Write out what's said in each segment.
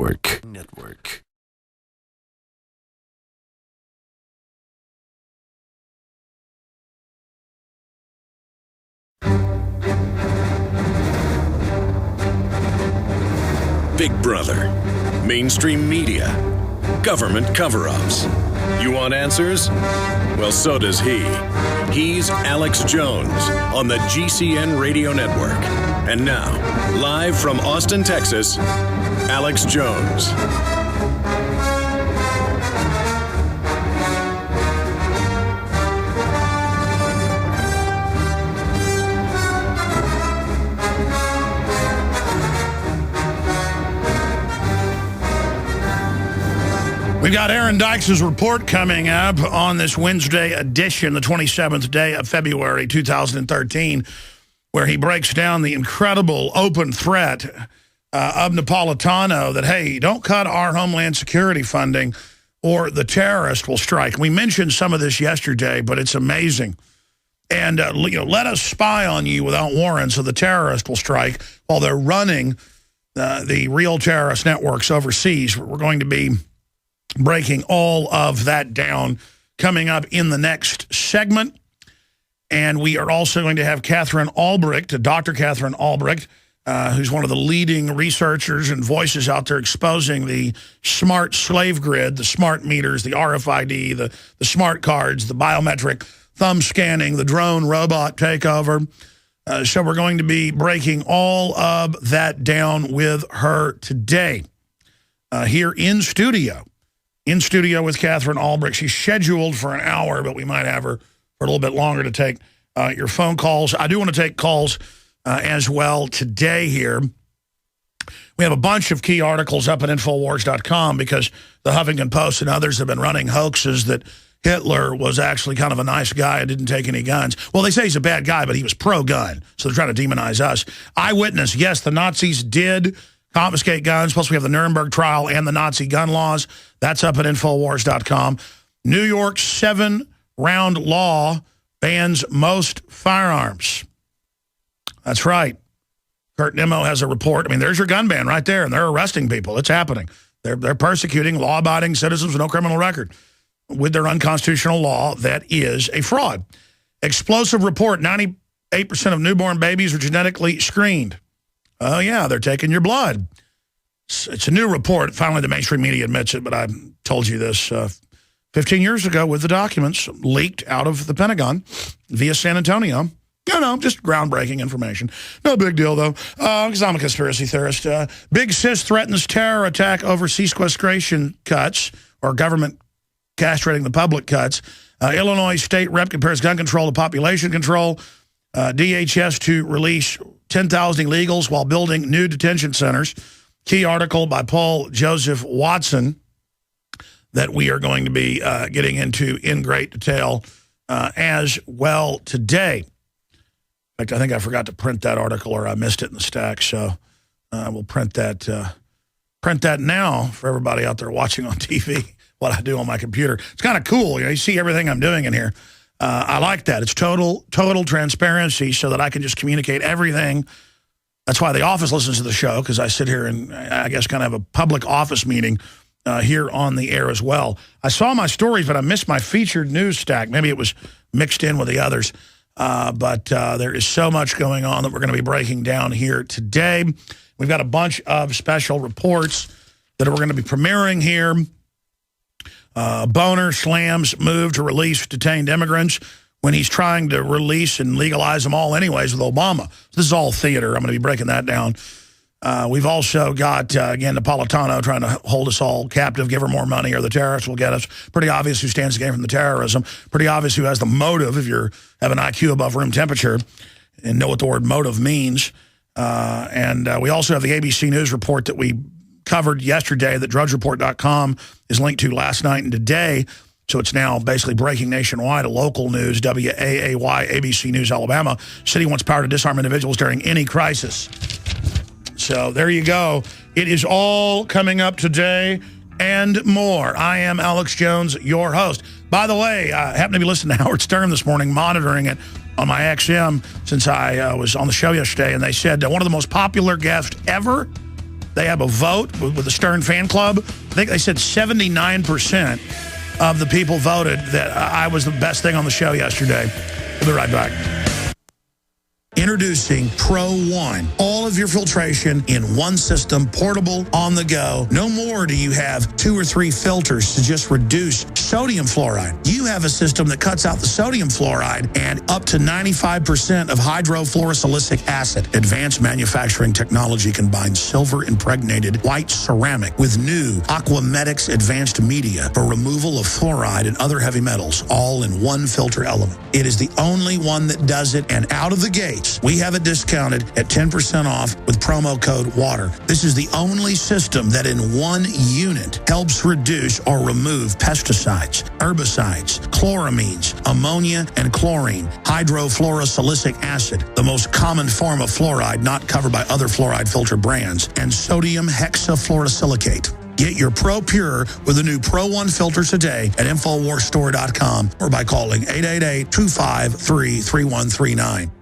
Network. Big Brother, mainstream media, government cover-ups. You want answers? Well, so does he. He's Alex Jones on the GCN Radio Network. And now, live from Austin, Texas, Alex Jones. We've got Aaron Dykes' report coming up on this Wednesday edition, the 27th day of February 2013, where he breaks down the incredible open threat of Napolitano that, hey, don't cut our Homeland Security funding or the terrorist will strike. We mentioned some of this yesterday, but it's amazing. And, let us spy on you without warrant so the terrorist will strike while they're running the real terrorist networks overseas. We're going to be breaking all of that down coming up in the next segment. And we are also going to have Katherine Albrecht, Dr. Katherine Albrecht, who's one of the leading researchers and voices out there exposing the smart slave grid, the smart meters, the RFID, the smart cards, the biometric thumb scanning, the drone robot takeover. So we're going to be breaking all of that down with her today here in studio. In studio with Katherine Albrecht. She's scheduled for an hour, but we might have her for a little bit longer to take your phone calls. I do want to take calls as well today here. We have a bunch of key articles up at Infowars.com because the Huffington Post and others have been running hoaxes that Hitler was actually kind of a nice guy and didn't take any guns. Well, they say he's a bad guy, but he was pro-gun, so they're trying to demonize us. Eyewitness, yes, the Nazis did confiscate guns, plus we have the Nuremberg trial and the Nazi gun laws. That's up at Infowars.com. New York's 7-round law bans most firearms. That's right. Kurt Nimmo has a report. I mean, there's your gun ban right there, and they're arresting people. It's happening. They're persecuting law-abiding citizens with no criminal record with their unconstitutional law that is a fraud. Explosive report, 98% of newborn babies are genetically screened. Oh, yeah, they're taking your blood. It's a new report. Finally, the mainstream media admits it, but I told you this 15 years ago with the documents leaked out of the Pentagon via San Antonio. Just groundbreaking information. No big deal, though, because I'm a conspiracy theorist. Big Sis threatens terror attack over sequestration cuts or government castrating the public cuts. Illinois state rep compares gun control to population control. DHS to release 10,000 illegals while building new detention centers. Key article by Paul Joseph Watson that we are going to be getting into in great detail as well today. In fact, I think I forgot to print that article or I missed it in the stack, so we'll print that now for everybody out there watching on TV, what I do on my computer. It's kind of cool. You see everything I'm doing in here. I like that. It's total transparency so that I can just communicate everything. That's why the office listens to the show, because I sit here and I guess kind of have a public office meeting here on the air as well. I saw my stories, but I missed my featured news stack. Maybe it was mixed in with the others. But there is so much going on that we're going to be breaking down here today. We've got a bunch of special reports that we're going to be premiering here. Boner slams move to release detained immigrants when he's trying to release and legalize them all anyways with Obama. This is all theater. I'm going to be breaking that down. We've also got, again, Napolitano trying to hold us all captive, give her more money or the terrorists will get us. Pretty obvious who stands to gain from the terrorism. Pretty obvious who has the motive if you have an IQ above room temperature and know what the word motive means. And we also have the ABC News report that we covered yesterday that drudgereport.com is linked to last night and today. So it's now basically breaking nationwide. A local news, WAAY, ABC News, Alabama. City wants power to disarm individuals during any crisis. So there you go. It is all coming up today and more. I am Alex Jones, your host. By the way, I happened to be listening to Howard Stern this morning, monitoring it on my XM since I was on the show yesterday, and they said one of the most popular guests ever They have a vote with the Stern fan club. I think they said 79% of the people voted that I was the best thing on the show yesterday. We'll be right back. Introducing Pro One. All of your filtration in one system, portable, on the go. No more do you have 2 or 3 filters to just reduce sodium fluoride. You have a system that cuts out the sodium fluoride and up to 95% of hydrofluorosilicic acid. Advanced manufacturing technology combines silver-impregnated white ceramic with new Aquamedics advanced media for removal of fluoride and other heavy metals, all in one filter element. It is the only one that does it, and out of the gate, we have it discounted at 10% off with promo code WATER. This is the only system that in one unit helps reduce or remove pesticides, herbicides, chloramines, ammonia, and chlorine, hydrofluorosilicic acid, the most common form of fluoride not covered by other fluoride filter brands, and sodium hexafluorosilicate. Get your Pro Pure with the new Pro One filter today at InfoWarsStore.com or by calling 888-253-3139.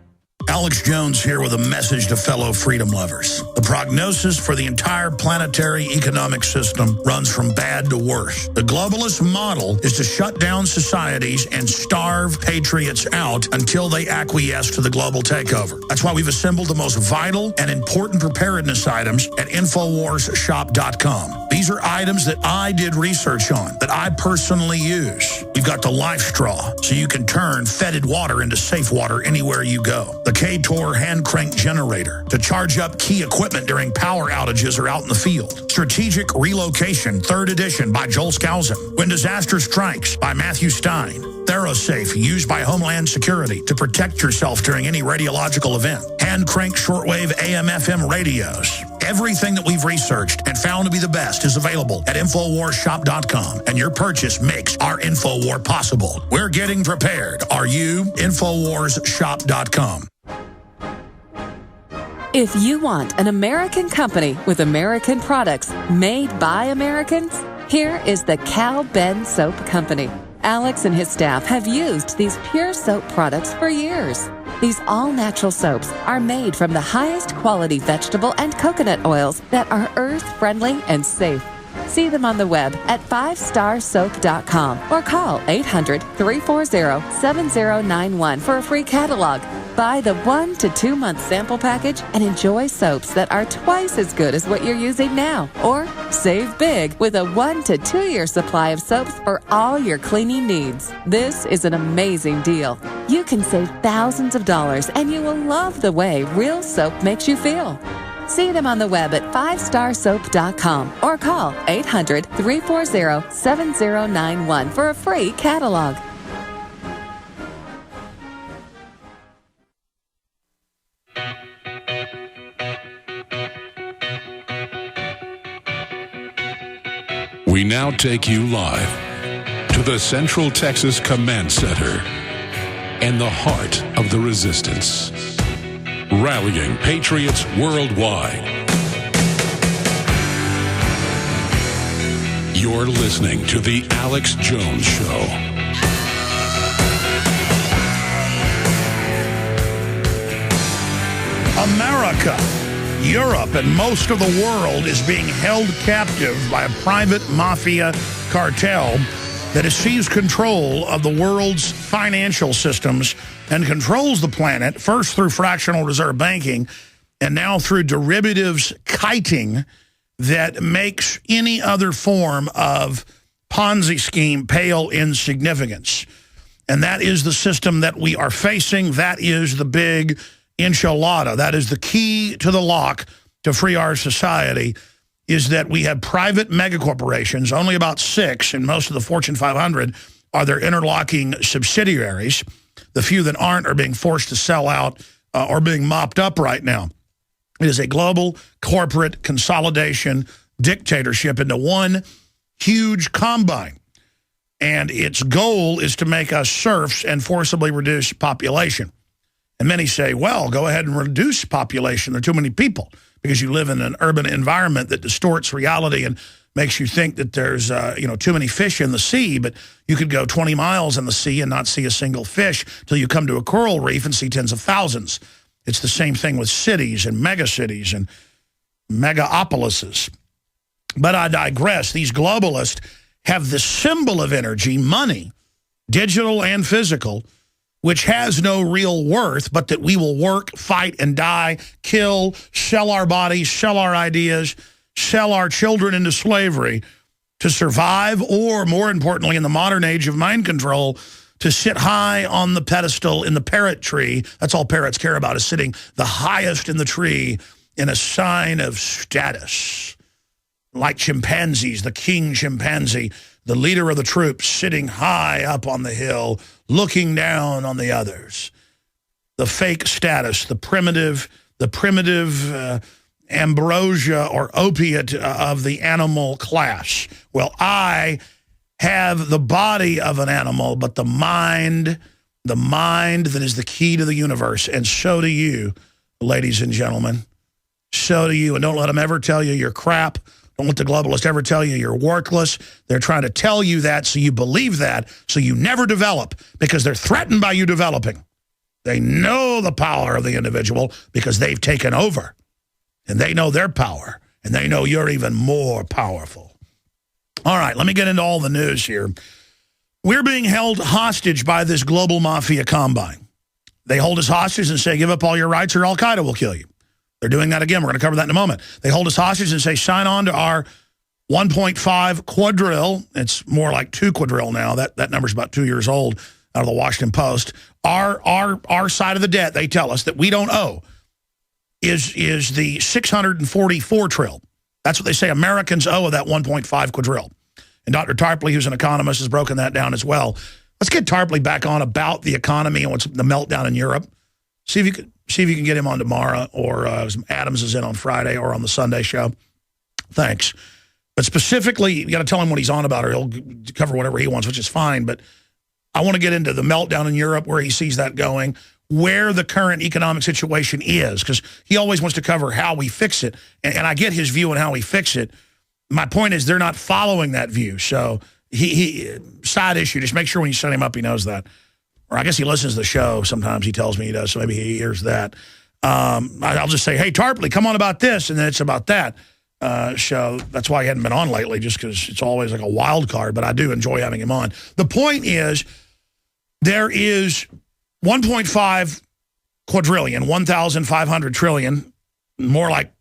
Alex Jones here with a message to fellow freedom lovers. The prognosis for the entire planetary economic system runs from bad to worse. The globalist model is to shut down societies and starve patriots out until they acquiesce to the global takeover. That's why we've assembled the most vital and important preparedness items at InfoWarsShop.com. These are items that I did research on, that I personally use. You've got the life straw, so you can turn fetid water into safe water anywhere you go. The K-Tor hand crank generator to charge up key equipment during power outages or out in the field. Strategic Relocation, 3rd edition by Joel Skousen. When Disaster Strikes by Matthew Stein. ThyroSafe, used by Homeland Security to protect yourself during any radiological event. Hand crank shortwave AM/FM radios. Everything that we've researched and found to be the best is available at InfoWarsShop.com, and your purchase makes our InfoWar possible. We're getting prepared. Are you? InfoWarsShop.com. If you want an American company with American products made by Americans, here is the Cal Ben Soap Company. Alex and his staff have used these pure soap products for years. These all-natural soaps are made from the highest quality vegetable and coconut oils that are earth-friendly and safe. See them on the web at 5starsoap.com or call 800-340-7091 for a free catalog. Buy the 1 to 2 month sample package and enjoy soaps that are twice as good as what you're using now. Or save big with a 1 to 2 year supply of soaps for all your cleaning needs. This is an amazing deal. You can save thousands of dollars and you will love the way real soap makes you feel. See them on the web at 5starsoap.com or call 800-340-7091 for a free catalog. We now take you live to the Central Texas Command Center and the heart of the resistance. Rallying patriots worldwide. You're listening to The Alex Jones Show. America, Europe, and most of the world is being held captive by a private mafia cartel that has seized control of the world's financial systems and controls the planet, first through fractional reserve banking and now through derivatives kiting that makes any other form of Ponzi scheme pale in significance. And that is the system that we are facing. That is the big enchilada. That is the key to the lock to free our society, is that we have private megacorporations, only about 6 in most of the Fortune 500 are their interlocking subsidiaries. The few that aren't are being forced to sell out or being mopped up right now. It is a global corporate consolidation dictatorship into one huge combine. And its goal is to make us serfs and forcibly reduce population. And many say, well, go ahead and reduce population. There are too many people, because you live in an urban environment that distorts reality and makes you think that there's too many fish in the sea. But you could go 20 miles in the sea and not see a single fish till you come to a coral reef and see tens of thousands. It's the same thing with cities and megacities. And megapolises. But I digress. These globalists have the symbol of energy, money, digital and physical, which has no real worth, but that we will work, fight, and die, kill, sell our bodies, sell our ideas, sell our children into slavery to survive, or more importantly, in the modern age of mind control, to sit high on the pedestal in the parrot tree. That's all parrots care about, is sitting the highest in the tree in a sign of status. Like chimpanzees, the king chimpanzee, the leader of the troops, sitting high up on the hill, looking down on the others. The fake status, the primitive ambrosia or opiate of the animal class. Well, I have the body of an animal, but the mind that is the key to the universe. And so do you, ladies and gentlemen. So do you. And don't let them ever tell you you're crap. Don't let the globalists ever tell you you're worthless. They're trying to tell you that so you believe that, so you never develop, because they're threatened by you developing. They know the power of the individual because they've taken over. And they know their power. And they know you're even more powerful. All right, let me get into all the news here. We're being held hostage by this global mafia combine. They hold us hostage and say, give up all your rights or Al-Qaeda will kill you. They're doing that again. We're going to cover that in a moment. They hold us hostage and say, sign on to our 1.5 quadrille. It's more like 2 quadrille now. That number's about 2 years old, out of the Washington Post. Our side of the debt, they tell us, that we don't owe is the 644 trill. That's what they say Americans owe of that 1.5 quadrille. And Dr. Tarpley, who's an economist, has broken that down as well. Let's get Tarpley back on about the economy and what's the meltdown in Europe. See if you can get him on tomorrow, or Adams is in on Friday, or on the Sunday show. Thanks. But specifically, you got to tell him what he's on about, or he'll cover whatever he wants, which is fine. But I want to get into the meltdown in Europe, where he sees that going, where the current economic situation is, because he always wants to cover how we fix it. And I get his view on how we fix it. My point is they're not following that view. So he side issue, just make sure when you set him up, he knows that. Or I guess he listens to the show. Sometimes he tells me he does, so maybe he hears that. I'll just say, hey, Tarpley, come on about this, and then it's about that show. That's why he hadn't been on lately, just because it's always like a wild card, but I do enjoy having him on. The point is, there is 1.5 quadrillion, 1,500 trillion, more like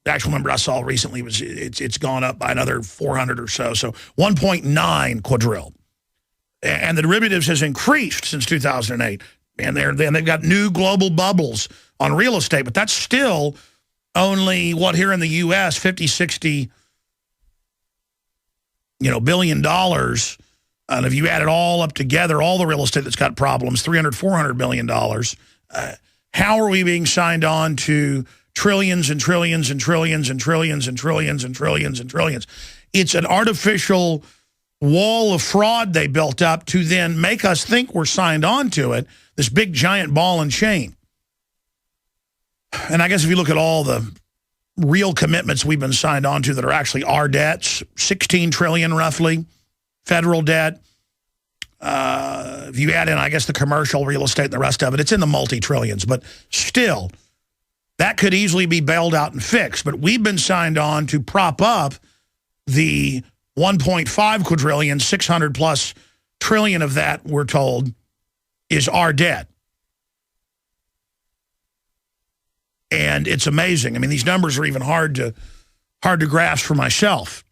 the actual number I saw recently was it's gone up by another 400 or so. So 1.9 quadrille. And the derivatives has increased since 2008. And they've got new global bubbles on real estate, but that's still only, what, here in the U.S., 50, 60, billion dollars. And if you add it all up together, all the real estate that's got problems, $300, $400 billion, how are we being signed on to trillions and trillions and trillions and trillions and trillions and trillions and trillions? It's an artificial wall of fraud they built up to then make us think we're signed on to it, this big giant ball and chain. And I guess if you look at all the real commitments we've been signed on to that are actually our debts, 16 trillion roughly, federal debt. If you add in, I guess, the commercial real estate and the rest of it, it's in the multi-trillions. But still, that could easily be bailed out and fixed. But we've been signed on to prop up the 1.5 quadrillion, 600 plus trillion of that, we're told, is our debt. And it's amazing. I mean, these numbers are even hard to grasp for myself.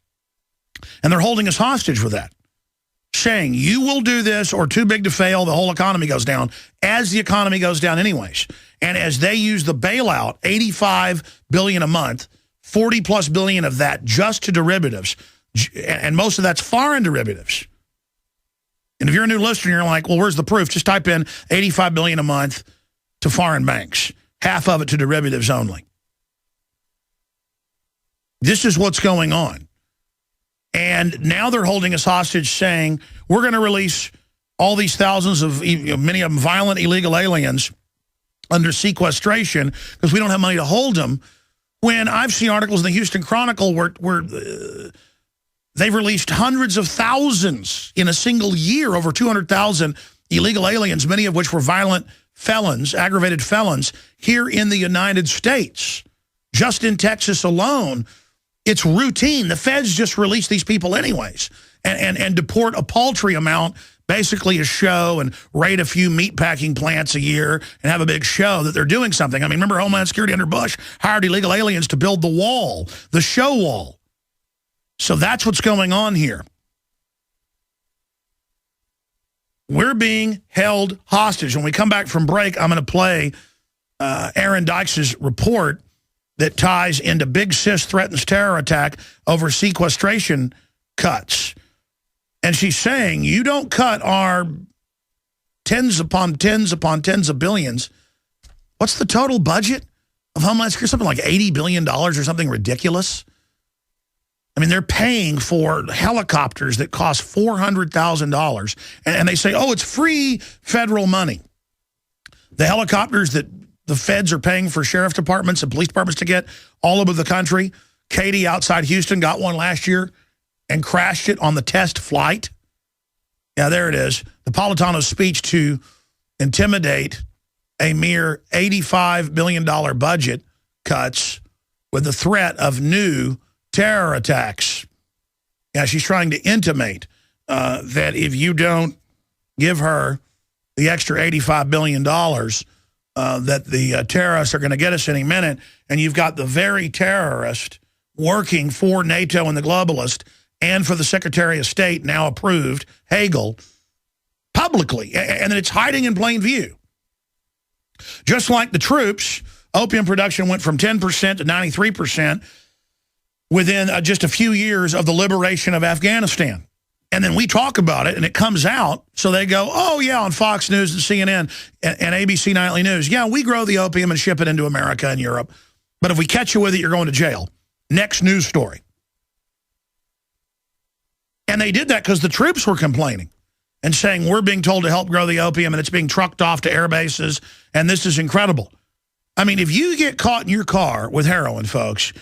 And they're holding us hostage with that, saying you will do this or too big to fail, the whole economy goes down, as the economy goes down anyways. And as they use the bailout, $85 billion a month, 40 plus billion of that just to derivatives, and most of that's foreign derivatives. And if you're a new listener, you're like, well, where's the proof? Just type in $85 billion a month to foreign banks, half of it to derivatives only. This is what's going on. And now they're holding us hostage, saying we're going to release all these thousands of, many of them violent illegal aliens under sequestration because we don't have money to hold them. When I've seen articles in the Houston Chronicle where they've released hundreds of thousands in a single year, over 200,000 illegal aliens, many of which were violent felons, aggravated felons, here in the United States. Just in Texas alone, it's routine. The feds just release these people anyways and deport a paltry amount, basically a show, and raid a few meatpacking plants a year and have a big show that they're doing something. I mean, remember Homeland Security under Bush hired illegal aliens to build the wall, the show wall. So that's what's going on here. We're being held hostage. When we come back from break, I'm going to play Aaron Dykes' report that ties into Big Sis threatens terror attack over sequestration cuts. And she's saying, you don't cut our tens upon tens upon tens of billions. What's the total budget of Homeland Security? Something like $80 billion or something ridiculous. I mean, they're paying for helicopters that cost $400,000. And they say, oh, it's free federal money. The helicopters that the feds are paying for sheriff departments and police departments to get all over the country. Katie outside Houston got one last year and crashed it on the test flight. Yeah, there it is. Napolitano's speech to intimidate a mere $85 billion budget cuts with the threat of new terror attacks. Yeah, she's trying to intimate that if you don't give her the extra $85 billion, that the terrorists are going to get us any minute, and you've got the very terrorist working for NATO and the globalist and for the Secretary of State, now approved, Hagel, publicly, and then it's hiding in plain view. Just like the troops, opium production went from 10% to 93% within just a few years of the liberation of Afghanistan. And then we talk about it, and it comes out, so they go, oh, yeah, on Fox News and CNN and ABC Nightly News, yeah, we grow the opium and ship it into America and Europe, but if we catch you with it, you're going to jail. Next news story. And they did that because the troops were complaining and saying, we're being told to help grow the opium, and it's being trucked off to air bases, and this is incredible. I mean, if you get caught in your car with heroin, folks,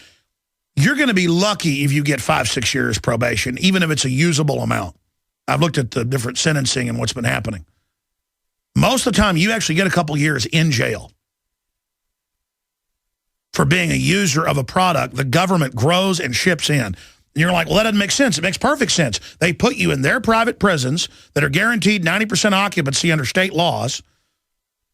you're going to be lucky if you get 5-6 years probation, even if it's a usable amount. I've looked at the different sentencing and what's been happening. Most of the time, you actually get a couple years in jail for being a user of a product the government grows and ships in. And you're like, well, that doesn't make sense. It makes perfect sense. They put you in their private prisons that are guaranteed 90% occupancy under state laws,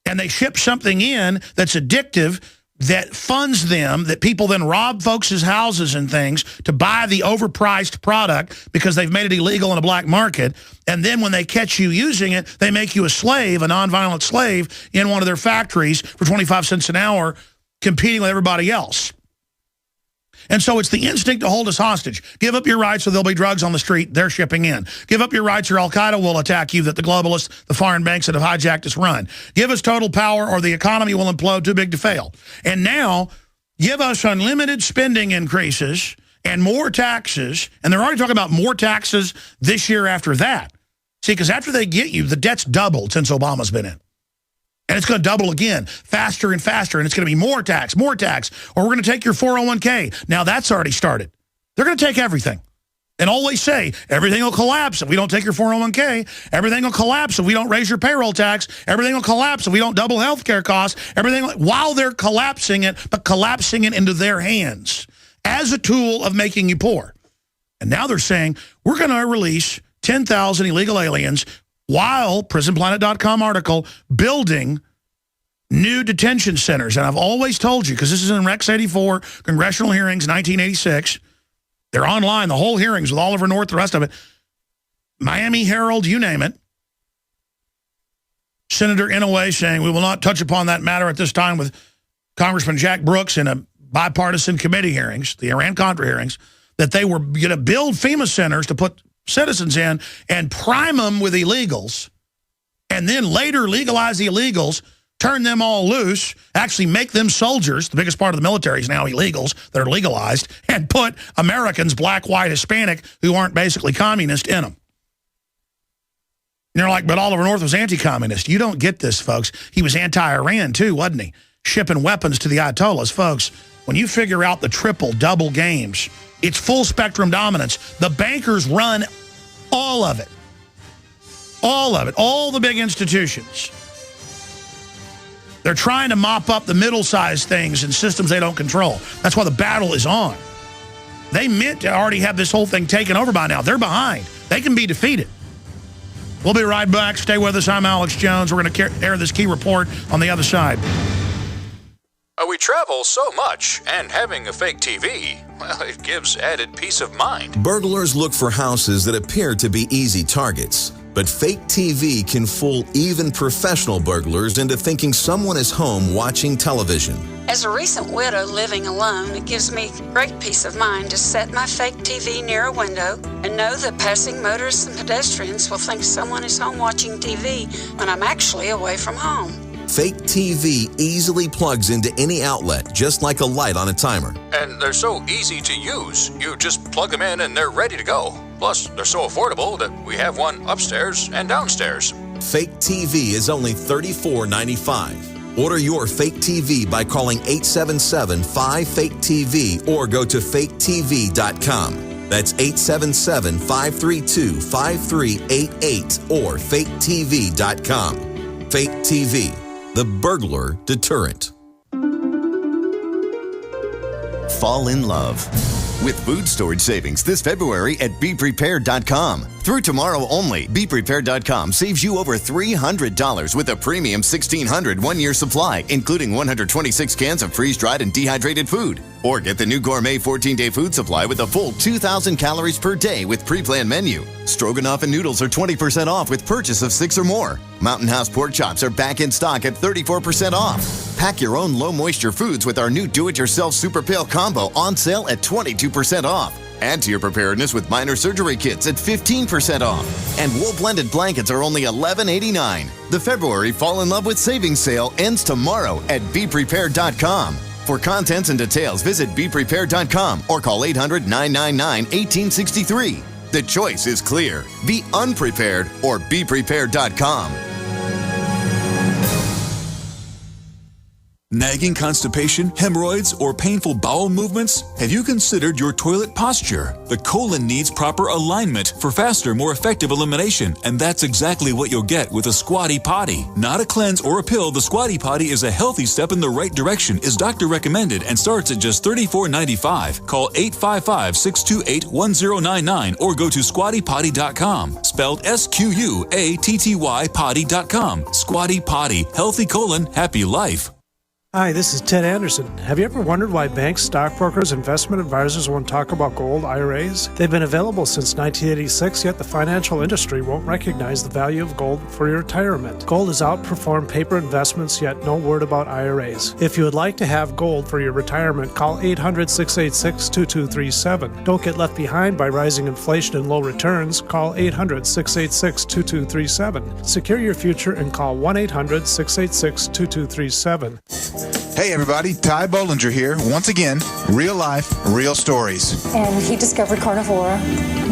and they ship something in that's addictive, that funds them, that people then rob folks' houses and things to buy the overpriced product because they've made it illegal in a black market. And then when they catch you using it, they make you a slave, a nonviolent slave, in one of their factories for 25 cents an hour, competing with everybody else. And so it's the instinct to hold us hostage. Give up your rights or there'll be drugs on the street they're shipping in. Give up your rights or Al-Qaeda will attack you, that the globalists, the foreign banks that have hijacked us run. Give us total power or the economy will implode, too big to fail. And now, give us unlimited spending increases and more taxes. And they're already talking about more taxes this year after that. See, because after they get you, the debt's doubled since Obama's been in. And it's going to double again, faster and faster, and it's going to be more tax, or we're going to take your 401k. Now, that's already started. They're going to take everything. And always say, everything will collapse if we don't take your 401k. Everything will collapse if we don't raise your payroll tax. Everything will collapse if we don't double health care costs. Everything, while they're collapsing it, but collapsing it into their hands as a tool of making you poor. And now they're saying, we're going to release 10,000 illegal aliens while, PrisonPlanet.com article, building new detention centers. And I've always told you, because this is in Rex 84, congressional hearings, 1986. They're online, the whole hearings with Oliver North, the rest of it. Miami Herald, you name it. Senator Inouye saying, we will not touch upon that matter at this time, with Congressman Jack Brooks in a bipartisan committee hearings, the Iran-Contra hearings, that they were going to build FEMA centers to put citizens in and prime them with illegals, and then later legalize the illegals, turn them all loose, actually make them soldiers. The biggest part of the military is now illegals that are legalized, and put Americans, black, white, Hispanic, who aren't basically communist, in them. And you're like, but Oliver North was anti-communist. You don't get this, folks. He was anti-Iran, too, wasn't he? Shipping weapons to the Ayatollahs. Folks, when you figure out the triple, double games, it's full spectrum dominance. The bankers run all of it. All of it. All the big institutions. They're trying to mop up the middle-sized things and systems they don't control. That's why the battle is on. They meant to already have this whole thing taken over by now. They're behind. They can be defeated. We'll be right back. Stay with us. I'm Alex Jones. We're going to air this key report on the other side. We travel so much, and having a fake TV, well, it gives added peace of mind. Burglars look for houses that appear to be easy targets. But fake TV can fool even professional burglars into thinking someone is home watching television. As a recent widow living alone, it gives me great peace of mind to set my fake TV near a window and know that passing motorists and pedestrians will think someone is home watching TV when I'm actually away from home. Fake TV easily plugs into any outlet, just like a light on a timer. And they're so easy to use. You just plug them in and they're ready to go. Plus, they're so affordable that we have one upstairs and downstairs. Fake TV is only $34.95. Order your fake TV by calling 877-5-FAKE-TV or go to faketv.com. That's 877-532-5388 or faketv.com. Fake TV, the burglar deterrent. Fall in love with food storage savings this February at BePrepared.com. Through tomorrow only, BePrepared.com saves you over $300 with a premium 1,600 one-year supply, including 126 cans of freeze-dried and dehydrated food. Or get the new gourmet 14-day food supply with a full 2,000 calories per day with pre-planned menu. Stroganoff and noodles are 20% off with purchase of 6 or more. Mountain House pork chops are back in stock at 34% off. Pack your own low-moisture foods with our new do-it-yourself Super Pail Combo on sale at 22% off. Add to your preparedness with minor surgery kits at 15% off. And wool blended blankets are only $11.89. The February Fall in Love with Savings sale ends tomorrow at BePrepared.com. For contents and details, visit BePrepared.com or call 800-999-1863. The choice is clear. Be unprepared or BePrepared.com. Nagging constipation, hemorrhoids, or painful bowel movements? Have you considered your toilet posture? The colon needs proper alignment for faster, more effective elimination, and that's exactly what you'll get with a Squatty Potty. Not a cleanse or a pill, the Squatty Potty is a healthy step in the right direction, is doctor recommended, and starts at just $34.95. Call 855-628-1099 or go to squattypotty.com, spelled SQUATTY potty.com. Squatty Potty, healthy colon, happy life. Hi, this is Ted Anderson. Have you ever wondered why banks, stockbrokers, investment advisors won't talk about gold IRAs? They've been available since 1986, yet the financial industry won't recognize the value of gold for your retirement. Gold has outperformed paper investments, yet no word about IRAs. If you would like to have gold for your retirement, call 800-686-2237. Don't get left behind by rising inflation and low returns. Call 800-686-2237. Secure your future and call 1-800-686-2237. Hey everybody, Ty Bollinger here. Once again, real life, real stories. And he discovered Carnivora,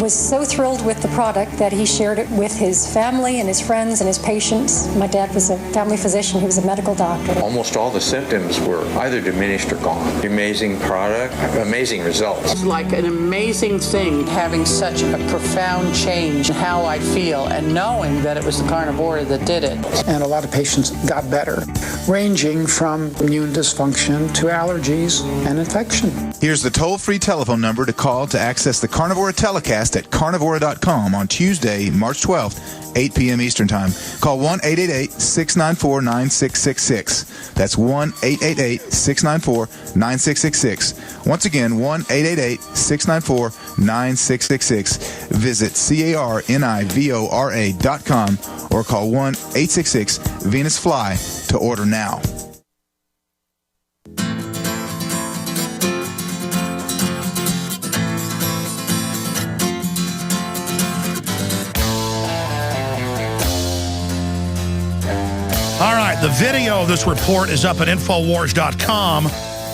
was so thrilled with the product that he shared it with his family and his friends and his patients. My dad was a family physician, he was a medical doctor. Almost all the symptoms were either diminished or gone. Amazing product, amazing results. It's like an amazing thing having such a profound change in how I feel and knowing that it was the Carnivora that did it. And a lot of patients got better, ranging from immune dysfunction to allergies and infection. Here's the toll-free telephone number to call to access the Carnivora telecast at carnivora.com on Tuesday, March 12th, 8 p.m. Eastern Time. Call 1-888-694-9666. That's 1-888-694-9666. Once again, 1-888-694-9666. Visit carnivora.com or call 1-866-VENUS-FLY to order now. All right, the video of this report is up at Infowars.com.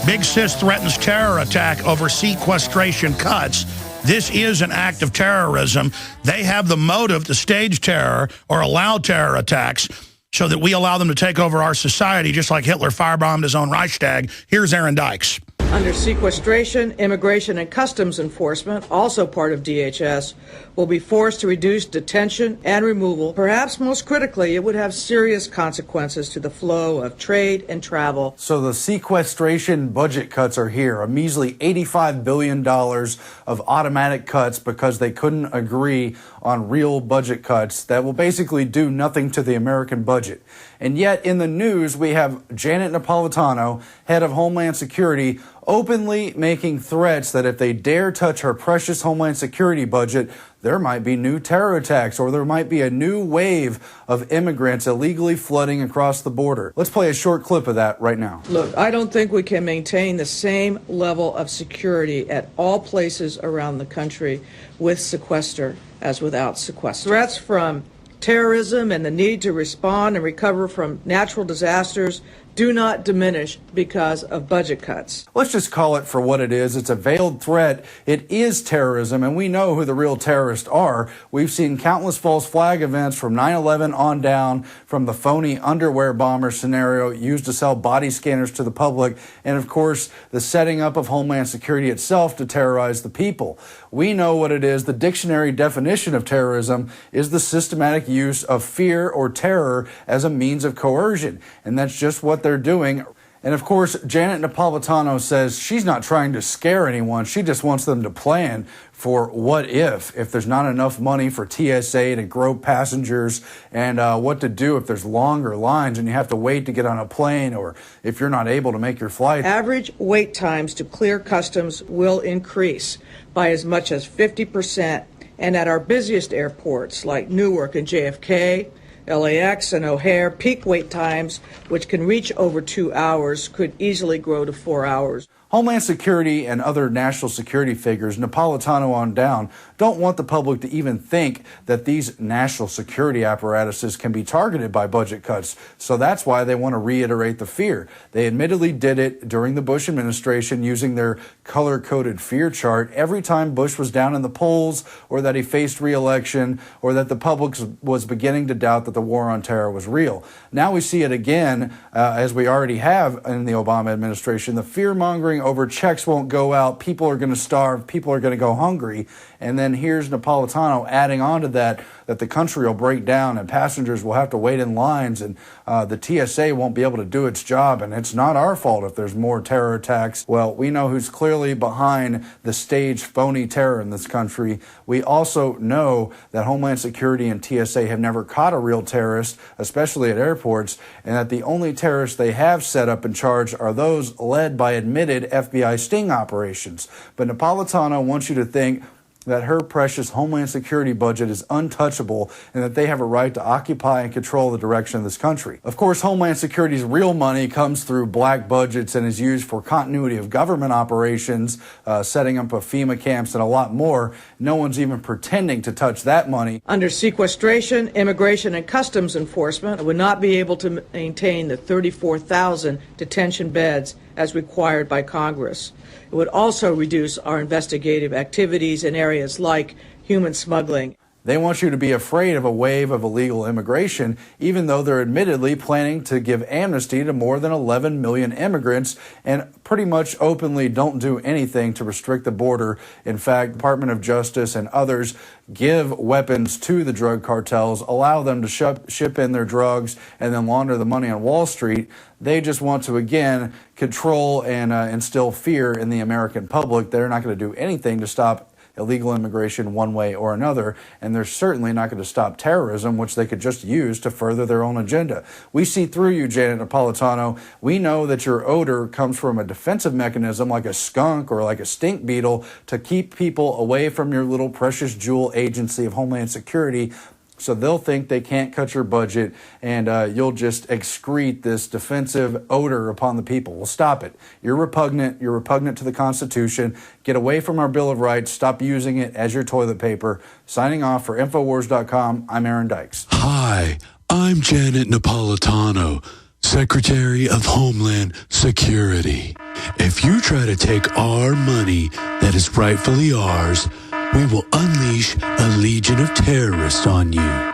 Big Sis threatens terror attack over sequestration cuts. This is an act of terrorism. They have the motive to stage terror or allow terror attacks so that we allow them to take over our society, just like Hitler firebombed his own Reichstag. Here's Aaron Dykes. Under sequestration, immigration and customs enforcement, also part of DHS, will be forced to reduce detention and removal. Perhaps most critically, it would have serious consequences to the flow of trade and travel. So the sequestration budget cuts are here, a measly $85 billion of automatic cuts because they couldn't agree on real budget cuts that will basically do nothing to the American budget. And yet in the news, we have Janet Napolitano, head of Homeland Security, openly making threats that if they dare touch her precious Homeland Security budget, there might be new terror attacks or there might be a new wave of immigrants illegally flooding across the border. Let's play a short clip of that right now. Look, I don't think we can maintain the same level of security at all places around the country with sequester as without sequester. Threats from terrorism and the need to respond and recover from natural disasters do not diminish because of budget cuts. Let's just call it for what it is. It's a veiled threat. It is terrorism, and we know who the real terrorists are. We've seen countless false flag events from 9/11 on down, from the phony underwear bomber scenario used to sell body scanners to the public, and of course, the setting up of Homeland Security itself to terrorize the people. We know what it is. The dictionary definition of terrorism is the systematic use of fear or terror as a means of coercion, and that's just what they're doing. And of course, Janet Napolitano says she's not trying to scare anyone. She just wants them to plan for what if there's not enough money for TSA to grow passengers, and what to do if there's longer lines and you have to wait to get on a plane, or if you're not able to make your flight. Average wait times to clear customs will increase by as much as 50%, and at our busiest airports like Newark and JFK, LAX and O'Hare, peak wait times, which can reach over 2 hours, could easily grow to 4 hours. Homeland Security and other national security figures, Napolitano on down, don't want the public to even think that these national security apparatuses can be targeted by budget cuts. So that's why they want to reiterate the fear. They admittedly did it during the Bush administration using their color-coded fear chart every time Bush was down in the polls, or that he faced re-election, or that the public was beginning to doubt that the war on terror was real. Now we see it again, as we already have in the Obama administration. The fear-mongering over checks won't go out, people are going to starve, people are going to go hungry. And then here's Napolitano adding on to that the country will break down and passengers will have to wait in lines, and the TSA won't be able to do its job, and it's not our fault if there's more terror attacks. Well, we know who's clearly behind the staged phony terror in this country. We also know that Homeland Security and TSA have never caught a real terrorist, especially at airports, and that the only terrorists they have set up in charge are those led by admitted FBI sting operations. But Napolitano wants you to think that her precious Homeland Security budget is untouchable and that they have a right to occupy and control the direction of this country. Of course, Homeland Security's real money comes through black budgets and is used for continuity of government operations, setting up of FEMA camps, and a lot more. No one's even pretending to touch that money. Under sequestration, immigration and customs enforcement would not be able to maintain the 34,000 detention beds as required by Congress. It would also reduce our investigative activities in areas like human smuggling. They want you to be afraid of a wave of illegal immigration, even though they're admittedly planning to give amnesty to more than 11 million immigrants and pretty much openly don't do anything to restrict the border. In fact, Department of Justice and others give weapons to the drug cartels, allow them to ship in their drugs and then launder the money on Wall Street. They just want to, again, control and instill fear in the American public. They're not going to do anything to stop illegal immigration one way or another, and they're certainly not going to stop terrorism, which they could just use to further their own agenda. We see through you, Janet Napolitano. We know that your odor comes from a defensive mechanism like a skunk or like a stink beetle to keep people away from your little precious jewel agency of Homeland Security. So they'll think they can't cut your budget, and you'll just excrete this defensive odor upon the people. Well, stop it. You're repugnant. You're repugnant to the Constitution. Get away from our Bill of Rights. Stop using it as your toilet paper. Signing off for Infowars.com, I'm Aaron Dykes. Hi, I'm Janet Napolitano, Secretary of Homeland Security. If you try to take our money that is rightfully ours, we will unleash a legion of terrorists on you,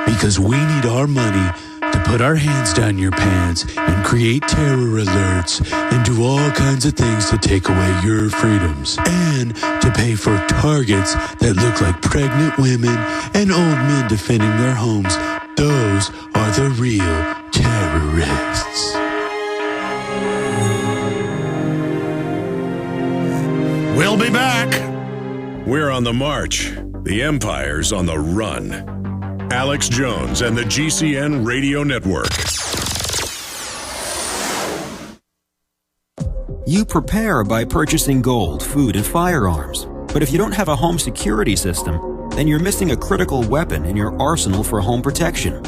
because we need our money to put our hands down your pants and create terror alerts and do all kinds of things to take away your freedoms, and to pay for targets that look like pregnant women and old men defending their homes. Those are the real terrorists. We'll be back. We're on the march. The empire's on the run. Alex Jones and the GCN Radio Network. You prepare by purchasing gold, food, and firearms. But if you don't have a home security system, then you're missing a critical weapon in your arsenal for home protection.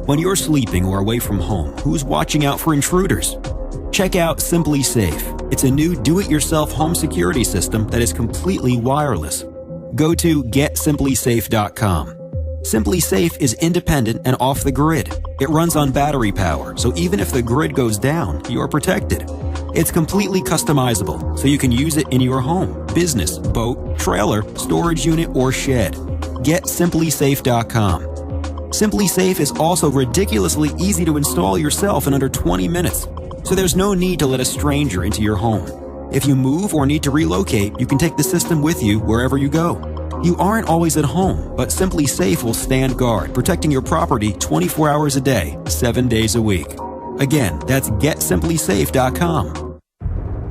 When you're sleeping or away from home, who's watching out for intruders? Check out Simply Safe. It's a new do-it-yourself home security system that is completely wireless. Go to GetSimplySafe.com. Simply Safe is independent and off the grid. It runs on battery power, so even if the grid goes down, you're protected. It's completely customizable, so you can use it in your home, business, boat, trailer, storage unit, or shed. GetSimplySafe.com. Simply Safe is also ridiculously easy to install yourself in under 20 minutes, so there's no need to let a stranger into your home. If you move or need to relocate, you can take the system with you wherever you go. You aren't always at home, but Simply Safe will stand guard, protecting your property 24 hours a day, 7 days a week. Again, that's GetSimplySafe.com.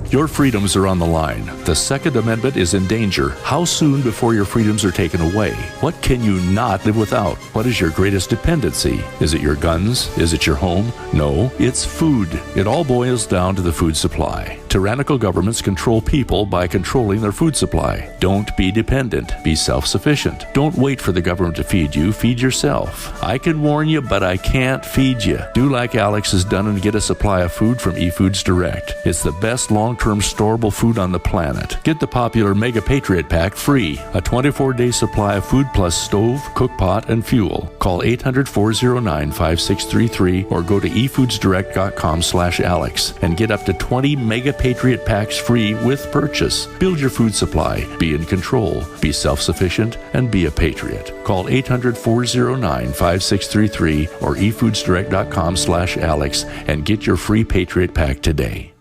Your freedoms are on the line. The Second Amendment is in danger. How soon before your freedoms are taken away? What can you not live without? What is your greatest dependency? Is it your guns? Is it your home? No, it's food. It all boils down to the food supply. Tyrannical governments control people by controlling their food supply. Don't be dependent. Be self-sufficient. Don't wait for the government to feed you. Feed yourself. I can warn you, but I can't feed you. Do like Alex has done and get a supply of food from eFoods Direct. It's the best long-term storable food on the planet. Get the popular Mega Patriot Pack free. A 24-day supply of food plus stove, cookpot, and fuel. Call 800-409-5633 or go to efoodsdirect.com/Alex and get up to 20 Mega Patriot Packs free with purchase. Build your food supply. Be in control. Be self-sufficient and be a patriot. Call 800-409-5633 or efoodsdirect.com/Alex and get your free Patriot Pack today.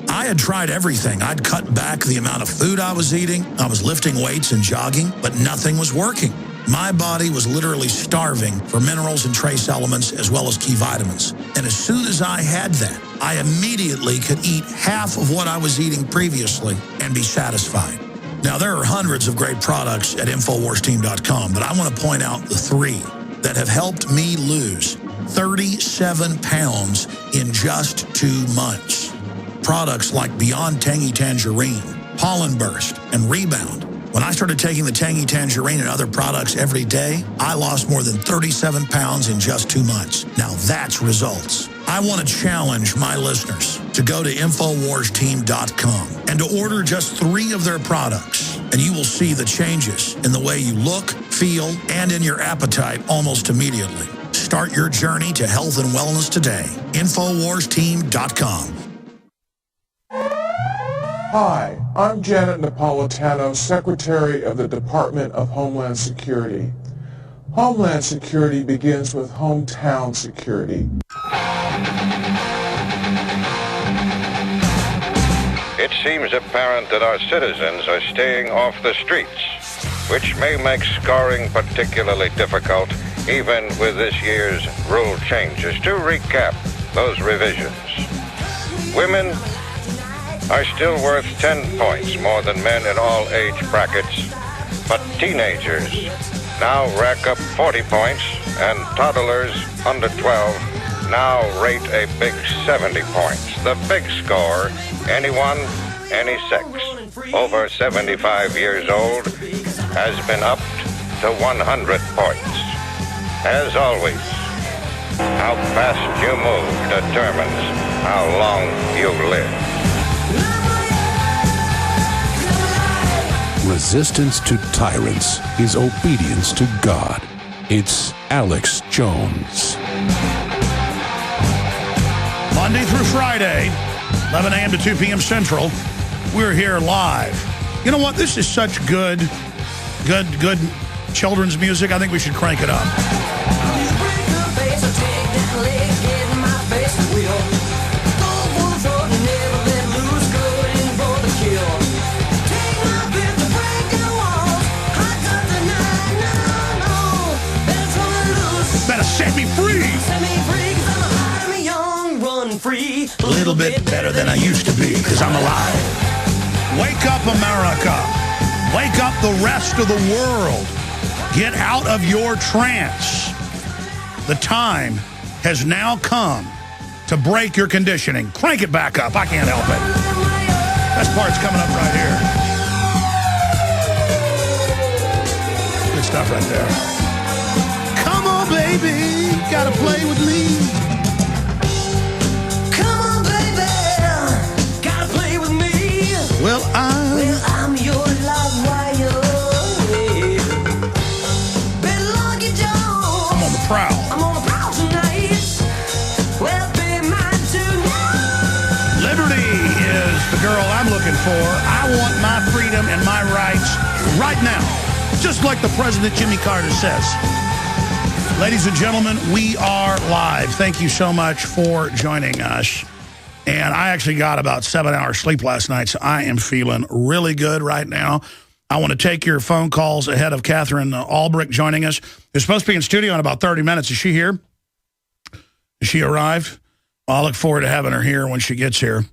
I had tried everything. I'd cut back the amount of food I was eating. I was lifting weights and jogging, but nothing was working. My body was literally starving for minerals and trace elements as well as key vitamins. And as soon as I had that, I immediately could eat half of what I was eating previously and be satisfied. Now, there are hundreds of great products at InfoWarsTeam.com, but I want to point out the 3 that have helped me lose 37 pounds in just 2 months. Products like Beyond Tangy Tangerine, Pollen Burst, and Rebound. When I started taking the Tangy Tangerine and other products every day, I lost more than 37 pounds in just 2 months. Now that's results. I want to challenge my listeners to go to InfoWarsTeam.com and to order just 3 of their products, and you will see the changes in the way you look, feel, and in your appetite almost immediately. Start your journey to health and wellness today. InfoWarsTeam.com. Hi, I'm Janet Napolitano, Secretary of the Department of Homeland Security. Homeland Security begins with hometown security. It seems apparent that our citizens are staying off the streets, which may make scoring particularly difficult, even with this year's rule changes. To recap those revisions, women are still worth 10 points more than men in all age brackets, but teenagers now rack up 40 points, and toddlers under 12 now rate a big 70 points. The big score, anyone, any sex, over 75 years old, has been upped to 100 points. As always, how fast you move determines how long you live. Resistance to tyrants is obedience to God. It's Alex Jones. Monday through Friday, 11 a.m. to 2 p.m. Central, we're here live. You know what? This is such good children's music. I think we should crank it up. free. A little bit better than I used to be, because I'm alive. Wake up, America. Wake up the rest of the world. Get out of your trance. The time has now come to break your conditioning. Crank it back up. I can't help it. Best part's coming up right here. Good stuff right there. Come on, baby. Gotta play with me. Come on, baby. Gotta play with me. Well, I'm your love wire. Better lock it down. I'm on the prowl. I'm on the prowl tonight. Well, be mine tonight. Liberty is the girl I'm looking for. I want my freedom and my rights right now. Just like the President Jimmy Carter says. Ladies and gentlemen, we are live. Thank you so much for joining us. And I actually got about 7 hours sleep last night, so I am feeling really good right now. I want to take your phone calls ahead of Katherine Albrecht joining us. Who's supposed to be in studio in about 30 minutes. Is she here? Has she arrived? Well, I look forward to having her here when she gets here.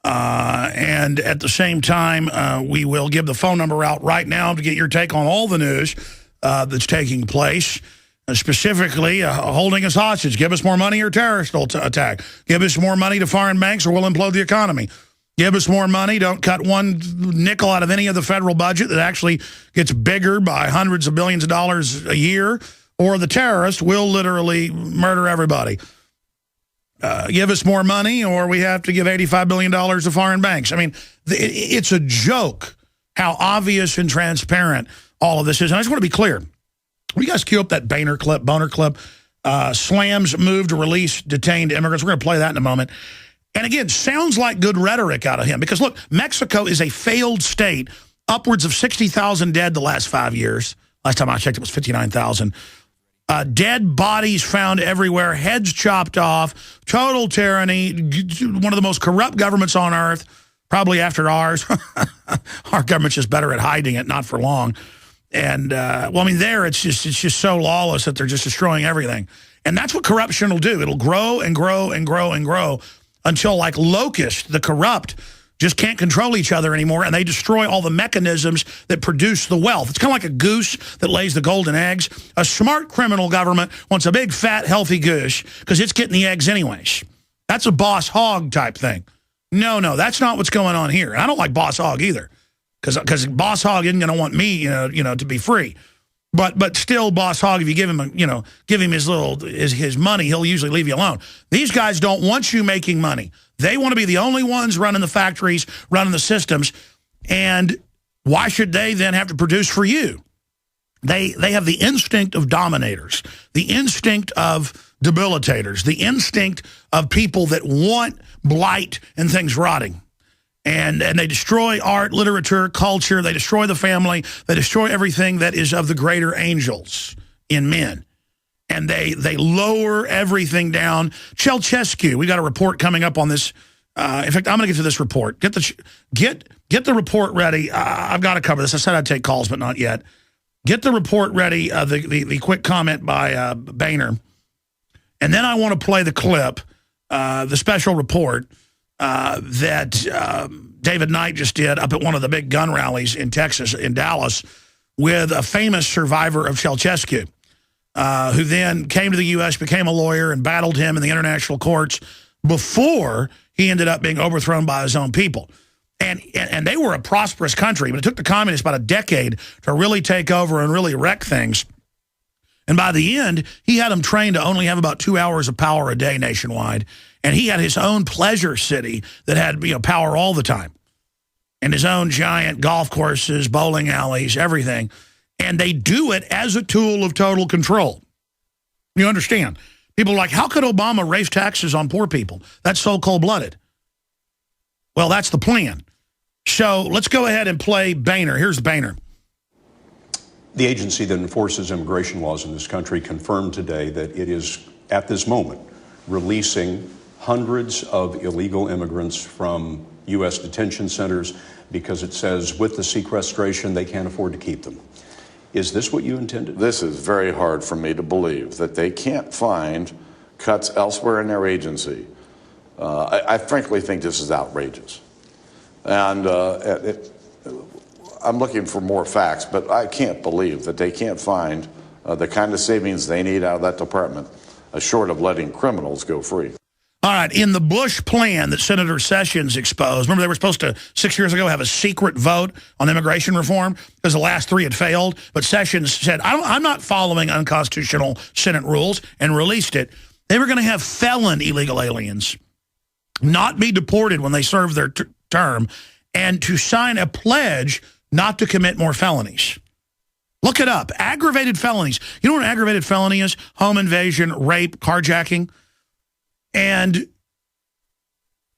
And at the same time, we will give the phone number out right now to get your take on all the news that's taking place. Specifically, holding us hostage. Give us more money or terrorist attack. Give us more money to foreign banks or we'll implode the economy. Give us more money. Don't cut one nickel out of any of the federal budget that actually gets bigger by hundreds of billions of dollars a year. Or the terrorist will literally murder everybody. Give us more money or we have to give $85 billion to foreign banks. I mean, it's a joke how obvious and transparent all of this is. And I just want to be clear. Will you guys cue up that boner clip? Slams move to release detained immigrants. We're going to play that in a moment. And again, sounds like good rhetoric out of him. Because look, Mexico is a failed state. Upwards of 60,000 dead the last 5 years. Last time I checked, it was 59,000. Dead bodies found everywhere. Heads chopped off. Total tyranny. One of the most corrupt governments on earth. Probably after ours. Our government's just better at hiding it, not for long. And, well, I mean, there it's just so lawless that they're just destroying everything. And that's what corruption will do. It'll grow and grow and grow and grow until, like locusts, the corrupt just can't control each other anymore, and they destroy all the mechanisms that produce the wealth. It's kind of like a goose that lays the golden eggs. A smart criminal government wants a big, fat, healthy goose because it's getting the eggs anyways. That's a boss hog type thing. No, that's not what's going on here. And I don't like boss hog either. Because Boss Hog isn't going to want me, to be free, but still, Boss Hog, if you give him, give him his money, he'll usually leave you alone. These guys don't want you making money. They want to be the only ones running the factories, running the systems, and why should they then have to produce for you? They have the instinct of dominators, the instinct of debilitators, the instinct of people that want blight and things rotting. And they destroy art, literature, culture. They destroy the family. They destroy everything that is of the greater angels in men. And they lower everything down. Ceausescu, we got a report coming up on this. In fact, I'm going to get to this report. Get the report ready. I've got to cover this. I said I'd take calls, but not yet. Get the report ready, the quick comment by Boehner. And then I want to play the clip, the special report, that David Knight just did up at one of the big gun rallies in Texas, in Dallas, with a famous survivor of Ceausescu, who then came to the U.S., became a lawyer, and battled him in the international courts before he ended up being overthrown by his own people. And they were a prosperous country, but it took the communists about a decade to really take over and really wreck things. And by the end, he had them trained to only have about 2 hours of power a day nationwide. And he had his own pleasure city that had power all the time. And his own giant golf courses, bowling alleys, everything. And they do it as a tool of total control. You understand? People are like, how could Obama raise taxes on poor people? That's so cold-blooded. Well, that's the plan. So let's go ahead and play Boehner. Here's Boehner. The agency that enforces immigration laws in this country confirmed today that it is, at this moment, releasing hundreds of illegal immigrants from U.S. detention centers because it says with the sequestration, they can't afford to keep them. Is this what you intended? This is very hard for me to believe, that they can't find cuts elsewhere in their agency I frankly think this is outrageous. And I'm looking for more facts, but I can't believe that they can't find the kind of savings they need out of that department, short of letting criminals go free. All right, in the Bush plan that Senator Sessions exposed, remember they were supposed to, 6 years ago, have a secret vote on immigration reform because the last 3 had failed, but Sessions said, I'm not following unconstitutional Senate rules, and released it. They were going to have felon illegal aliens not be deported when they serve their term, and to sign a pledge not to commit more felonies. Look it up. Aggravated felonies. You know what an aggravated felony is? Home invasion, rape, carjacking. And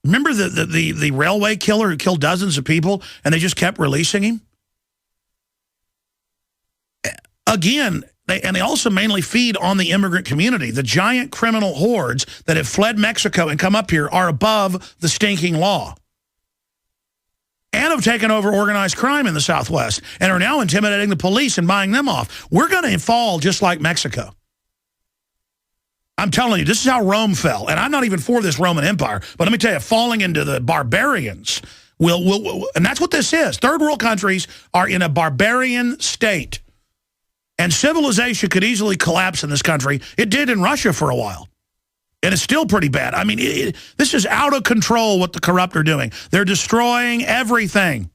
remember the railway killer who killed dozens of people and they just kept releasing him? Again, they also mainly feed on the immigrant community. The giant criminal hordes that have fled Mexico and come up here are above the stinking law. And have taken over organized crime in the Southwest and are now intimidating the police and buying them off. We're going to fall just like Mexico. I'm telling you, this is how Rome fell. And I'm not even for this Roman Empire. But let me tell you, falling into the barbarians will and that's what this is. Third world countries are in a barbarian state. And civilization could easily collapse in this country. It did in Russia for a while. And it's still pretty bad. I mean, this is out of control what the corrupt are doing. They're destroying everything.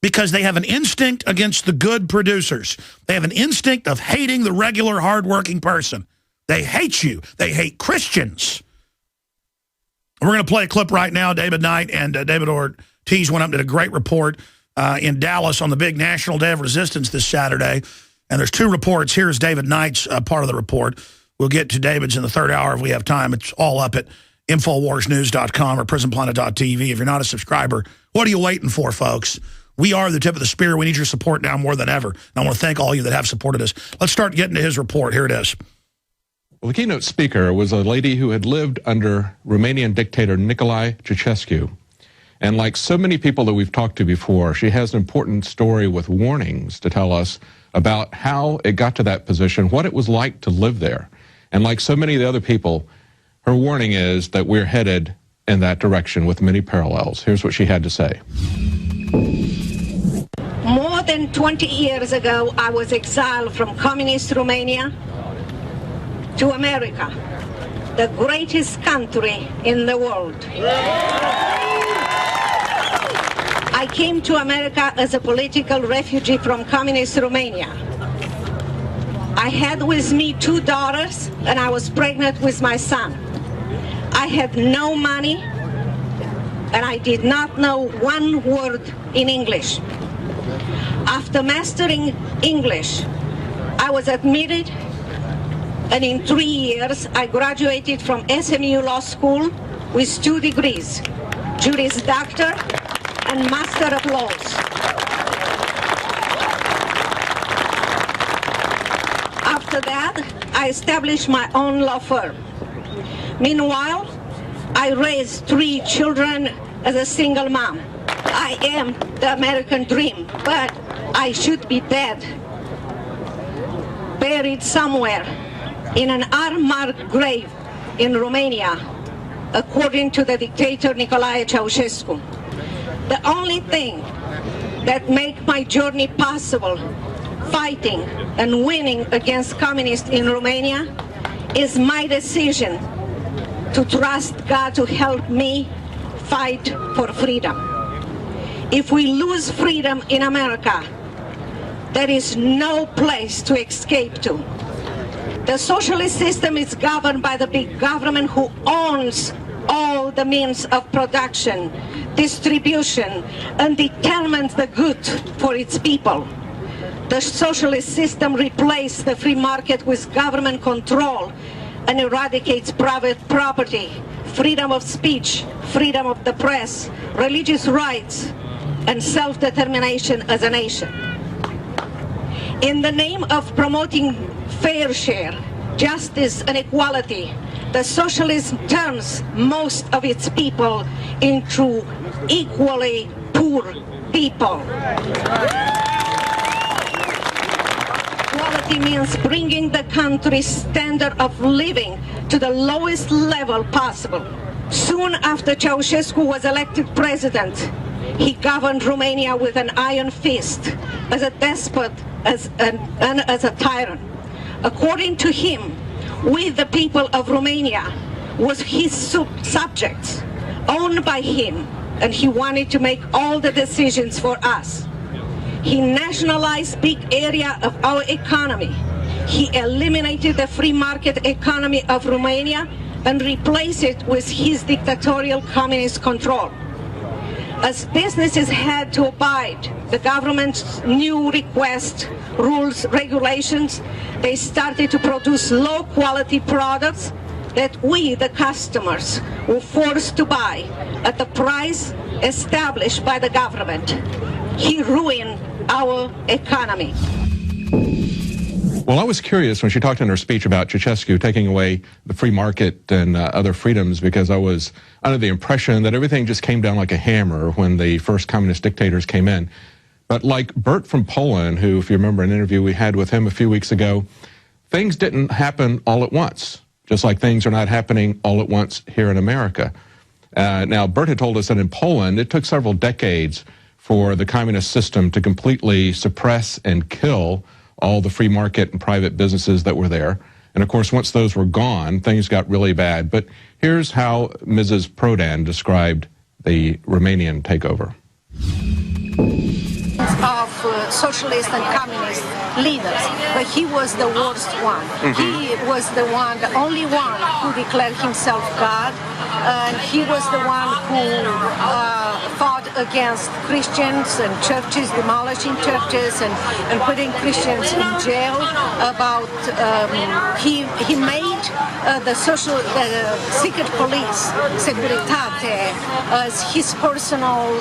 Because they have an instinct against the good producers. They have an instinct of hating the regular, hardworking person. They hate you. They hate Christians. We're going to play a clip right now. David Knight and David Ortiz went up and did a great report in Dallas on the big National Day of Resistance this Saturday. And there's 2 reports. Here's David Knight's part of the report. We'll get to David's in the third hour if we have time. It's all up at InfoWarsNews.com or PrisonPlanet.tv. If you're not a subscriber, what are you waiting for, folks? We are the tip of the spear. We need your support now more than ever. And I want to thank all you that have supported us. Let's start getting to his report. Here it is. Well, the keynote speaker was a lady who had lived under Romanian dictator Nicolae Ceausescu. And like so many people that we've talked to before, she has an important story with warnings to tell us about how it got to that position, what it was like to live there. And like so many of the other people, her warning is that we're headed in that direction with many parallels. Here's what she had to say. More than 20 years ago, I was exiled from communist Romania to America, the greatest country in the world. I came to America as a political refugee from communist Romania. I had with me 2 daughters and I was pregnant with my son. I had no money and I did not know 1 word in English. After mastering English, I was admitted, and in 3 years I graduated from SMU Law School with 2 degrees, Juris Doctor and Master of Laws. After that, I established my own law firm. Meanwhile, I raised 3 children as a single mom. I am the American dream, but I should be dead, buried somewhere in an unmarked grave in Romania, according to the dictator Nicolae Ceausescu. The only thing that makes my journey possible, fighting and winning against communists in Romania, is my decision to trust God to help me fight for freedom. If we lose freedom in America, there is no place to escape to. The socialist system is governed by the big government who owns all the means of production, distribution, and determines the good for its people. The socialist system replaces the free market with government control and eradicates private property, freedom of speech, freedom of the press, religious rights, and self-determination as a nation. In the name of promoting fair share, justice, and equality, the socialism turns most of its people into equally poor people. Equality means bringing the country's standard of living to the lowest level possible. Soon after Ceausescu was elected president, he governed Romania with an iron fist, as a despot and as a tyrant. According to him, we, the people of Romania, was his subjects, owned by him, and he wanted to make all the decisions for us. He nationalized big area of our economy. He eliminated the free market economy of Romania and replaced it with his dictatorial communist control. As businesses had to abide the government's new requests, rules, regulations, they started to produce low-quality products that we, the customers, were forced to buy at the price established by the government. He ruined our economy. Well, I was curious when she talked in her speech about Ceausescu taking away the free market and other freedoms, because I was under the impression that everything just came down like a hammer when the first communist dictators came in. But like Bert from Poland, who, if you remember an interview we had with him a few weeks ago, things didn't happen all at once, just like things are not happening all at once here in America. Now, Bert had told us that in Poland, it took several decades for the communist system to completely suppress and kill all the free market and private businesses that were there. And of course, once those were gone, things got really bad. But here's how Mrs. Prodan described the Romanian takeover. Of socialist and communist leaders, but he was the worst one. He was the only one who declared himself God, and he was the one who fought against Christians and churches, demolishing churches and putting Christians in jail. He made the secret police, Securitate, as his personal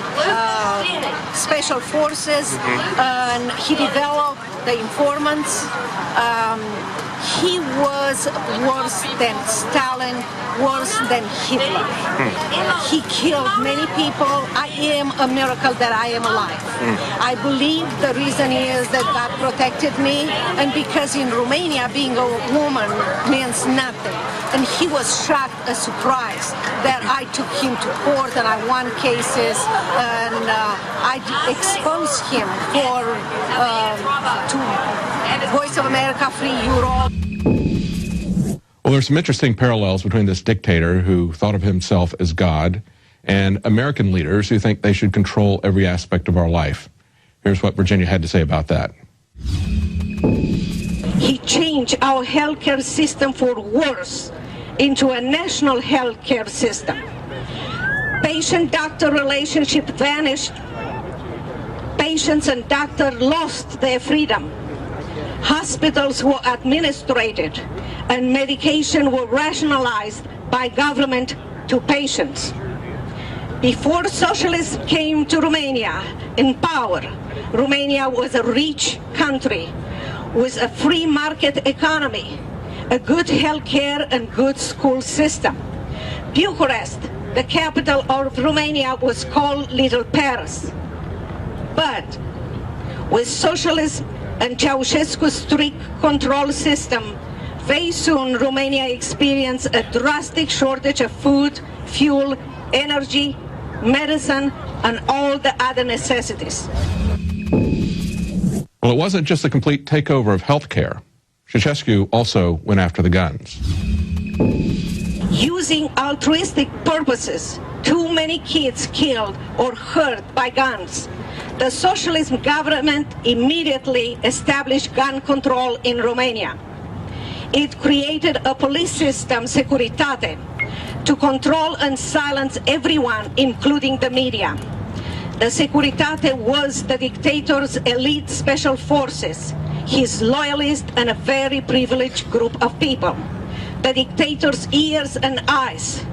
special forces, and he developed the informants. He was worse than Stalin, worse than Hitler. He killed many people. I am a miracle that I am alive. I believe the reason is that God protected me, and because in Romania being a woman means nothing. And he was shocked and surprised that I took him to court and I won cases, and I exposed him to Voice of America, Free Europe. Well, there's some interesting parallels between this dictator who thought of himself as God and American leaders who think they should control every aspect of our life. Here's what Virginia had to say about that. He changed our healthcare system for worse into a national healthcare system. Patient-doctor relationship vanished. Patients and doctor lost their freedom. Hospitals were administrated and medication were rationalized by government to patients. Before socialism came to Romania in power, Romania was a rich country with a free market economy, a good health care and good school system. Bucharest, the capital of Romania, was called Little Paris. But with socialism and Ceausescu's strict control system, very soon Romania experienced a drastic shortage of food, fuel, energy, medicine, and all the other necessities. Well, it wasn't just a complete takeover of health care. Ceausescu also went after the guns. Using altruistic purposes, too many kids killed or hurt by guns. The socialist government immediately established gun control in Romania. It created a police system, Securitate, to control and silence everyone, including the media. The Securitate was the dictator's elite special forces, his loyalists, and a very privileged group of people. The dictator's ears and eyes,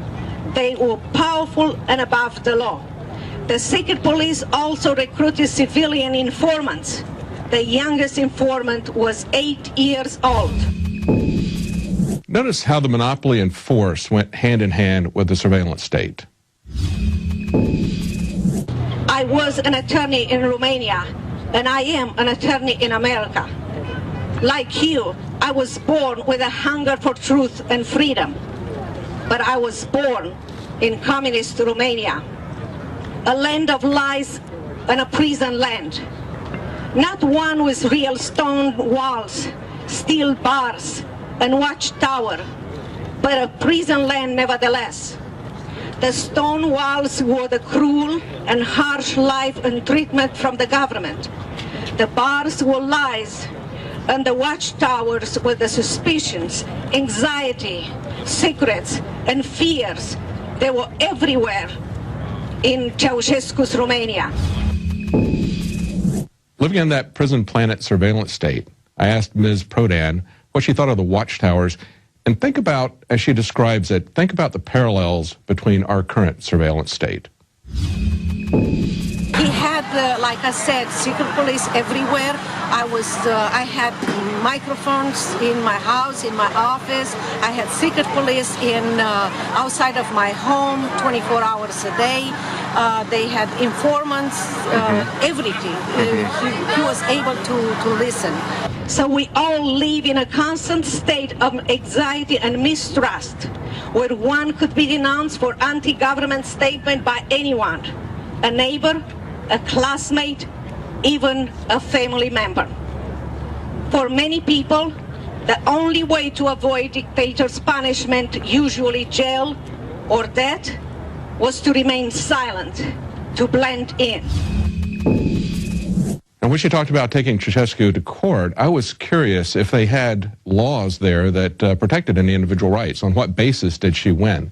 they were powerful and above the law. The secret police also recruited civilian informants. The youngest informant was 8 years old. Notice how the monopoly and force went hand in hand with the surveillance state. I was an attorney in Romania, and I am an attorney in America. Like you, I was born with a hunger for truth and freedom. But I was born in communist Romania, a land of lies and a prison land. Not one with real stone walls, steel bars, and watchtower, but a prison land nevertheless. The stone walls were the cruel and harsh life and treatment from the government. The bars were lies, and the watchtowers were the suspicions, anxiety, secrets, and fears. They were everywhere in Ceausescu's Romania. Living in that prison planet surveillance state, I asked Ms. Prodan what she thought of the watchtowers, and think about, as she describes it, think about the parallels between our current surveillance state. He had, like I said, secret police everywhere. I had microphones in my house, in my office. I had secret police outside of my home, 24 hours a day. They had informants, everything. He was able to listen. So we all live in a constant state of anxiety and mistrust, where one could be denounced for anti-government statement by anyone, a neighbor, a classmate, even a family member. For many people, the only way to avoid dictators' punishment, usually jail or death, was to remain silent, to blend in. And when she talked about taking Ceausescu to court, I was curious if they had laws there that protected any individual rights. On what basis did she win?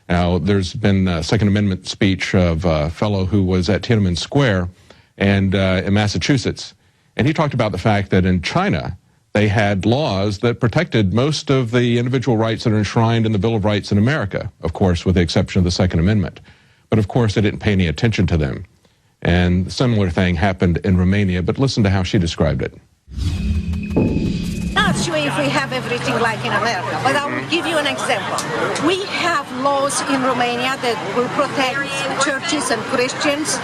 Now, there's been a Second Amendment speech of a fellow who was at Tiananmen Square and in Massachusetts, and he talked about the fact that in China, they had laws that protected most of the individual rights that are enshrined in the Bill of Rights in America, of course, with the exception of the Second Amendment. But of course, they didn't pay any attention to them. And a similar thing happened in Romania, but listen to how she described it. Not sure if we have everything like in America, but I will give you an example. We have laws in Romania that will protect churches and Christians,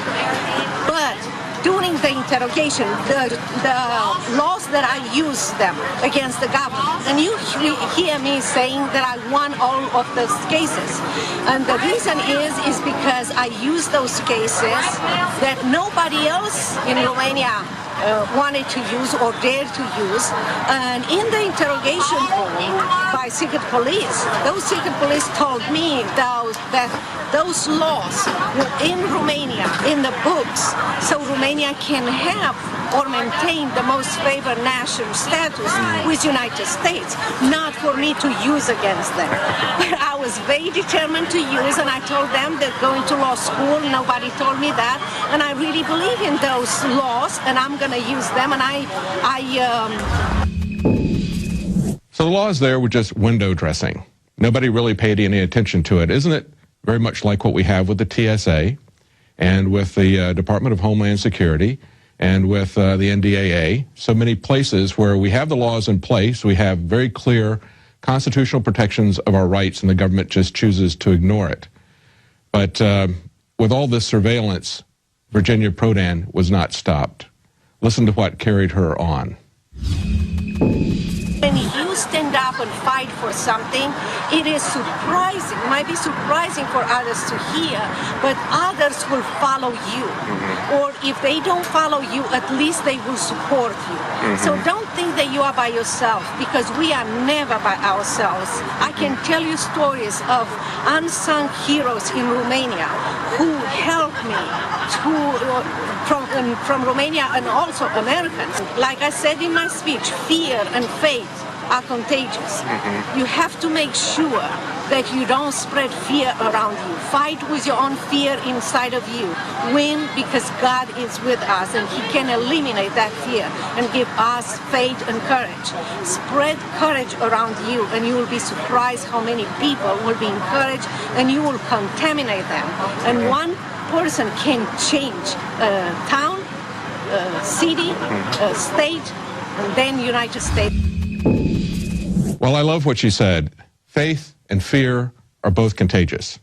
but during the interrogation, the laws that I use them against the government, and you hear me saying that I won all of those cases. And the reason is because I use those cases that nobody else in Romania wanted to use or dared to use. And in the interrogation room by secret police, those secret police told me that those laws were in Romania, in the books, so Romania can have or maintain the most favored national status with United States, not for me to use against them. But I was very determined to use, and I told them that going to law school, nobody told me that, and I really believe in those laws, and I'm going to use them, and So the laws there were just window dressing. Nobody really paid any attention to it. Isn't it very much like what we have with the TSA and with the Department of Homeland Security and with the NDAA? So many places where we have the laws in place, we have very clear constitutional protections of our rights, and the government just chooses to ignore it. But with all this surveillance, Virginia Prodan was not stopped. Listen to what carried her on. When you stand up and fight for something, it is surprising, it might be surprising for others to hear, but others will follow you. Or if they don't follow you, at least they will support you. So don't think that you are by yourself, because we are never by ourselves. I can tell you stories of unsung heroes in Romania who helped me from Romania and also Americans. Like I said in my speech, fear and faith are contagious. You have to make sure that you don't spread fear around you. Fight with your own fear inside of you. Win, because God is with us and He can eliminate that fear and give us faith and courage. Spread courage around you, and you will be surprised how many people will be encouraged, and you will contaminate them. And one person can change a town, a city, a state, and then United States. Well, I love what she said. Faith and fear are both contagious.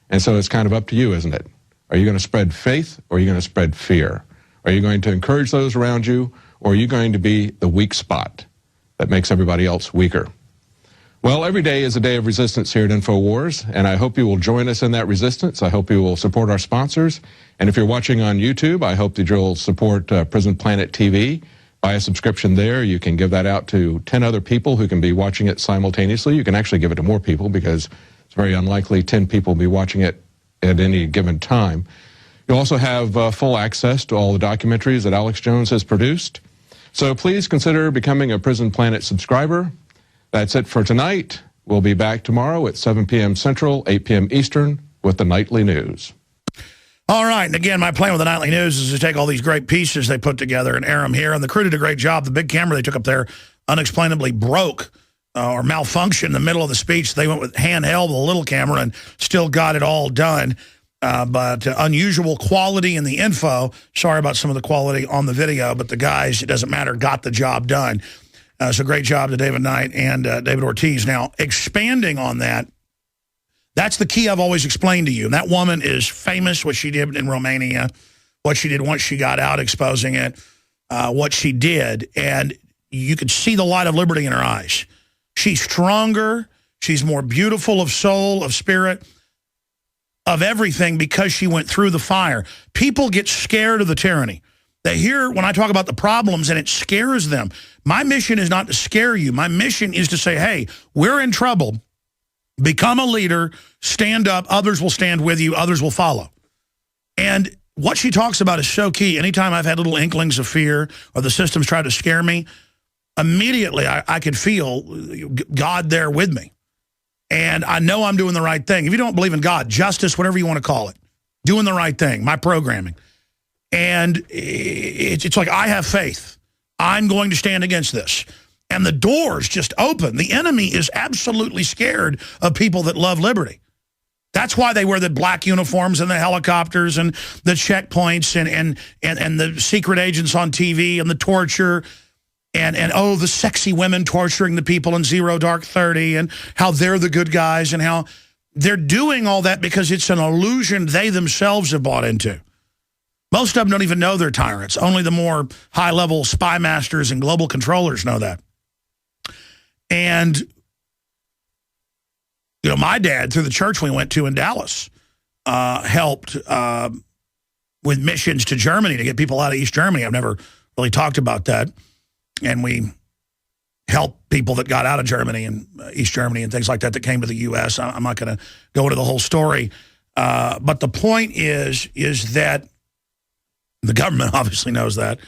And so it's kind of up to you, isn't it? Are you going to spread faith, or are you going to spread fear? Are you going to encourage those around you, or are you going to be the weak spot that makes everybody else weaker? Well, every day is a day of resistance here at InfoWars, and I hope you will join us in that resistance. I hope you will support our sponsors. And if you're watching on YouTube, I hope that you'll support Prison Planet TV. Buy a subscription there. You can give that out to 10 other people who can be watching it simultaneously. You can actually give it to more people because it's very unlikely 10 people will be watching it at any given time. You'll also have full access to all the documentaries that Alex Jones has produced. So please consider becoming a Prison Planet subscriber. That's it for tonight. We'll be back tomorrow at 7 p.m. Central, 8 p.m. Eastern with the Nightly News. All right, and again, my plan with the Nightly News is to take all these great pieces they put together and air them here, and the crew did a great job. The big camera they took up there unexplainably broke or malfunctioned in the middle of the speech. They went with handheld, the little camera, and still got it all done. But unusual quality in the info. Sorry about some of the quality on the video, but the guys, it doesn't matter, got the job done. So great job to David Knight and David Ortiz. Now, expanding on that, that's the key I've always explained to you. And that woman is famous, what she did in Romania, what she did once she got out, exposing it, what she did. And you could see the light of liberty in her eyes. She's stronger. She's more beautiful of soul, of spirit, of everything because she went through the fire. People get scared of the tyranny. They hear when I talk about the problems and it scares them. My mission is not to scare you. My mission is to say, hey, we're in trouble. Become a leader. Stand up. Others will stand with you. Others will follow. And what she talks about is so key. Anytime I've had little inklings of fear or the system's tried to scare me, immediately I could feel God there with me. And I know I'm doing the right thing. If you don't believe in God, justice, whatever you want to call it, doing the right thing, my programming. And it's like I have faith. I'm going to stand against this. And the doors just open. The enemy is absolutely scared of people that love liberty. That's why they wear the black uniforms and the helicopters and the checkpoints and the secret agents on TV and the torture and oh, the sexy women torturing the people in Zero Dark 30 and how they're the good guys and how they're doing all that because it's an illusion they themselves have bought into. Most of them don't even know they're tyrants. Only the more high-level spy masters and global controllers know that. And, you know, my dad, through the church we went to in Dallas, helped with missions to Germany to get people out of East Germany. I've never really talked about that. And we helped people that got out of Germany and East Germany and things like that came to the U.S. I'm not going to go into the whole story. But the point is that the government obviously knows that,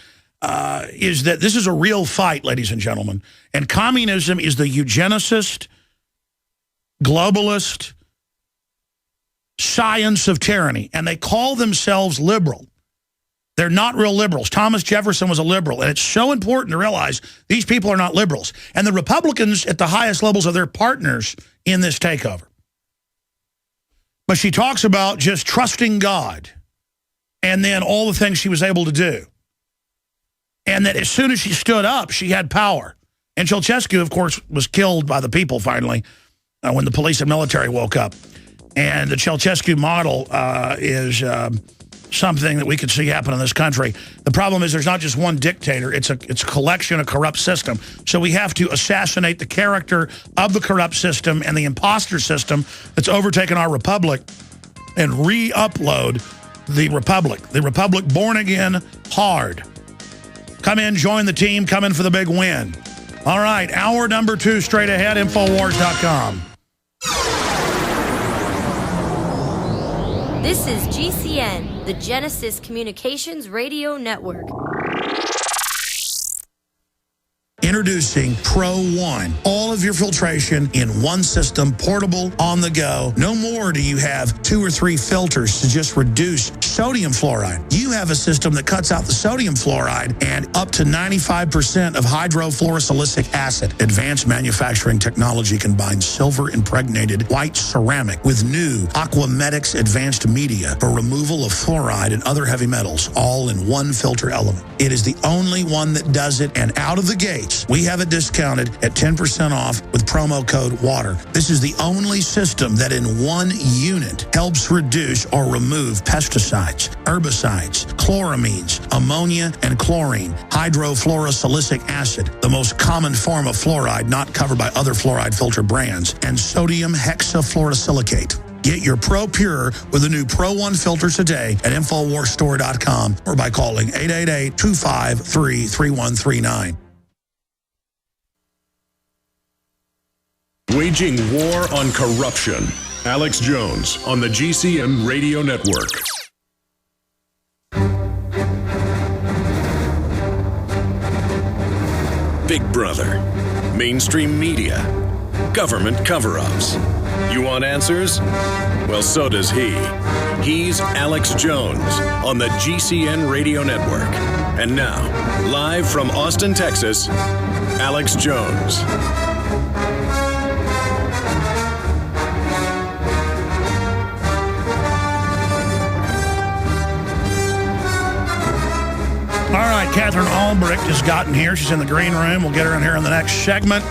is that this is a real fight, ladies and gentlemen. And communism is the eugenicist, globalist science of tyranny. And they call themselves liberal. They're not real liberals. Thomas Jefferson was a liberal. And it's so important to realize these people are not liberals. And the Republicans at the highest levels are their partners in this takeover. But she talks about just trusting God. And then all the things she was able to do. And that as soon as she stood up, she had power. And Ceausescu, of course, was killed by the people finally when the police and military woke up. And the Ceausescu model is something that we could see happen in this country. The problem is there's not just one dictator. It's a collection of corrupt system. So we have to assassinate the character of the corrupt system and the imposter system that's overtaken our republic and re-upload the republic born again hard. Come in, join the team, come in for the big win. All right, hour number 2 straight ahead, Infowars.com. This is GCN, the Genesis Communications Radio Network. Introducing Pro One. All of your filtration in one system, portable, on the go. No more do you have 2 or 3 filters to just reduce sodium fluoride. You have a system that cuts out the sodium fluoride and up to 95% of hydrofluorosilicic acid. Advanced manufacturing technology combines silver-impregnated white ceramic with new Aquamedics advanced media for removal of fluoride and other heavy metals, all in one filter element. It is the only one that does it, and out of the gates, we have it discounted at 10% off with promo code WATER. This is the only system that in one unit helps reduce or remove pesticides pesticides, herbicides, chloramines, ammonia, and chlorine, hydrofluorosilicic acid, the most common form of fluoride not covered by other fluoride filter brands, and sodium hexafluorosilicate. Get your Pro Pure with the new Pro 1 filters today at InfoWarsStore.com or by calling 888-253-3139. Waging war on corruption. Alex Jones on the GCN Radio Network. Big Brother, mainstream media, government cover-ups. You want answers? Well, so does he. He's Alex Jones on the GCN Radio Network. And now, live from Austin, Texas, Alex Jones. All right, Katherine Albrecht has gotten here. She's in the green room. We'll get her in here in the next segment.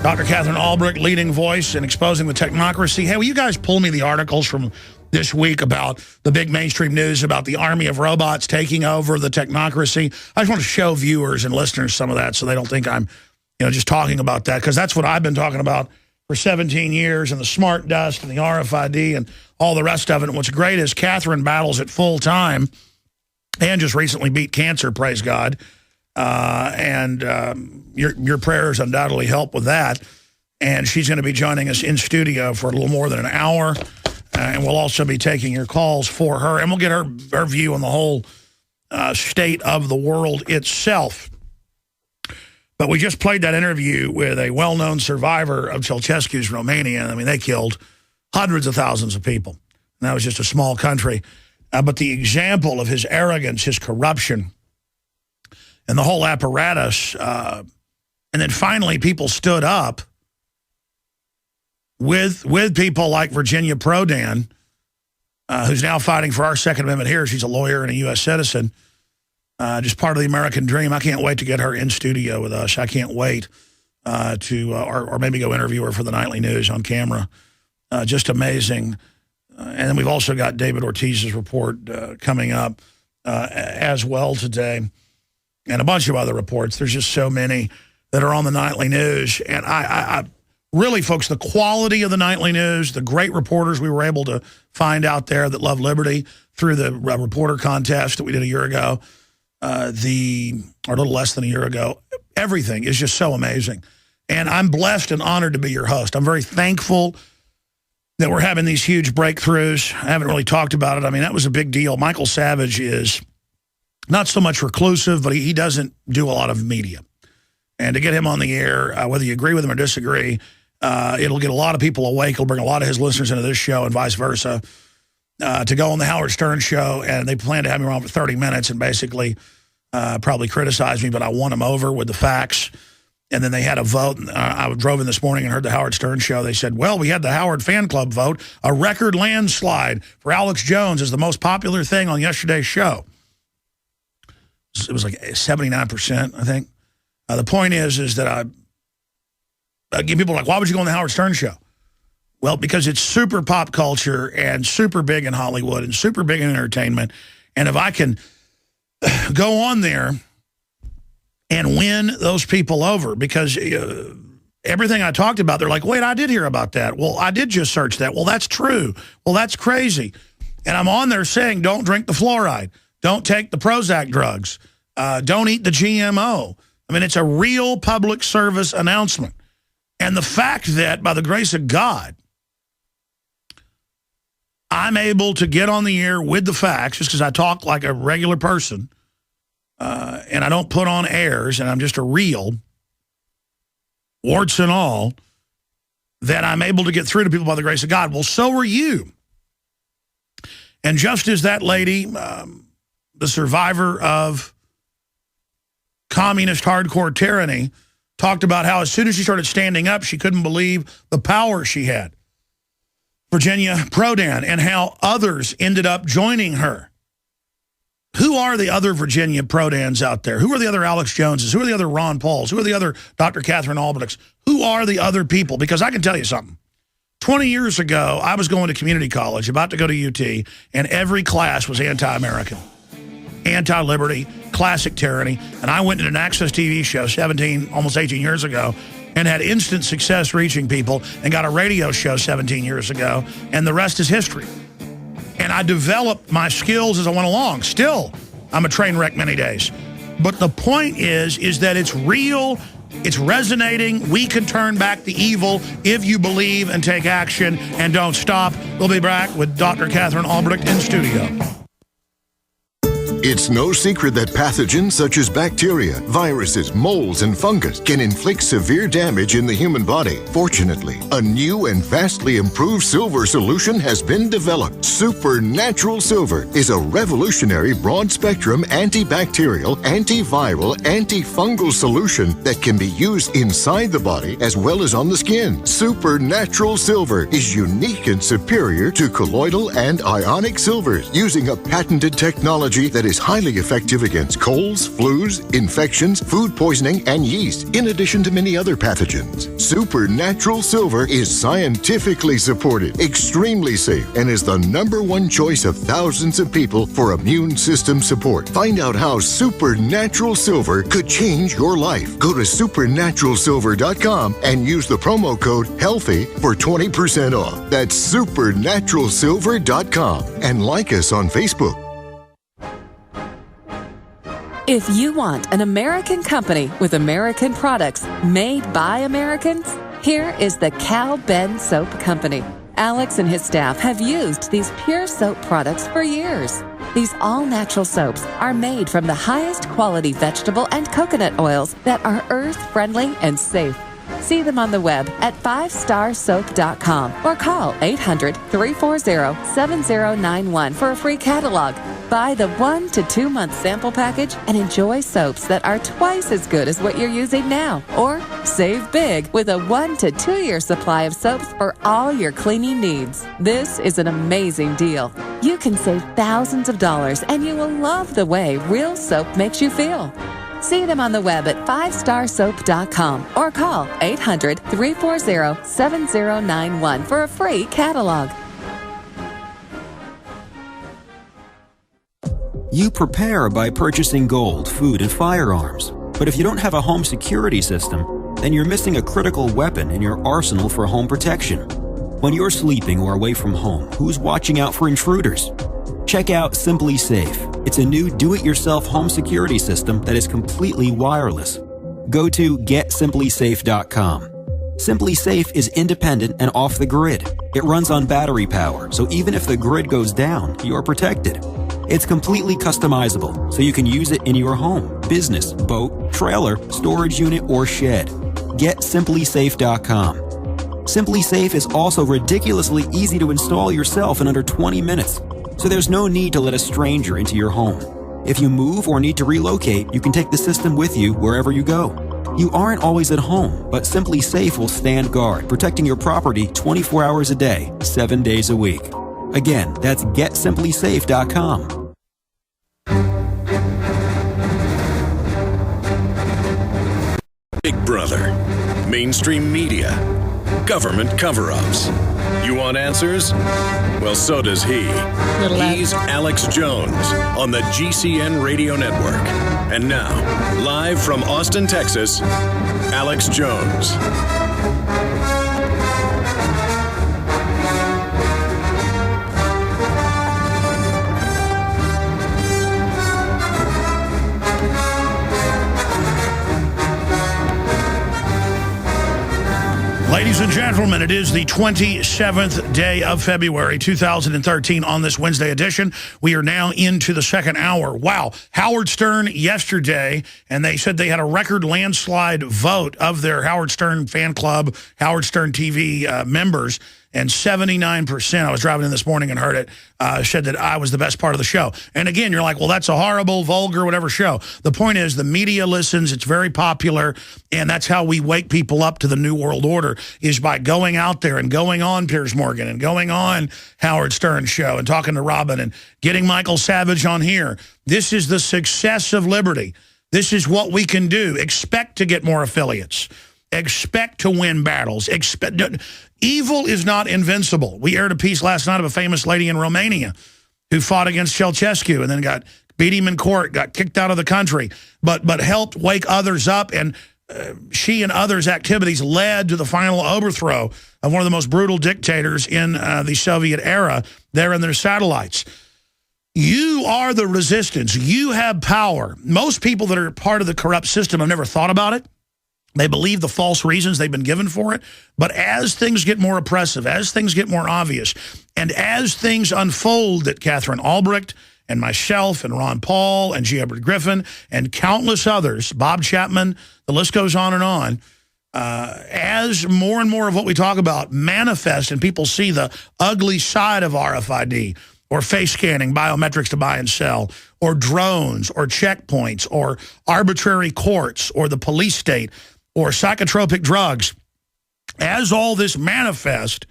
Dr. Katherine Albrecht, leading voice in exposing the technocracy. Hey, will you guys pull me the articles from this week about the big mainstream news about the army of robots taking over the technocracy? I just want to show viewers and listeners some of that so they don't think I'm, just talking about that, because that's what I've been talking about for 17 years, and the smart dust and the RFID and all the rest of it. And what's great is Katherine battles it full time and just recently beat cancer, praise God. Your prayers undoubtedly help with that. And she's going to be joining us in studio for a little more than an hour. And we'll also be taking your calls for her. And we'll get her view on the whole state of the world itself. But we just played that interview with a well-known survivor of Ceausescu's Romania. I mean, they killed hundreds of thousands of people. And that was just a small country. But the example of his arrogance, his corruption, and the whole apparatus, and then finally people stood up with people like Virginia Prodan, who's now fighting for our Second Amendment here. She's a lawyer and a U.S. citizen, just part of the American dream. I can't wait to get her in studio with us. I can't wait to, or maybe go interview her for the nightly news on camera. Just amazing. And then we've also got David Ortiz's report coming up as well today, and a bunch of other reports. There's just so many that are on the nightly news. And I really, folks, the quality of the nightly news, the great reporters we were able to find out there that love liberty through the reporter contest that we did a year ago, or a little less than a year ago, everything is just so amazing. And I'm blessed and honored to be your host. I'm very thankful that we're having these huge breakthroughs. I haven't really talked about it. I mean, that was a big deal. Michael Savage is not so much reclusive, but he doesn't do a lot of media. And to get him on the air, whether you agree with him or disagree, it'll get a lot of people awake. It'll bring a lot of his listeners into this show and vice versa. To go on the Howard Stern show, and they plan to have me around for 30 minutes and basically probably criticize me, but I won them over with the facts. And then they had a vote. I drove in this morning and heard the Howard Stern show. They said, well, we had the Howard fan club vote. A record landslide for Alex Jones is the most popular thing on yesterday's show. It was like 79%, I think. The point is that people are like, why would you go on the Howard Stern show? Well, because it's super pop culture and super big in Hollywood and super big in entertainment. And if I can go on there and win those people over, because everything I talked about, they're like, wait, I did hear about that. Well, I did just search that. Well, that's true. Well, that's crazy. And I'm on there saying, don't drink the fluoride. Don't take the Prozac drugs. Don't eat the GMO. I mean, it's a real public service announcement. And the fact that, by the grace of God, I'm able to get on the air with the facts, just because I talk like a regular person, and I don't put on airs, and I'm just a real, warts and all, that I'm able to get through to people by the grace of God. Well, so are you. And just as that lady, the survivor of communist hardcore tyranny, talked about how as soon as she started standing up, she couldn't believe the power she had. Virginia Prodan, and how others ended up joining her. Who are the other Virginia Prodans out there? Who are the other Alex Joneses? Who are the other Ron Pauls? Who are the other Dr. Katherine Albrechts? Who are the other people? Because I can tell you something. 20 years ago, I was going to community college, about to go to UT, and every class was anti-American, anti-liberty, classic tyranny. And I went to an Access TV show 17, almost 18 years ago, and had instant success reaching people, and got a radio show 17 years ago, and the rest is history. And I developed my skills as I went along. Still, I'm a train wreck many days. But the point is that it's real, it's resonating. We can turn back the evil if you believe and take action and don't stop. We'll be back with Dr. Katherine Albrecht in studio. It's no secret that pathogens such as bacteria, viruses, molds, and fungus can inflict severe damage in the human body. Fortunately, a new and vastly improved silver solution has been developed. Supernatural Silver is a revolutionary broad-spectrum antibacterial, antiviral, antifungal solution that can be used inside the body as well as on the skin. Supernatural Silver is unique and superior to colloidal and ionic silvers, using a patented technology that is highly effective against colds, flus, infections, food poisoning, and yeast, in addition to many other pathogens. Supernatural Silver is scientifically supported, extremely safe, and is the #1 choice of thousands of people for immune system support. Find out how Supernatural Silver could change your life. Go to supernaturalsilver.com and use the promo code HEALTHY for 20% off. That's supernaturalsilver.com. And like us on Facebook. If you want an American company with American products made by Americans, here is the Cal Ben Soap Company. Alex and his staff have used these pure soap products for years. These all-natural soaps are made from the highest quality vegetable and coconut oils that are earth-friendly and safe. See them on the web at 5starsoap.com or call 800-340-7091 for a free catalog. Buy the 1 to 2 month sample package and enjoy soaps that are twice as good as what you're using now. Or save big with a 1 to 2 year supply of soaps for all your cleaning needs. This is an amazing deal. You can save thousands of dollars and you will love the way real soap makes you feel. See them on the web at 5starsoap.com or call 800-340-7091 for a free catalog. You prepare by purchasing gold, food, and firearms. But if you don't have a home security system, then you're missing a critical weapon in your arsenal for home protection. When you're sleeping or away from home, who's watching out for intruders? Check out Simply Safe. It's a new do-it-yourself home security system that is completely wireless. Go to GetSimplySafe.com. Simply Safe is independent and off the grid. It runs on battery power, so even if the grid goes down, you're protected. It's completely customizable, so you can use it in your home, business, boat, trailer, storage unit, or shed. GetSimplySafe.com. Simply Safe is also ridiculously easy to install yourself in under 20 minutes. So there's no need to let a stranger into your home. If you move or need to relocate, you can take the system with you wherever you go. You aren't always at home, but Simply Safe will stand guard, protecting your property 24 hours a day, 7 days a week. Again, that's GetSimplySafe.com. Big Brother, mainstream media, government cover-ups. You want answers? Well, so does he. He's Alex Jones on the GCN Radio Network. And now, live from Austin, Texas, Alex Jones. Ladies and gentlemen, it is the 27th day of February, 2013 on this Wednesday edition. We are now into the second hour. Wow. Howard Stern yesterday, and they said they had a record landslide vote of their Howard Stern fan club, Howard Stern TV members, and 79%, I was driving in this morning and heard it, said that I was the best part of the show. And again, you're like, well, that's a horrible, vulgar, whatever show. The point is the media listens, it's very popular, and that's how we wake people up to the New World Order, is by going out there and going on Piers Morgan and going on Howard Stern show and talking to Robin and getting Michael Savage on here. This is the success of liberty. This is what we can do. Expect to get more affiliates. Expect to win battles. Evil is not invincible. We aired a piece last night of a famous lady in Romania who fought against Ceausescu and then got beat him in court, got kicked out of the country, but helped wake others up, and she and others' activities led to the final overthrow of one of the most brutal dictators in the Soviet era there in their satellites. You are the resistance. You have power. Most people that are part of the corrupt system have never thought about it. They believe the false reasons they've been given for it. But as things get more oppressive, as things get more obvious, and as things unfold that Katherine Albrecht and myself and Ron Paul and G. Edward Griffin and countless others, Bob Chapman, the list goes on, as more and more of what we talk about manifest and people see the ugly side of RFID or face scanning, biometrics to buy and sell, or drones or checkpoints or arbitrary courts or the police state, or psychotropic drugs, as all this manifests,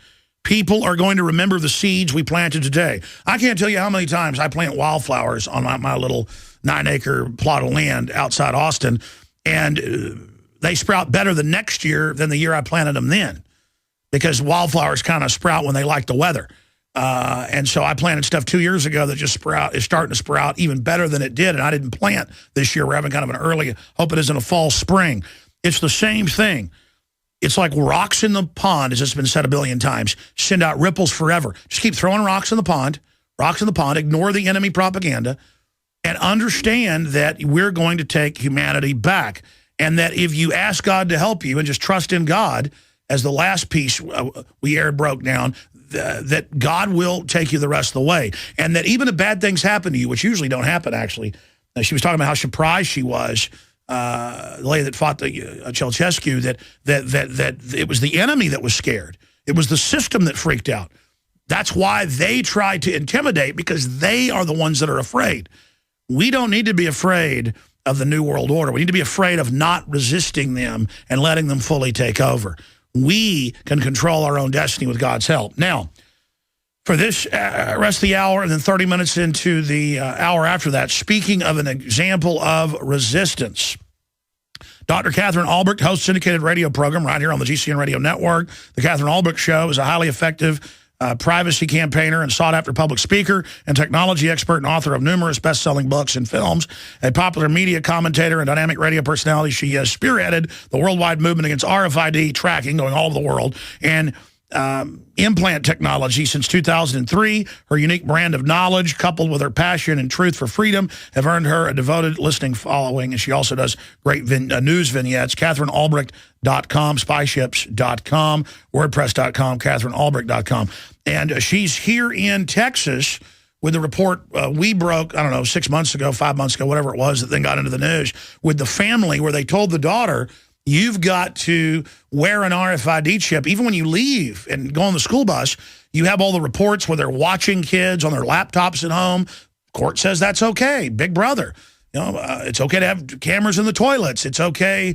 people are going to remember the seeds we planted today. I can't tell you how many times I plant wildflowers on my little 9-acre plot of land outside Austin, and they sprout better the next year than the year I planted them then, because wildflowers kind of sprout when they like the weather. And so I planted stuff 2 years ago that just is starting to sprout even better than it did, and I didn't plant this year. We're having kind of an early, hope it isn't a fall spring. It's the same thing. It's like rocks in the pond, as it's been said a billion times, send out ripples forever. Just keep throwing rocks in the pond, ignore the enemy propaganda, and understand that we're going to take humanity back. And that if you ask God to help you and just trust in God, as the last piece we aired broke down, that God will take you the rest of the way. And that even if bad things happen to you, which usually don't happen, actually. She was talking about how surprised she was, the lady that fought the Ceausescu, that it was the enemy that was scared. It was the system that freaked out. That's why they tried to intimidate, because they are the ones that are afraid. We don't need to be afraid of the New World Order. We need to be afraid of not resisting them and letting them fully take over. We can control our own destiny with God's help. Now, for this rest of the hour and then 30 minutes into the hour after that, speaking of an example of resistance, Dr. Katherine Albrecht hosts a syndicated radio program right here on the GCN Radio Network. The Katherine Albrecht Show is a highly effective privacy campaigner and sought-after public speaker and technology expert and author of numerous best-selling books and films. A popular media commentator and dynamic radio personality, she has spearheaded the worldwide movement against RFID tracking going all over the world and implant technology since 2003. Her unique brand of knowledge, coupled with her passion and truth for freedom, have earned her a devoted listening following, and she also does great news vignettes. KatherineAlbrecht.com, spyships.com, WordPress.com, KatherineAlbrecht.com. And she's here in Texas with the report we broke, I don't know, 6 months ago, 5 months ago, whatever it was, that then got into the news, with the family where they told the daughter, you've got to wear an RFID chip. Even when you leave and go on the school bus, you have all the reports where they're watching kids on their laptops at home. Court says that's okay. Big brother. You know, it's okay to have cameras in the toilets. It's okay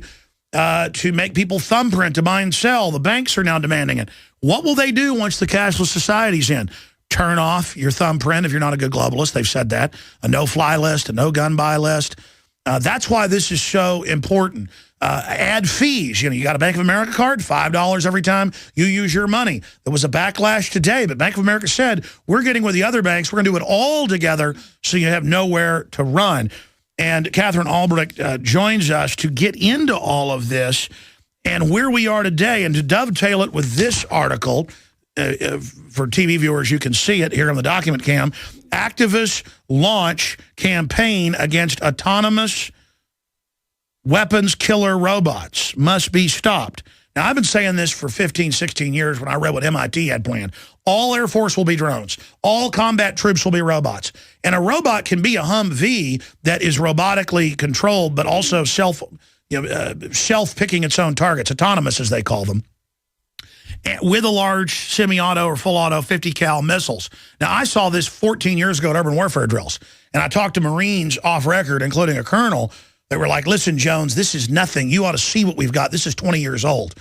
to make people thumbprint to buy and sell. The banks are now demanding it. What will they do once the cashless society's in? Turn off your thumbprint if you're not a good globalist. They've said that. A no-fly list, a no-gun-buy list. That's why this is so important. Add fees. You know, you got a Bank of America card, $5 every time you use your money. There was a backlash today, but Bank of America said, we're getting with the other banks. We're going to do it all together so you have nowhere to run. And Katherine Albrecht joins us to get into all of this and where we are today, and to dovetail it with this article. For TV viewers, you can see it here on the document cam. Activists launch campaign against autonomous weapons killer robots must be stopped. Now, I've been saying this for 15, 16 years when I read what MIT had planned. All Air Force will be drones. All combat troops will be robots. And a robot can be a Humvee that is robotically controlled, but also self-picking its own targets, autonomous as they call them, with a large semi-auto or full-auto 50 cal missiles. Now, I saw this 14 years ago at urban warfare drills, and I talked to Marines off record, including a colonel. They were like, listen, Jones, this is nothing. You ought to see what we've got. This is 20 years old.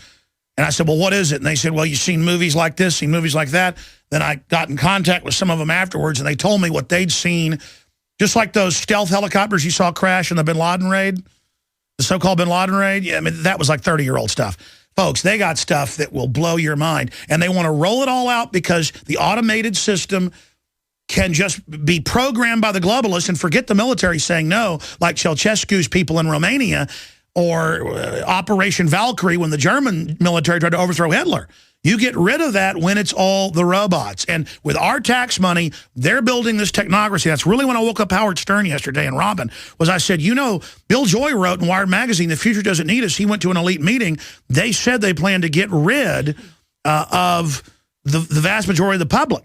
And I said, well, what is it? And they said, well, you've seen movies like this, seen movies like that. Then I got in contact with some of them afterwards, and they told me what they'd seen, just like those stealth helicopters you saw crash in the bin Laden raid. The so-called bin Laden raid, yeah, I mean, that was like 30-year-old stuff. Folks, they got stuff that will blow your mind. And they want to roll it all out because the automated system can just be programmed by the globalists and forget the military saying no, like Ceausescu's people in Romania or Operation Valkyrie when the German military tried to overthrow Hitler. You get rid of that when it's all the robots. And with our tax money, they're building this technocracy. That's really when I woke up Howard Stern yesterday and Robin, was I said, you know, Bill Joy wrote in Wired Magazine, The Future Doesn't Need Us. He went to an elite meeting. They said they plan to get rid of the vast majority of the public.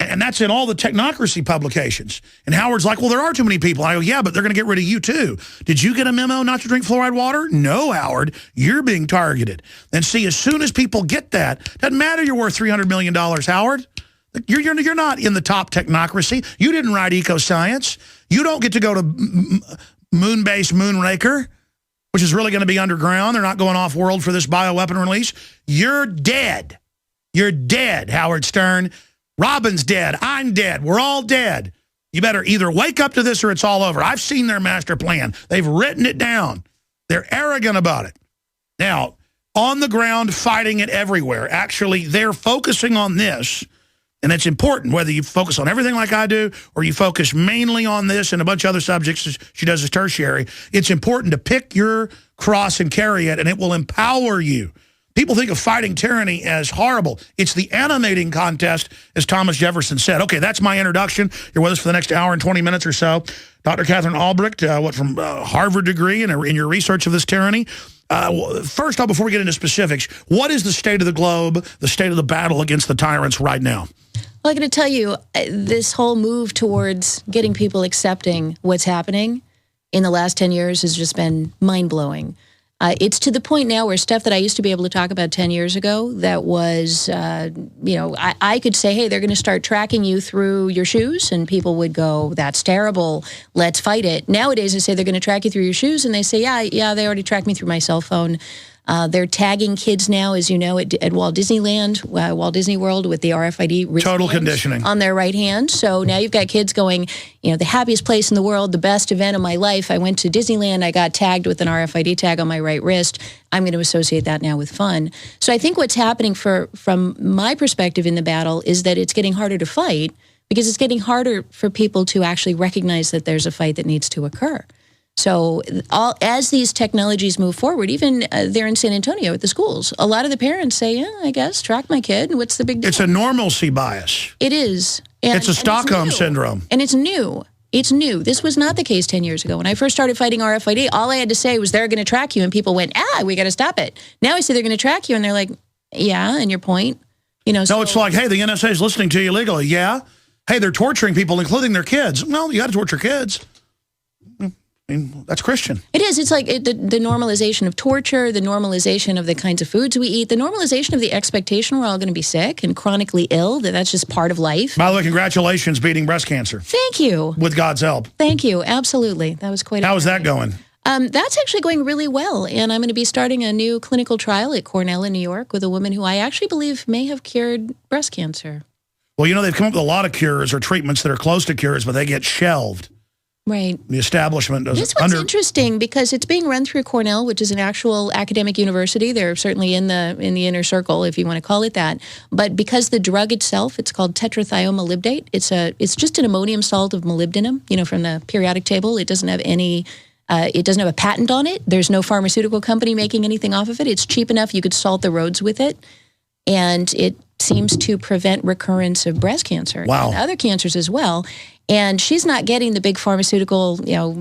And that's in all the technocracy publications. And Howard's like, well, there are too many people. I go, yeah, but they're going to get rid of you too. Did you get a memo not to drink fluoride water? No, Howard, you're being targeted. And see, as soon as people get that, doesn't matter you're worth $300 million, Howard. You're not in the top technocracy. You didn't write Ecoscience. You don't get to go to Moonbase Moonraker, which is really going to be underground. They're not going off-world for this bioweapon release. You're dead. You're dead, Howard Stern. Robin's dead. I'm dead. We're all dead. You better either wake up to this or it's all over. I've seen their master plan. They've written it down. They're arrogant about it. Now, on the ground, fighting it everywhere. Actually, they're focusing on this, and it's important whether you focus on everything like I do or you focus mainly on this and a bunch of other subjects as she does as tertiary. It's important to pick your cross and carry it, and it will empower you. People think of fighting tyranny as horrible. It's the animating contest, as Thomas Jefferson said. Okay, that's my introduction. You're with us for the next hour and 20 minutes or so. Dr. Katherine Albrecht, from Harvard degree in your research of this tyranny. First off, before we get into specifics, what is the state of the globe, the state of the battle against the tyrants right now? Well, I'm going to tell you, this whole move towards getting people accepting what's happening in the last 10 years has just been mind-blowing. It's to the point now where stuff that I used to be able to talk about 10 years ago that was, I could say, hey, they're going to start tracking you through your shoes, and people would go, that's terrible, let's fight it. Nowadays, I say they're going to track you through your shoes, and they say, yeah, they already tracked me through my cell phone. They're tagging kids now, as you know, at Walt Disneyland, Walt Disney World, with the RFID total conditioning on their right hand. So now you've got kids going, the happiest place in the world, the best event of my life. I went to Disneyland. I got tagged with an RFID tag on my right wrist. I'm going to associate that now with fun. So I think what's happening from my perspective in the battle is that it's getting harder to fight because it's getting harder for people to actually recognize that there's a fight that needs to occur. So as these technologies move forward, even there in San Antonio at the schools, a lot of the parents say, yeah, I guess, track my kid. What's the big deal? It's a normalcy bias. It is. It's a Stockholm syndrome. And it's new. It's new. This was not the case 10 years ago. When I first started fighting RFID, all I had to say was they're going to track you, and people went, we got to stop it. Now I say they're going to track you, and they're like, yeah, and your point? No, it's like, hey, the NSA is listening to you illegally. Yeah. Hey, they're torturing people, including their kids. Well, you got to torture kids. I mean, that's Christian. It is. It's like the normalization of torture, the normalization of the kinds of foods we eat, the normalization of the expectation we're all going to be sick and chronically ill, that's just part of life. By the way, congratulations beating breast cancer. Thank you. With God's help. Thank you. Absolutely. That was quite How is that going? That's actually going really well, and I'm going to be starting a new clinical trial at Cornell in New York with a woman who I actually believe may have cured breast cancer. Well, they've come up with a lot of cures or treatments that are close to cures, but they get shelved. Right. The establishment doesn't. This one's interesting because it's being run through Cornell, which is an actual academic university. They're certainly in the inner circle, if you want to call it that. But because the drug itself, it's called tetrathiomolybdate. It's just an ammonium salt of molybdenum, from the periodic table. It doesn't have any. It doesn't have a patent on it. There's no pharmaceutical company making anything off of it. It's cheap enough you could salt the roads with it, and it seems to prevent recurrence of breast cancer and other cancers as well. And she's not getting the big pharmaceutical,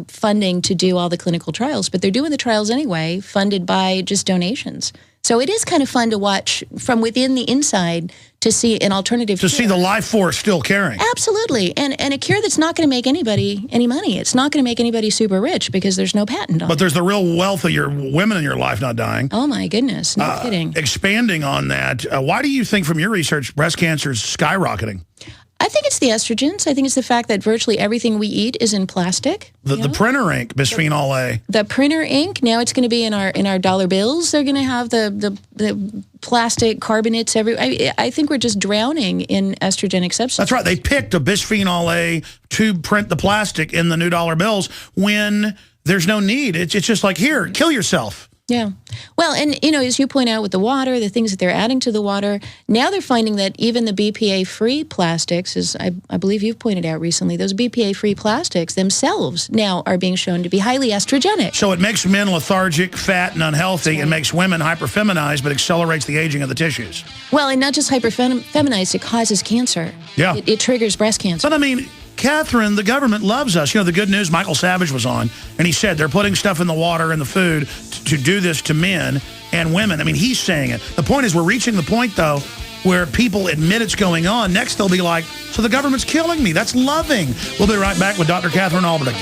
funding to do all the clinical trials, but they're doing the trials anyway, funded by just donations. So it is kind of fun to watch from within the inside to see an alternative to see the life force still caring. Absolutely. And a cure that's not going to make anybody any money. It's not going to make anybody super rich because there's no patent on it. But there's the real wealth of your women in your life not dying. Oh, my goodness. No kidding. Expanding on that, why do you think from your research breast cancer is skyrocketing? I think it's the estrogens. I think it's the fact that virtually everything we eat is in plastic. The printer ink, bisphenol A. The printer ink. Now it's going to be in our dollar bills. They're going to have the plastic carbonates everywhere. I think we're just drowning in estrogenic substances. That's right. They picked a bisphenol A to print the plastic in the new dollar bills when there's no need. It's just like, here, kill yourself. Yeah. Well, and, you know, as you point out with the water, the things that they're adding to the water, now they're finding that even the BPA-free plastics, as I believe you've pointed out recently, those BPA-free plastics themselves now are being shown to be highly estrogenic. So it makes men lethargic, fat, and unhealthy, and makes women hyperfeminized, but accelerates the aging of the tissues. Well, and not just hyperfeminized, it causes cancer. Yeah. It triggers breast cancer. But I mean, Catherine, the government loves us. You know, the good news, Michael Savage was on, and he said they're putting stuff in the water and the food to do this to men and women. I mean, he's saying it. The point is, we're reaching the point, though, where people admit it's going on. Next, they'll be like, so the government's killing me. That's loving. We'll be right back with Dr. Katherine Albrecht.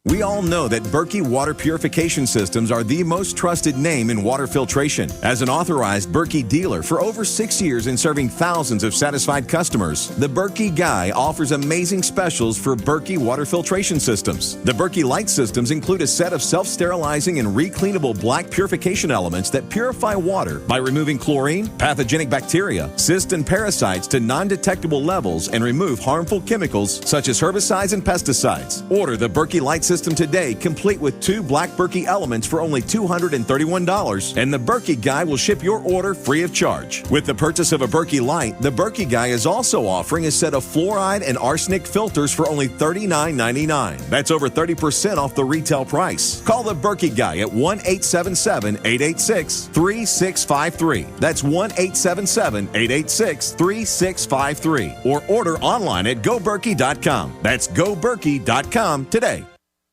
We all know that Berkey water purification systems are the most trusted name in water filtration. As an authorized Berkey dealer for over 6 years and serving thousands of satisfied customers, the Berkey Guy offers amazing specials for Berkey water filtration systems. The Berkey Light systems include a set of self-sterilizing and recleanable black purification elements that purify water by removing chlorine, pathogenic bacteria, cysts, and parasites to non-detectable levels and remove harmful chemicals such as herbicides and pesticides. Order the Berkey Light system today, complete with 2 black Berkey elements for only $231, and the Berkey Guy will ship your order free of charge. With the purchase of a Berkey Light, the Berkey Guy is also offering a set of fluoride and arsenic filters for only $39.99. That's over 30% off the retail price. Call the Berkey Guy at 1-877-886-3653. That's 1-877-886-3653. Or order online at goberkey.com. That's goberkey.com today.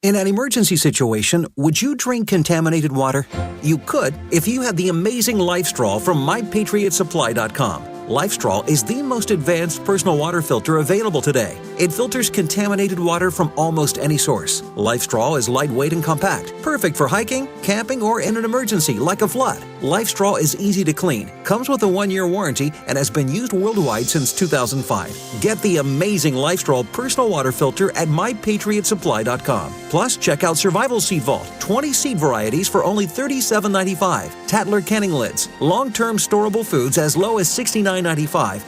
In an emergency situation, would you drink contaminated water? You could if you had the amazing LifeStraw from MyPatriotSupply.com. LifeStraw is the most advanced personal water filter available today. It filters contaminated water from almost any source. LifeStraw is lightweight and compact, perfect for hiking, camping, or in an emergency like a flood. LifeStraw is easy to clean, comes with a 1-year warranty, and has been used worldwide since 2005. Get the amazing LifeStraw personal water filter at MyPatriotSupply.com. Plus, check out Survival Seed Vault, 20 seed varieties for only $37.95, Tatler canning lids, long-term storable foods as low as $69.95,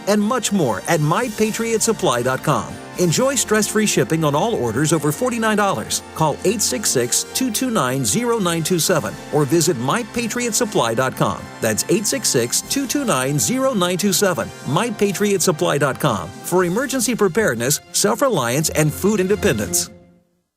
and much more at MyPatriotSupply.com. Enjoy stress-free shipping on all orders over $49. Call 866-229-0927 or visit MyPatriotSupply.com. That's 866-229-0927. MyPatriotSupply.com for emergency preparedness, self-reliance, and food independence.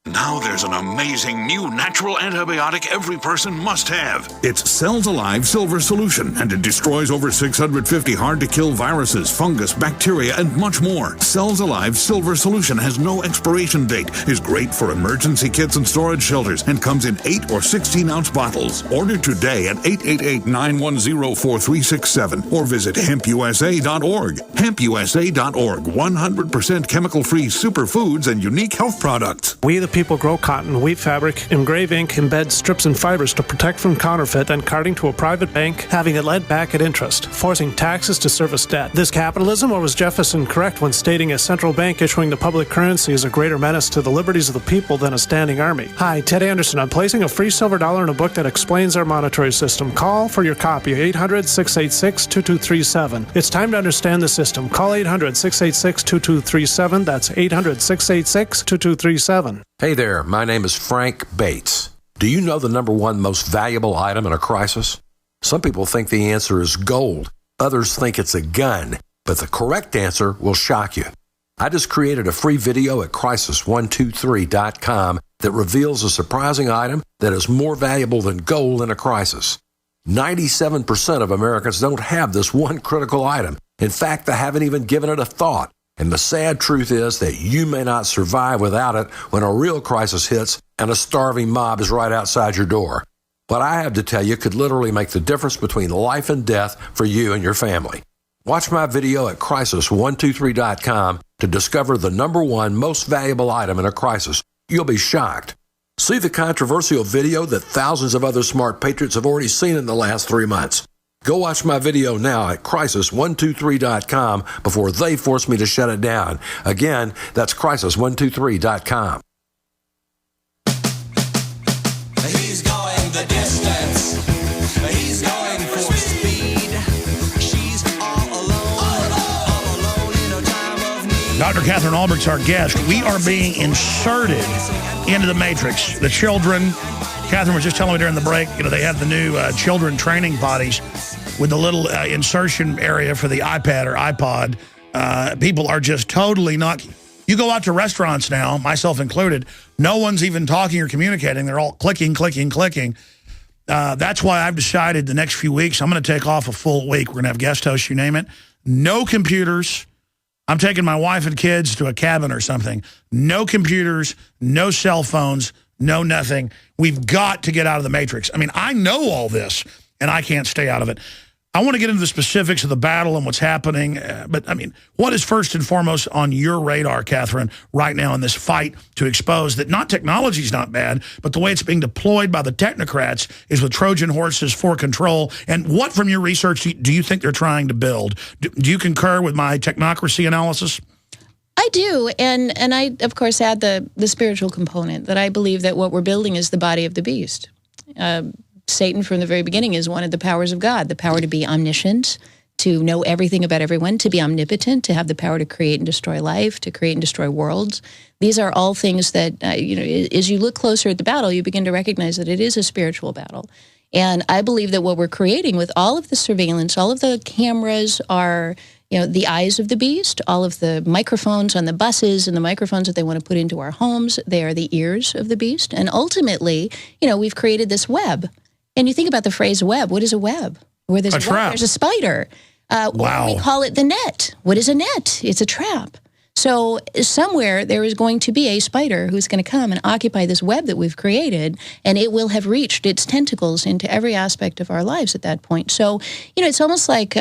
Now there's an amazing new natural antibiotic every person must have. It's Cells Alive Silver Solution, and it destroys over 650 hard-to-kill viruses, fungus, bacteria, and much more. Cells Alive Silver Solution has no expiration date, is great for emergency kits and storage shelters, and comes in 8 or 16-ounce bottles. Order today at 888-910-4367 or visit hempusa.org. Hempusa.org, 100% chemical-free superfoods and unique health products. We the people grow cotton, weave fabric, engrave ink, embed strips and fibers to protect from counterfeit, then carting to a private bank, having it lent back at interest, forcing taxes to service debt. This capitalism, or was Jefferson correct when stating a central bank issuing the public currency is a greater menace to the liberties of the people than a standing army? Hi, Ted Anderson. I'm placing a free silver dollar in a book that explains our monetary system. Call for your copy, 800-686-2237. It's time to understand the system. Call 800-686-2237. That's 800-686-2237. Hey there, my name is Frank Bates. Do you know the number one most valuable item in a crisis? Some people think the answer is gold. Others think it's a gun. But the correct answer will shock you. I just created a free video at crisis123.com that reveals a surprising item that is more valuable than gold in a crisis. 97% of Americans don't have this one critical item. In fact, they haven't even given it a thought. And the sad truth is that you may not survive without it when a real crisis hits and a starving mob is right outside your door. What I have to tell you could literally make the difference between life and death for you and your family. Watch my video at crisis123.com to discover the number one most valuable item in a crisis. You'll be shocked. See the controversial video that thousands of other smart patriots have already seen in the last 3 months. Go watch my video now at crisis123.com before they force me to shut it down. Again, that's crisis123.com. He's going the distance. He's going for speed. She's all alone in a time of need. Dr. Katherine Albrecht's our guest. We are being inserted into the Matrix. The children, Catherine was just telling me during the break, they have the new children training bodies with the little insertion area for the iPad or iPod. People are just totally not... You go out to restaurants now, myself included, no one's even talking or communicating. They're all clicking, clicking, clicking. That's why I've decided the next few weeks, I'm going to take off a full week. We're going to have guest hosts, you name it. No computers. I'm taking my wife and kids to a cabin or something. No computers, no cell phones, no nothing. We've got to get out of the Matrix. I mean, I know all this, and I can't stay out of it. I want to get into the specifics of the battle and what's happening. But, I mean, what is first and foremost on your radar, Catherine, right now in this fight to expose that not technology is not bad, but the way it's being deployed by the technocrats is with Trojan horses for control? And what, from your research, do you think they're trying to build? Do you concur with my technocracy analysis? I do, and I, of course, add the spiritual component, that I believe that what we're building is the body of the beast. Satan, from the very beginning, is one of the powers of God, the power to be omniscient, to know everything about everyone, to be omnipotent, to have the power to create and destroy life, to create and destroy worlds. These are all things that, as you look closer at the battle, you begin to recognize that it is a spiritual battle. And I believe that what we're creating with all of the surveillance, all of the cameras are... the eyes of the beast, all of the microphones on the buses and the microphones that they want to put into our homes, they are the ears of the beast. And ultimately, we've created this web. And you think about the phrase web. What is a web? Where there's a web, there's a spider. Wow. We call it the net. What is a net? It's a trap. So somewhere there is going to be a spider who's going to come and occupy this web that we've created, and it will have reached its tentacles into every aspect of our lives at that point. So, it's almost like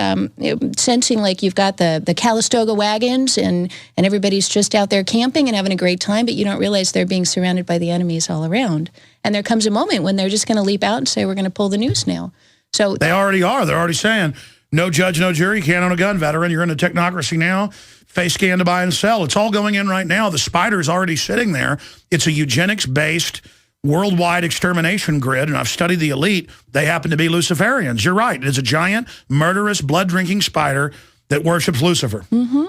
sensing like you've got the Calistoga wagons and everybody's just out there camping and having a great time, but you don't realize they're being surrounded by the enemies all around. And there comes a moment when they're just going to leap out and say, we're going to pull the noose now. So they already are. They're already saying, no judge, no jury, you can't own a gun, veteran. You're in a technocracy now. Face scan to buy and sell. It's all going in right now. The spider's already sitting there. It's a eugenics-based worldwide extermination grid, and I've studied the elite. They happen to be Luciferians. You're right. It's a giant, murderous, blood-drinking spider that worships Lucifer. Mm-hmm.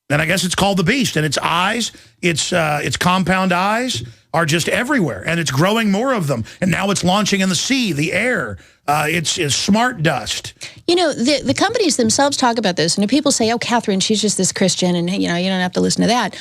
And I guess it's called the beast. And its eyes, its compound eyes, are just everywhere. And it's growing more of them. And now it's launching in the sea, the air. It's smart dust. The companies themselves talk about this. And people say, oh, Catherine, she's just this Christian. And, you don't have to listen to that.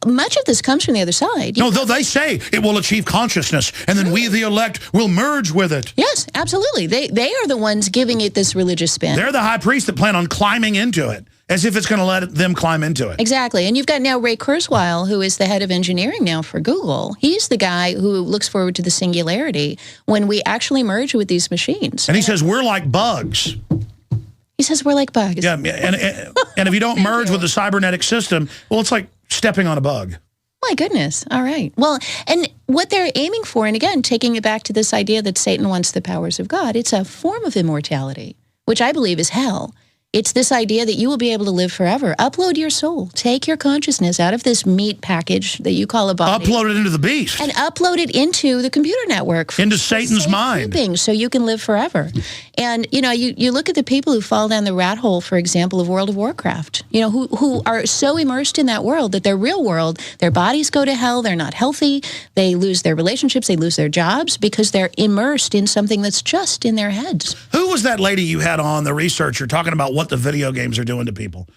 Much of this comes from the other side. No, though they say it will achieve consciousness, and then we, the elect, will merge with it. Yes, absolutely. They are the ones giving it this religious spin. They're the high priests that plan on climbing into it, as if it's going to let them climb into it. Exactly. And you've got now Ray Kurzweil, who is the head of engineering now for Google. He's the guy who looks forward to the singularity when we actually merge with these machines. And he says we're like bugs. He says we're like bugs. Yeah, and if you don't merge with the cybernetic system, well, it's like stepping on a bug. My goodness. All right. Well, and what they're aiming for, and again, taking it back to this idea that Satan wants the powers of God, it's a form of immortality, which I believe is hell. It's this idea that you will be able to live forever. Upload your soul. Take your consciousness out of this meat package that you call a body. Upload it into the beast. And upload it into the computer network. Into Satan's mind. So you can live forever. And, you look at the people who fall down the rat hole, for example, of World of Warcraft, who are so immersed in that world that their real world, their bodies go to hell, they're not healthy, they lose their relationships, they lose their jobs because they're immersed in something that's just in their heads. Who was that lady you had on, the researcher, talking about what the video games are doing to people?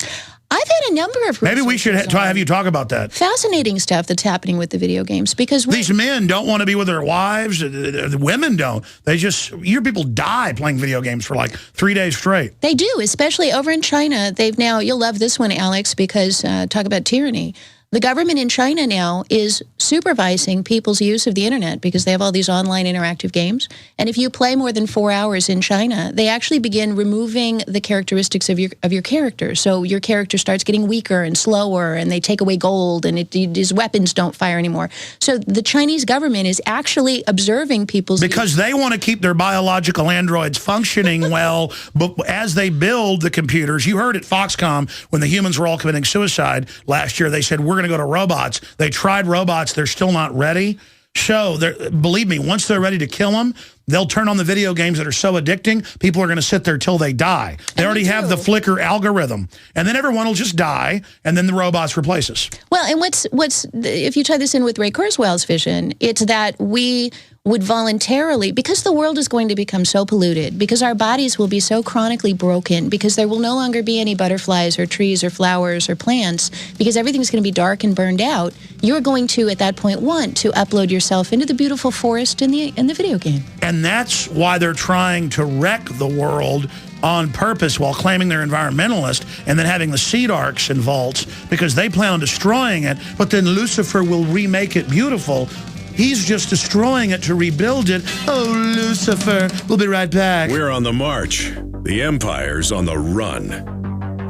I've had a number of Maybe we should have you talk about that. Fascinating stuff that's happening with the video games because these men don't want to be with their wives. The women don't. They just, you hear people die playing video games for like 3 days straight. They do, especially over in China. They've now, you'll love this one, Alex, because talk about tyranny. The government in China now is supervising people's use of the internet because they have all these online interactive games. And if you play more than 4 hours in China, they actually begin removing the characteristics of your character. So your character starts getting weaker and slower, and they take away gold, and his weapons don't fire anymore. So the Chinese government is actually observing people's because they want to keep their biological androids functioning well, but as they build the computers, you heard at Foxconn when the humans were all committing suicide last year, they said, we're going to go to robots. They tried robots. They're still not ready. So, believe me, once they're ready to kill them, They'll turn on the video games that are so addicting, people are going to sit there till they die. They already have the flicker algorithm. And then everyone will just die, and then the robots replace us. Well, and what's if you tie this in with Ray Kurzweil's vision, it's that we would voluntarily, because the world is going to become so polluted, because our bodies will be so chronically broken, because there will no longer be any butterflies or trees or flowers or plants, because everything's going to be dark and burned out, you're going to, at that point, want to upload yourself into the beautiful forest in the video game. And that's why they're trying to wreck the world on purpose while claiming they're environmentalists and then having the seed arcs and vaults because they plan on destroying it, but then Lucifer will remake it beautiful. He's just destroying it to rebuild it. Oh, Lucifer. We'll be right back. We're on the march. The Empire's on the run.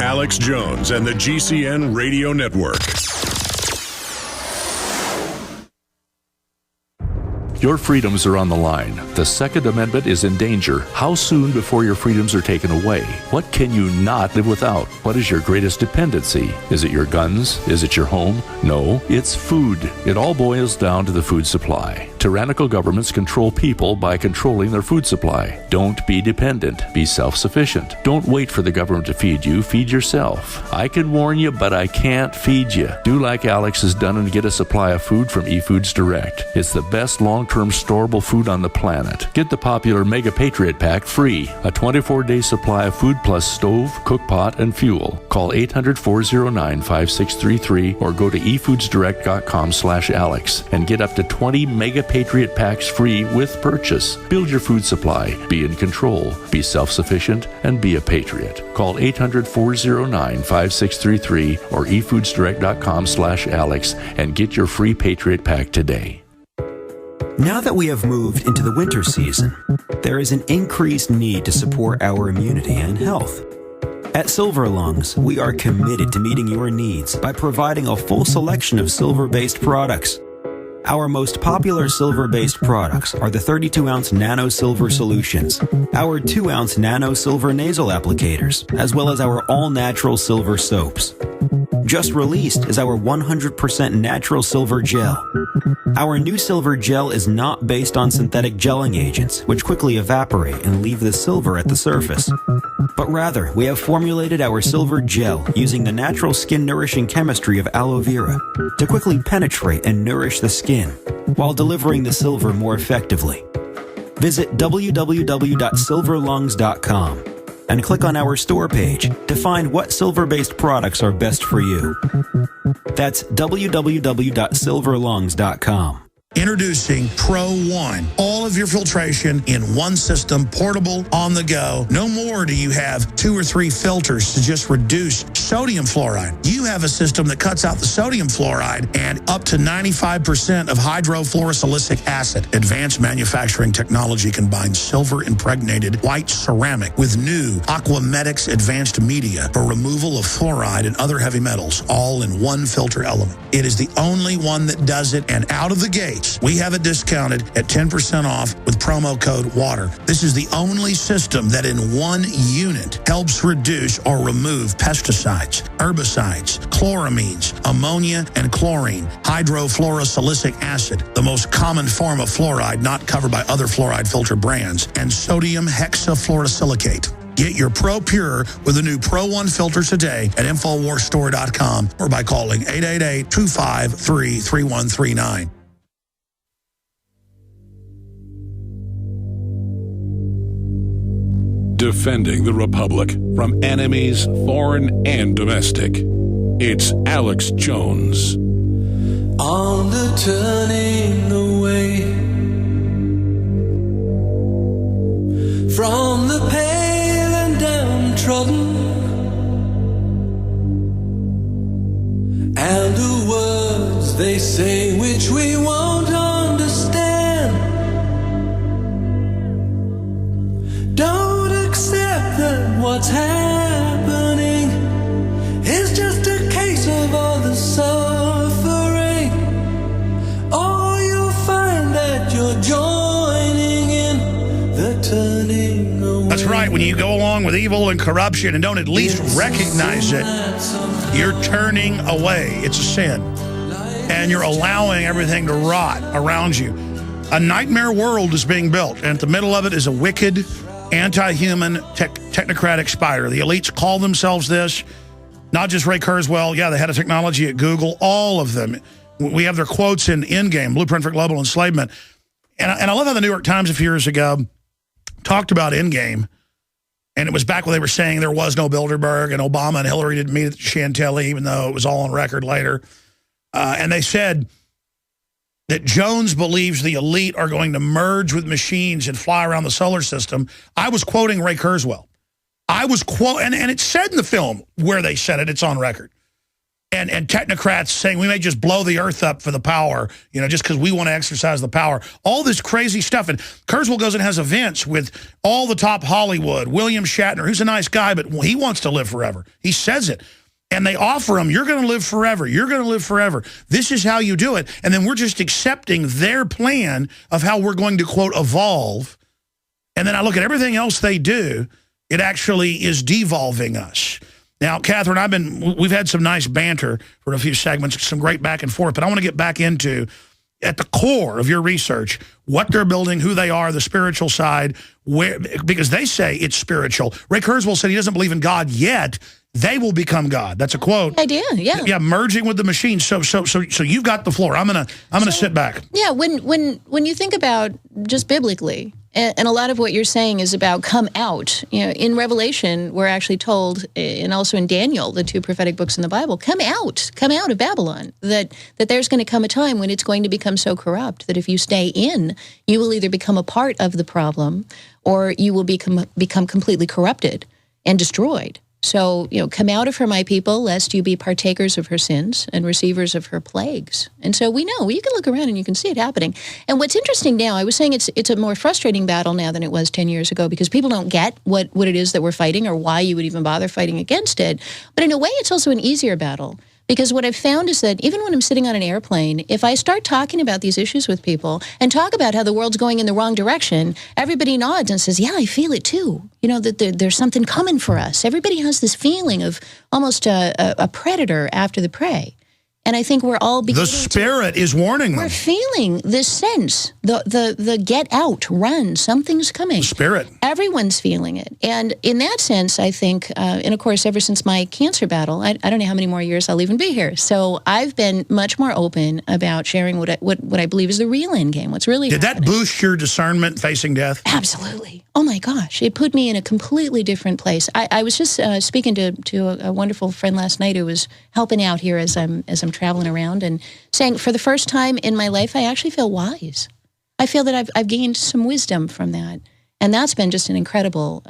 Alex Jones and the GCN Radio Network. Your freedoms are on the line. The Second Amendment is in danger. How soon before your freedoms are taken away? What can you not live without? What is your greatest dependency? Is it your guns? Is it your home? No, it's food. It all boils down to the food supply. Tyrannical governments control people by controlling their food supply. Don't be dependent. Be self-sufficient. Don't wait for the government to feed you. Feed yourself. I can warn you, but I can't feed you. Do like Alex has done and get a supply of food from eFoods Direct. It's the best long-term storable food on the planet. Get the popular Mega Patriot Pack free. A 24-day supply of food plus stove, cook pot, and fuel. Call 800-409-5633 or go to efoodsdirect.com/Alex and get up to 20 Mega Patriot Packs free with purchase. Build your food supply. Be in control. Be self-sufficient and be a patriot. Call 800-409-5633 or efoodsdirect.com/Alex and get your free Patriot Pack today. Now that we have moved into the winter season, there is an increased need to support our immunity and health. At Silver Lungs, we are committed to meeting your needs by providing a full selection of silver-based products. Our most popular silver-based products are the 32-ounce Nano Silver Solutions, our 2-ounce Nano Silver Nasal Applicators, as well as our all-natural silver soaps. Just released is our 100% natural silver gel. Our new silver gel is not based on synthetic gelling agents, which quickly evaporate and leave the silver at the surface. But rather, we have formulated our silver gel using the natural skin-nourishing chemistry of aloe vera to quickly penetrate and nourish the skin, while delivering the silver more effectively. Visit www.silverlungs.com and click on our store page to find what silver-based products are best for you. That's www.silverlungs.com. Introducing Pro One. All of your filtration in one system, portable, on the go. No more do you have 2 or 3 filters to just reduce sodium fluoride. You have a system that cuts out the sodium fluoride and up to 95% of hydrofluorosilicic acid. Advanced manufacturing technology combines silver-impregnated white ceramic with new Aquamedics advanced media for removal of fluoride and other heavy metals, all in one filter element. It is the only one that does it, and out of the gate, we have it discounted at 10% off with promo code WATER. This is the only system that in one unit helps reduce or remove pesticides, herbicides, chloramines, ammonia, and chlorine, hydrofluorosilicic acid, the most common form of fluoride not covered by other fluoride filter brands, and sodium hexafluorosilicate. Get your Pro Pure with the new Pro One filter today at InfoWarsStore.com or by calling 888-253-3139. Defending the Republic from enemies, foreign and domestic. It's Alex Jones. On the turning away from the pale and downtrodden, and the words they say which we won't understand. Don't accept that what's happening is just a case of all the suffering, or you'll find that you're joining in the turning away. That's right. When you go along with evil and corruption and don't at least recognize it, you're turning away. It's a sin. And you're allowing everything to rot around you. A nightmare world is being built, and at the middle of it is a wicked, anti-human, technocratic spider. The elites call themselves this. Not just Ray Kurzweil, yeah, the head of technology at Google, all of them. We have their quotes in Endgame, Blueprint for Global Enslavement. And I love how the New York Times a few years ago talked about Endgame. And it was back when they were saying there was no Bilderberg, and Obama and Hillary didn't meet at Chantilly, even though it was all on record later. And they said that Jones believes the elite are going to merge with machines and fly around the solar system. I was quoting Ray Kurzweil. And it's said in the film where they said it. It's on record. And technocrats saying we may just blow the earth up for the power, just because we want to exercise the power. All this crazy stuff. And Kurzweil goes and has events with all the top Hollywood. William Shatner, who's a nice guy, but he wants to live forever. He says it. And they offer him, you're going to live forever. You're going to live forever. This is how you do it. And then we're just accepting their plan of how we're going to, quote, evolve. And then I look at everything else they do. It actually is devolving us. Now, Catherine, we've had some nice banter for a few segments, some great back and forth, but I want to get back into, at the core of your research, what they're building, who they are, the spiritual side, because they say it's spiritual. Ray Kurzweil said he doesn't believe in God yet. They will become God. That's a quote. Idea, yeah. Yeah, merging with the machine. So you've got the floor. I'm gonna sit back. Yeah, when you think about just biblically, and a lot of what you're saying is about come out. In Revelation, we're actually told, and also in Daniel, the two prophetic books in the Bible, come out of Babylon. That there's going to come a time when it's going to become so corrupt that if you stay in, you will either become a part of the problem, or you will become completely corrupted and destroyed. So, come out of her, my people, lest you be partakers of her sins and receivers of her plagues. And so we know, you can look around and you can see it happening. And what's interesting now, I was saying it's a more frustrating battle now than it was 10 years ago, because people don't get what it is that we're fighting or why you would even bother fighting against it. But in a way, it's also an easier battle. Because what I've found is that even when I'm sitting on an airplane, if I start talking about these issues with people and talk about how the world's going in the wrong direction, everybody nods and says, yeah, I feel it too. That there's something coming for us. Everybody has this feeling of almost a predator after the prey. And I think we're all beginning the spirit is warning them. We're feeling this sense, the get out, run, something's coming. The spirit. Everyone's feeling it. And in that sense, I think, and of course, ever since my cancer battle, I don't know how many more years I'll even be here. So I've been much more open about sharing what I believe is the real end game, what's really happening. Did that boost your discernment facing death? Absolutely. Oh my gosh, it put me in a completely different place. I was just speaking to a wonderful friend last night who was helping out here as I'm traveling around, and saying for the first time in my life, I actually feel wise. I feel that I've gained some wisdom from that. And that's been just an incredible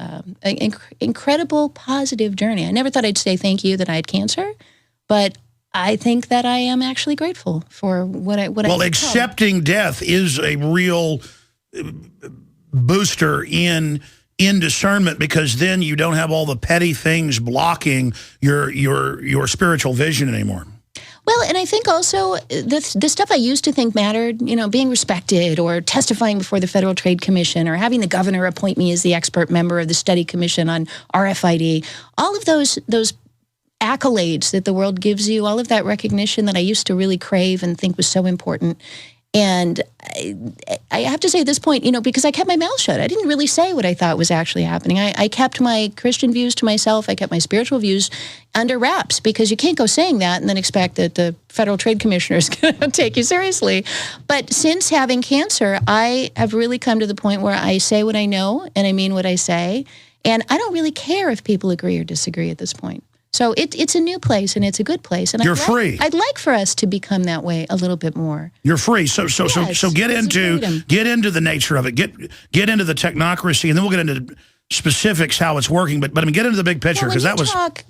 positive journey. I never thought I'd say thank you that I had cancer, but I think that I am actually grateful for what I Well, accepting death is a real booster in discernment, because then you don't have all the petty things blocking your spiritual vision anymore. Well, and I think also the stuff I used to think mattered, being respected or testifying before the Federal Trade Commission or having the governor appoint me as the expert member of the study commission on RFID, all of those accolades that the world gives you, all of that recognition that I used to really crave and think was so important. And I have to say at this point, because I kept my mouth shut. I didn't really say what I thought was actually happening. I kept my Christian views to myself. I kept my spiritual views under wraps, because you can't go saying that and then expect that the Federal Trade Commissioner is going to take you seriously. But since having cancer, I have really come to the point where I say what I know and I mean what I say. And I don't really care if people agree or disagree at this point. So it's a new place, and it's a good place. And you're free. I'd like for us to become that way a little bit more. You're free. So get into the nature of it. Get into the technocracy, and then we'll get into specifics how it's working. But I mean, get into the big picture, because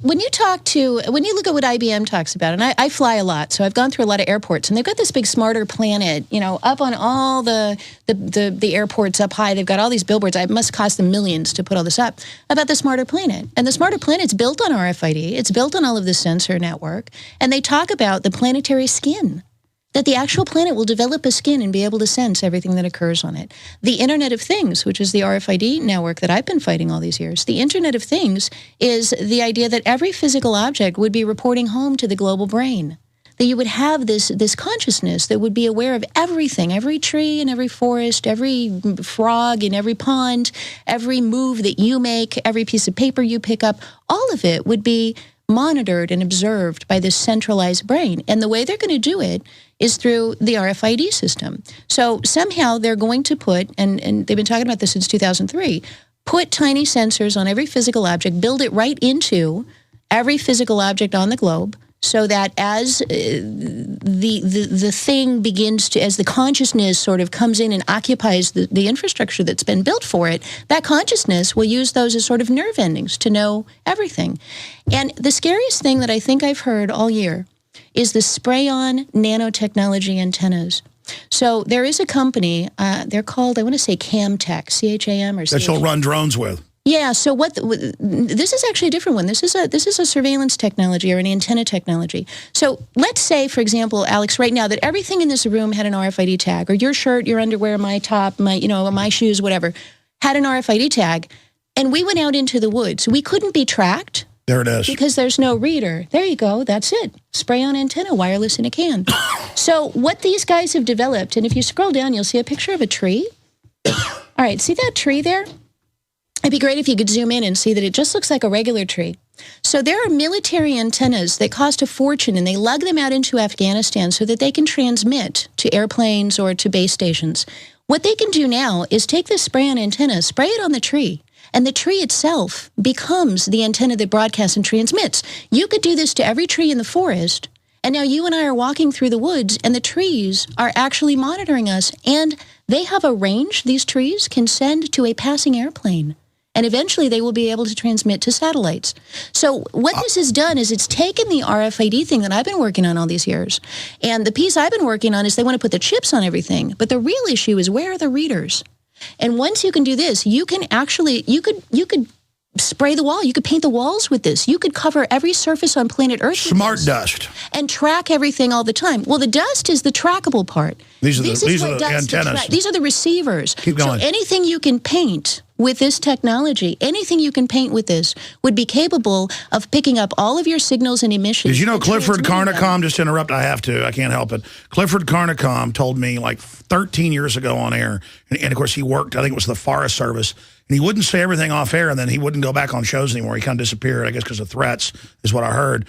when you look at what IBM talks about, and I fly a lot, so I've gone through a lot of airports, and they've got this big smarter planet, up on all the airports up high. They've got all these billboards. It must cost them millions to put all this up about the smarter planet. And the smarter planet's built on RFID. It's built on all of this sensor network. And they talk about the planetary skin, that the actual planet will develop a skin and be able to sense everything that occurs on it. The Internet of Things, which is the RFID network that I've been fighting all these years, the Internet of Things is the idea that every physical object would be reporting home to the global brain, that you would have this consciousness that would be aware of everything, every tree in every forest, every frog in every pond, every move that you make, every piece of paper you pick up, all of it would be monitored and observed by this centralized brain. And the way they're going to do it is through the RFID system. So somehow they're going to put, and they've been talking about this since 2003, put tiny sensors on every physical object, build it right into every physical object on the globe, so that as the thing begins to, as the consciousness sort of comes in and occupies the infrastructure that's been built for it, that consciousness will use those as sort of nerve endings to know everything. And the scariest thing that I think I've heard all year is the spray-on nanotechnology antennas. So there is a company, they're called, I want to say Camtech, C-H-A-M or that you'll run drones with. Yeah, so this is actually a different one. This is a surveillance technology or an antenna technology. So let's say, for example, Alex, right now that everything in this room had an RFID tag, or your shirt, your underwear, my top, my shoes, whatever, had an RFID tag, and we went out into the woods. We couldn't be tracked. There it is. Because there's no reader. There you go. That's it. Spray-on antenna, wireless in a can. So what these guys have developed, and if you scroll down, you'll see a picture of a tree. All right, see that tree there? It'd be great if you could zoom in and see that it just looks like a regular tree. So there are military antennas that cost a fortune, and they lug them out into Afghanistan so that they can transmit to airplanes or to base stations. What they can do now is take this spray-on antenna, spray it on the tree, and the tree itself becomes the antenna that broadcasts and transmits. You could do this to every tree in the forest, and now you and I are walking through the woods, and the trees are actually monitoring us, and they have a range these trees can send to a passing airplane. And eventually they will be able to transmit to satellites. So what this has done is it's taken the RFID thing that I've been working on all these years. And the piece I've been working on is they want to put the chips on everything. But the real issue is, where are the readers? And once you can do this, you can actually, you could spray the wall. You could paint the walls with this. You could cover every surface on planet Earth. Smart dust. And track everything all the time. Well, the dust is the trackable part. These are the antennas. These are the receivers. Keep going. So anything you can paint with this technology, anything you can paint with this would be capable of picking up all of your signals and emissions. Did you know Clifford Carnicom, just to interrupt, I have to, I can't help it. Clifford Carnicom told me like 13 years ago on air, and of course he worked, I think it was the Forest Service, and he wouldn't say everything off air, and then he wouldn't go back on shows anymore. He kind of disappeared, I guess because of threats, is what I heard.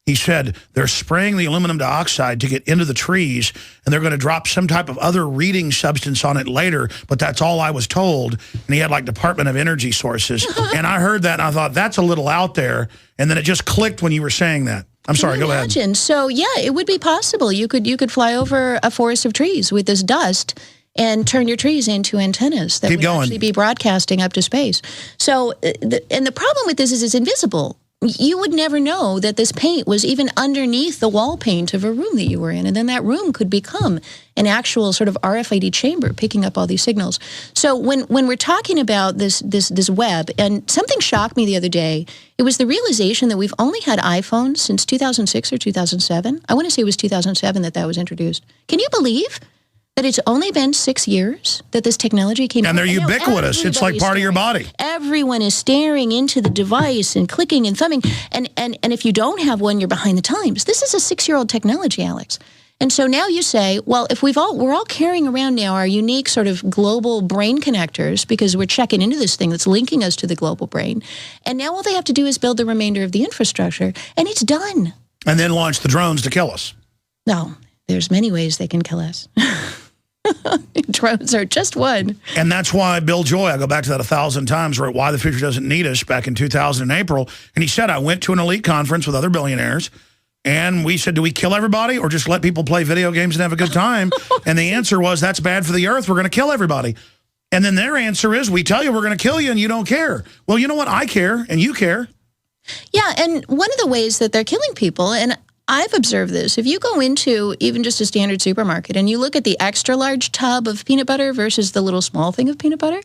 He said they're spraying the aluminum dioxide to get into the trees, and they're going to drop some type of other reading substance on it later, but that's all I was told. And he had like Department of Energy sources. And I heard that, and I thought, that's a little out there. And then it just clicked when you were saying that. I'm sorry, go ahead. So, yeah, it would be possible. You could fly over a forest of trees with this dust and turn your trees into antennas that would actually be broadcasting up to space. So, and the problem with this is it's invisible. You would never know that this paint was even underneath the wall paint of a room that you were in. And then that room could become an actual sort of RFID chamber picking up all these signals. So when we're talking about this web, and something shocked me the other day, it was the realization that we've only had iPhones since 2006 or 2007. I want to say it was 2007 that was introduced. Can you believe that it's only been 6 years that this technology came out? And they're ubiquitous. It's like part of your body. Everyone is staring into the device and clicking and thumbing. And if you don't have one, you're behind the times. This is a 6-year-old technology, Alex. And so now you say, well, if we're all carrying around now our unique sort of global brain connectors because we're checking into this thing that's linking us to the global brain. And now all they have to do is build the remainder of the infrastructure, and it's done. And then launch the drones to kill us. No, there's many ways they can kill us. Drones are just one. And that's why Bill Joy, I go back to that 1,000 times, wrote Why the Future Doesn't Need Us back in 2000 in April. And he said, I went to an elite conference with other billionaires, and we said, do we kill everybody or just let people play video games and have a good time? And the answer was, that's bad for the earth. We're going to kill everybody. And then their answer is, we tell you we're going to kill you and you don't care. Well, you know what? I care and you care. Yeah, and one of the ways that they're killing people, and I've observed this. If you go into even just a standard supermarket and you look at the extra large tub of peanut butter versus the little small thing of peanut butter,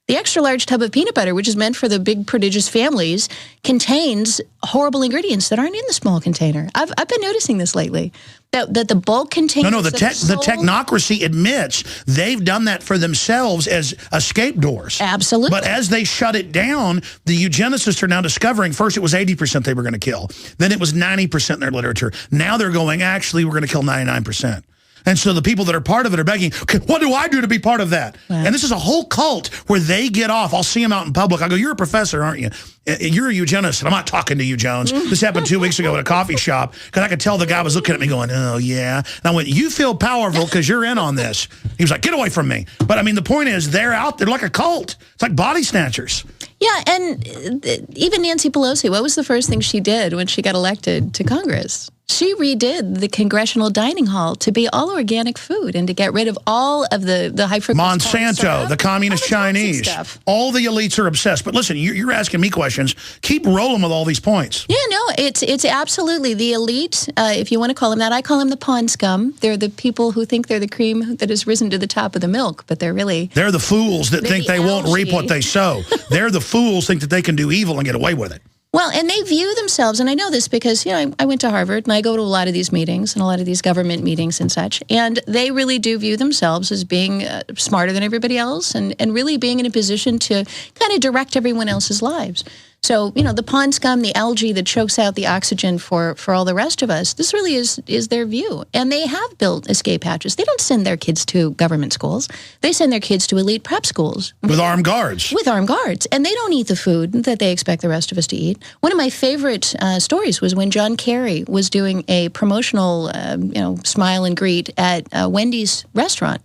The extra large tub of peanut butter, which is meant for the big, prodigious families, contains horrible ingredients that aren't in the small container. I've been noticing this lately. That the bulk containers... No, the technocracy admits they've done that for themselves as escape doors. Absolutely. But as they shut it down, the eugenicists are now discovering, first it was 80% they were going to kill. Then it was 90% in their literature. Now they're going, actually, we're going to kill 99%. And so the people that are part of it are begging, okay, what do I do to be part of that? Wow. And this is a whole cult where they get off. I'll see them out in public. I go, you're a professor, aren't you? You're a eugenicist. And I'm not talking to you, Jones. This happened 2 weeks ago at a coffee shop because I could tell the guy was looking at me going, oh, yeah. And I went, you feel powerful because you're in on this. He was like, get away from me. But, I mean, the point is they're out there like a cult. It's like body snatchers. Yeah, and even Nancy Pelosi, what was the first thing she did when she got elected to Congress? She redid the congressional dining hall to be all organic food and to get rid of all of the high fructose Monsanto, the communist Chinese, all the elites are obsessed. But listen, you're asking me questions. Keep rolling with all these points. Yeah, no, it's absolutely the elite, if you want to call them that. I call them the pond scum. They're the people who think they're the cream that has risen to the top of the milk, but they're the fools that think they won't reap what they sow. They're the fools think that they can do evil and get away with it. Well, and they view themselves, and I know this because, I went to Harvard, and I go to a lot of these meetings and a lot of these government meetings and such, and they really do view themselves as being smarter than everybody else and really being in a position to kind of direct everyone else's lives. So, the pond scum, the algae that chokes out the oxygen for all the rest of us, this really is their view. And they have built escape hatches. They don't send their kids to government schools. They send their kids to elite prep schools. With armed guards. With armed guards. And they don't eat the food that they expect the rest of us to eat. One of my favorite stories was when John Kerry was doing a promotional, smile and greet at Wendy's restaurant.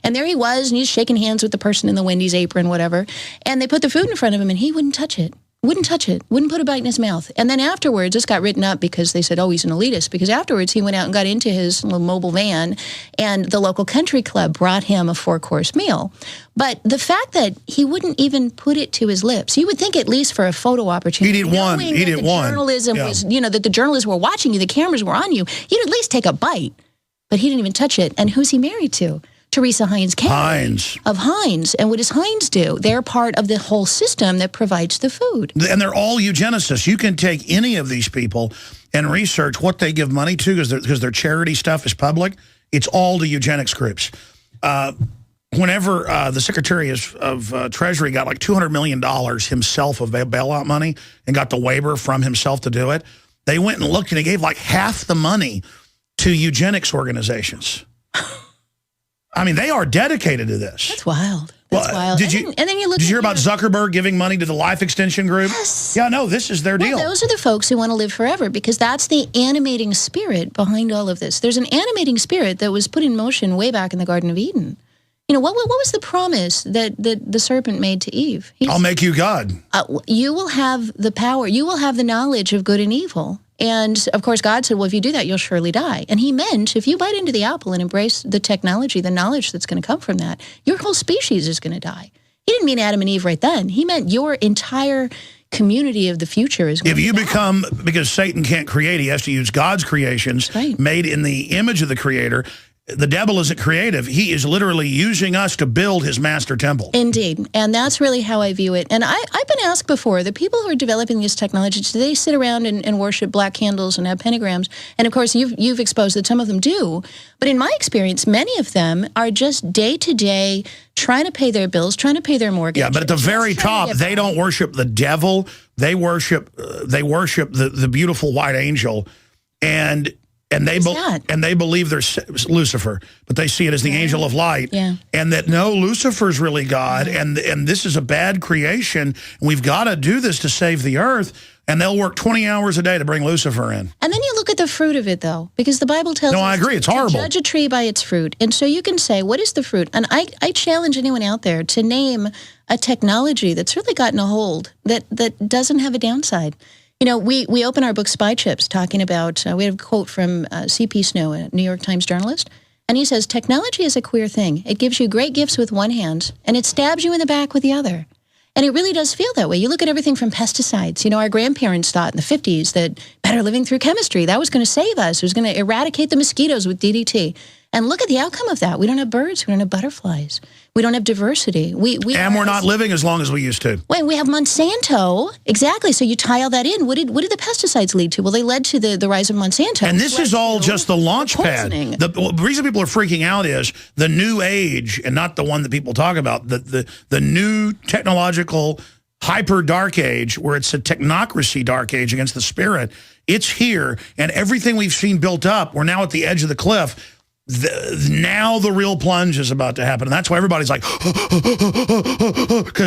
And there he was, and he's shaking hands with the person in the Wendy's apron, whatever. And they put the food in front of him, and he wouldn't touch it. Wouldn't touch it. Wouldn't put a bite in his mouth. And then afterwards, this got written up because they said, oh, he's an elitist. Because afterwards, he went out and got into his little mobile van, and the local country club brought him a 4-course meal. But the fact that he wouldn't even put it to his lips, you would think at least for a photo opportunity. He did one. Journalism was, that the journalists were watching you, the cameras were on you. You'd at least take a bite. But he didn't even touch it. And who's he married to? Teresa Heinz of Heinz. And what does Heinz do? They're part of the whole system that provides the food. And they're all eugenicists. You can take any of these people and research what they give money to because their charity stuff is public. It's all the eugenics groups. Whenever the Secretary of Treasury got like $200 million himself of bailout money and got the waiver from himself to do it, they went and looked and he gave like half the money to eugenics organizations. I mean, they are dedicated to this. That's wild. That's wild. Did you hear about Zuckerberg giving money to the Life Extension Group? Yes. Yeah, no, this is their deal. Those are the folks who want to live forever because that's the animating spirit behind all of this. There's an animating spirit that was put in motion way back in the Garden of Eden. What was the promise that the serpent made to Eve? I'll make you God. You will have the power. You will have the knowledge of good and evil. And, of course, God said, well, if you do that, you'll surely die. And he meant if you bite into the apple and embrace the technology, the knowledge that's going to come from that, your whole species is going to die. He didn't mean Adam and Eve right then. He meant your entire community of the future is going to die. If you become, because Satan can't create, he has to use God's creations made in the image of the Creator. The devil isn't creative. He is literally using us to build his master temple. Indeed. And that's really how I view it. And I've been asked before, the people who are developing these technologies, do they sit around and worship black candles and have pentagrams? And, of course, you've exposed that some of them do. But in my experience, many of them are just day-to-day trying to pay their bills, trying to pay their mortgage. Yeah, but at the very top, they don't worship the devil. They worship the beautiful white angel. And they believe there's Lucifer, but they see it as the angel of light, and that no, Lucifer's really God, and this is a bad creation, and we've got to do this to save the earth, and they'll work 20 hours a day to bring Lucifer in. And then you look at the fruit of it, though, because the Bible tells us I agree. It's horrible. To judge a tree by its fruit. And so you can say, what is the fruit? And I challenge anyone out there to name a technology that's really gotten a hold that doesn't have a downside. We open our book Spy Chips talking about, we have a quote from C.P. Snow, a New York Times journalist, and he says, technology is a queer thing. It gives you great gifts with one hand, and it stabs you in the back with the other. And it really does feel that way. You look at everything from pesticides. Our grandparents thought in the 50s that better living through chemistry, that was going to save us. It was going to eradicate the mosquitoes with DDT. And look at the outcome of that. We don't have birds. We don't have butterflies. We don't have diversity. And we're not living as long as we used to. Wait, we have Monsanto. Exactly. So you tie all that in. What did the pesticides lead to? Well, they led to the rise of Monsanto. And this is all just the launch pad. The reason people are freaking out is the new age, and not the one that people talk about, the new technological hyper dark age, where it's a technocracy dark age against the spirit. It's here, and everything we've seen built up, we're now at the edge of the cliff. Now the real plunge is about to happen, and that's why everybody's like,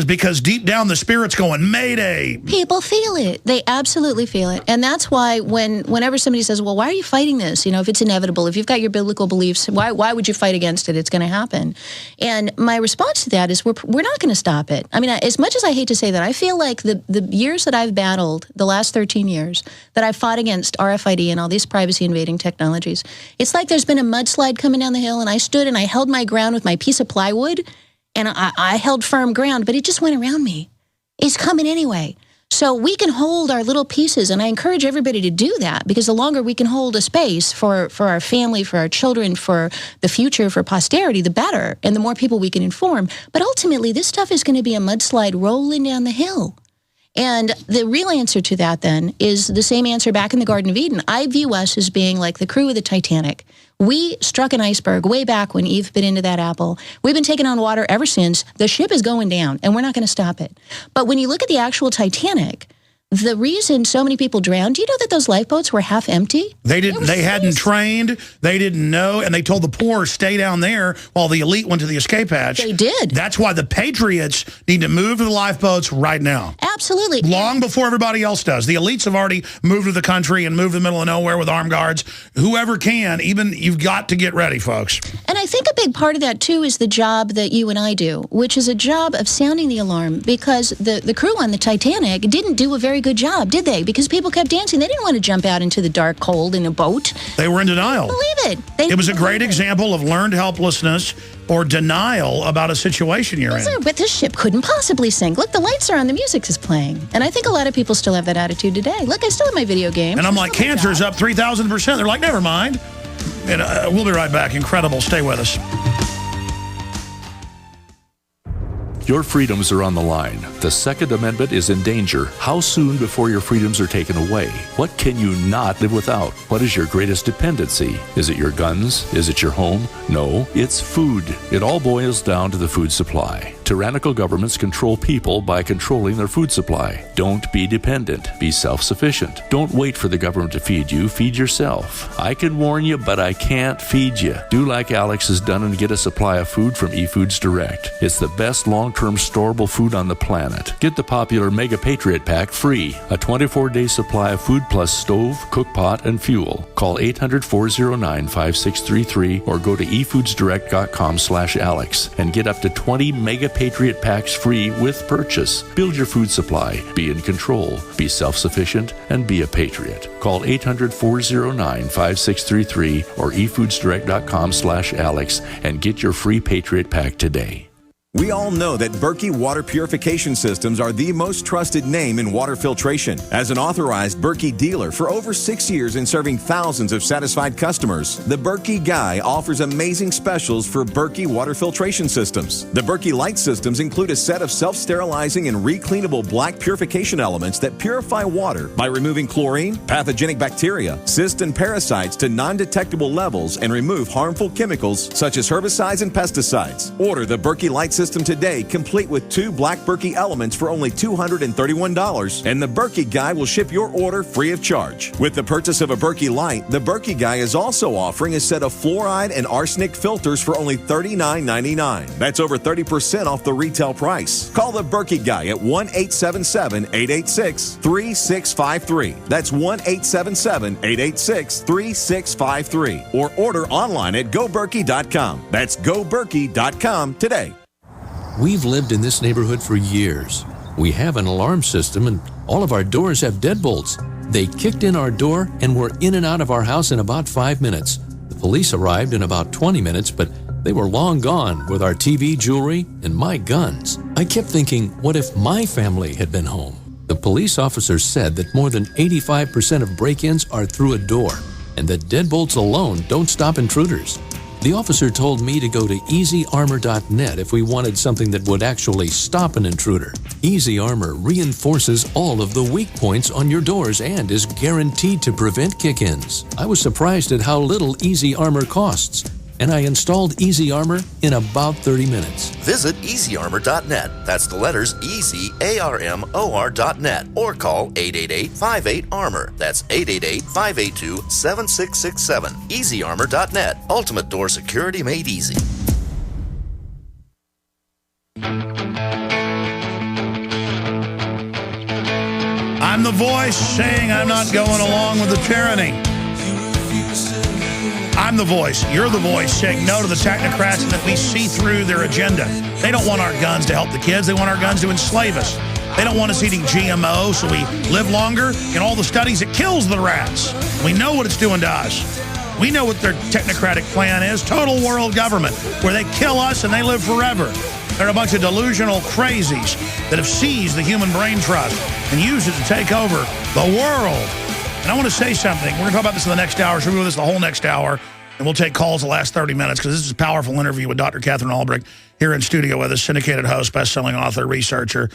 because deep down the spirit's going, Mayday. People feel it. They absolutely feel it, and that's why whenever somebody says, "Well, why are you fighting this? You know, if it's inevitable, if you've got your biblical beliefs, why would you fight against it? It's going to happen." And my response to that is, we're not going to stop it. I mean, as much as I hate to say that, I feel like the years that I've battled, the last 13 years that I've fought against RFID and all these privacy invading technologies, it's like there's been a mudslide coming down the hill, and I stood and I held my ground with my piece of plywood, and I held firm ground, but it just went around me. It's coming anyway. So we can hold our little pieces, and I encourage everybody to do that, because the longer we can hold a space for our family, for our children, for the future, for posterity, the better, and the more people we can inform. But ultimately, this stuff is going to be a mudslide rolling down the hill. And the real answer to that, then, is the same answer back in the Garden of Eden. I view us as being like the crew of the Titanic. We struck an iceberg way back when Eve bit into that apple. We've been taking on water ever since. The ship is going down, and we're not going to stop it. But when you look at the actual Titanic, the reason so many people drowned, do you know that those lifeboats were half empty? They hadn't trained, they didn't know, and they told the poor, stay down there while the elite went to the escape hatch. They did. That's why the patriots need to move to the lifeboats right now. Absolutely. Long before everybody else does. The elites have already moved to the country and moved to the middle of nowhere with armed guards. Whoever can, you've got to get ready, folks. And I think a big part of that, too, is the job that you and I do, which is a job of sounding the alarm, because the crew on the Titanic didn't do a very good job, did they? Because people kept dancing. They didn't want to jump out into the dark cold in a boat. They were in denial. Believe it. It was a great example of learned helplessness or denial about a situation you're in. But this ship couldn't possibly sink. Look, the lights are on, the music is playing. And I think a lot of people still have that attitude today. Look, I still have my video games. And I'm like, cancer's up 3,000%. They're like, never mind. And we'll be right back. Incredible. Stay with us. Your freedoms are on the line. The Second Amendment is in danger. How soon before your freedoms are taken away? What can you not live without? What is your greatest dependency? Is it your guns? Is it your home? No, it's food. It all boils down to the food supply. Tyrannical governments control people by controlling their food supply. Don't be dependent. Be self-sufficient. Don't wait for the government to feed you. Feed yourself. I can warn you, but I can't feed you. Do like Alex has done and get a supply of food from eFoods Direct. It's the best long-term storable food on the planet. Get the popular Mega Patriot Pack free. A 24-day supply of food plus stove, cook pot, and fuel. Call 800-409-5633 or go to efoodsdirect.com/Alex and get up to 20 Mega Patriot Packs free with purchase. Build your food supply. Be in control. Be self-sufficient and be a patriot. Call 800-409-5633 or efoodsdirect.com/Alex and get your free Patriot Pack today. We all know that Berkey water purification systems are the most trusted name in water filtration. As an authorized Berkey dealer for over 6 years and serving thousands of satisfied customers, the Berkey Guy offers amazing specials for Berkey water filtration systems. The Berkey Light systems include a set of self-sterilizing and recleanable black purification elements that purify water by removing chlorine, pathogenic bacteria, cysts, and parasites to non-detectable levels and remove harmful chemicals such as herbicides and pesticides. Order the Berkey Light system today, complete with 2 black Berkey elements for only $231, and the Berkey Guy will ship your order free of charge. With the purchase of a Berkey Light, the Berkey Guy is also offering a set of fluoride and arsenic filters for only $39.99. That's over 30% off the retail price. Call the Berkey Guy at 1-877-886-3653. That's 1-877-886-3653. Or order online at goberkey.com. That's goberkey.com today. We've lived in this neighborhood for years. We have an alarm system and all of our doors have deadbolts. They kicked in our door and were in and out of our house in about 5 minutes. The police arrived in about 20 minutes, but they were long gone with our TV, jewelry, and my guns. I kept thinking, what if my family had been home? The police officer said that more than 85% of break-ins are through a door, and that deadbolts alone don't stop intruders. The officer told me to go to easyarmor.net if we wanted something that would actually stop an intruder. Easy Armor reinforces all of the weak points on your doors and is guaranteed to prevent kick-ins. I was surprised at how little Easy Armor costs, and I installed Easy Armor in about 30 minutes. Visit easyarmor.net. That's the letters EasyARMOR.net. Or call 888-58-ARMOR. That's 888-582-7667. easyarmor.net. Ultimate door security made easy. I'm the voice saying I'm not going along with the tyranny. I'm the voice. You're the voice saying no to the technocrats and that we see through their agenda. They don't want our guns to help the kids. They want our guns to enslave us. They don't want us eating GMO so we live longer. In all the studies, it kills the rats. We know what it's doing to us. We know what their technocratic plan is. Total world government, where they kill us and they live forever. They're a bunch of delusional crazies that have seized the human brain trust and used it to take over the world. And I want to say something. We're going to talk about this in the next hour. So we'll do this the whole next hour. And we'll take calls the last 30 minutes because this is a powerful interview with Dr. Katherine Albrecht here in studio with us, syndicated host, best-selling author, researcher.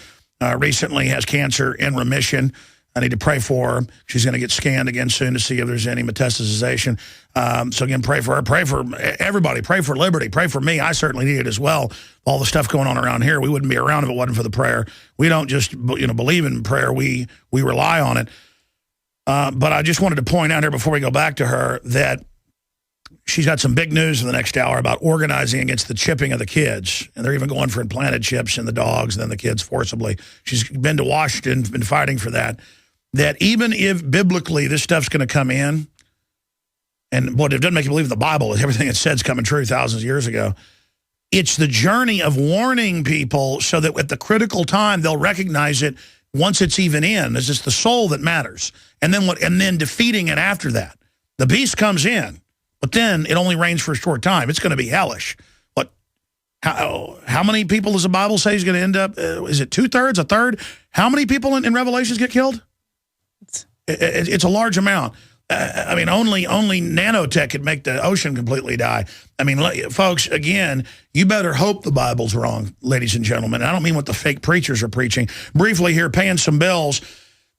Recently has cancer in remission. I need to pray for her. She's going to get scanned again soon to see if there's any metastasization. So again, pray for her. Pray for everybody. Pray for liberty. Pray for me. I certainly need it as well. All the stuff going on around here. We wouldn't be around if it wasn't for the prayer. We don't just believe in prayer. We rely on it. But I just wanted to point out here before we go back to her that she's got some big news in the next hour about organizing against the chipping of the kids. And they're even going for implanted chips in the dogs and then the kids forcibly. She's been to Washington, been fighting for that. That even if biblically this stuff's going to come in, and what it doesn't make you believe in the Bible is everything it said's coming true thousands of years ago. It's the journey of warning people so that at the critical time they'll recognize it once it's even in. It's just the soul that matters. And then defeating it after that. The beast comes in, but then it only reigns for a short time. It's going to be hellish. How many people does the Bible say is going to end up? Is it 2/3, a third? How many people in Revelations get killed? It's a large amount. I mean, only nanotech could make the ocean completely die. I mean, folks, again, you better hope the Bible's wrong, ladies and gentlemen. I don't mean what the fake preachers are preaching. Briefly here, paying some bills.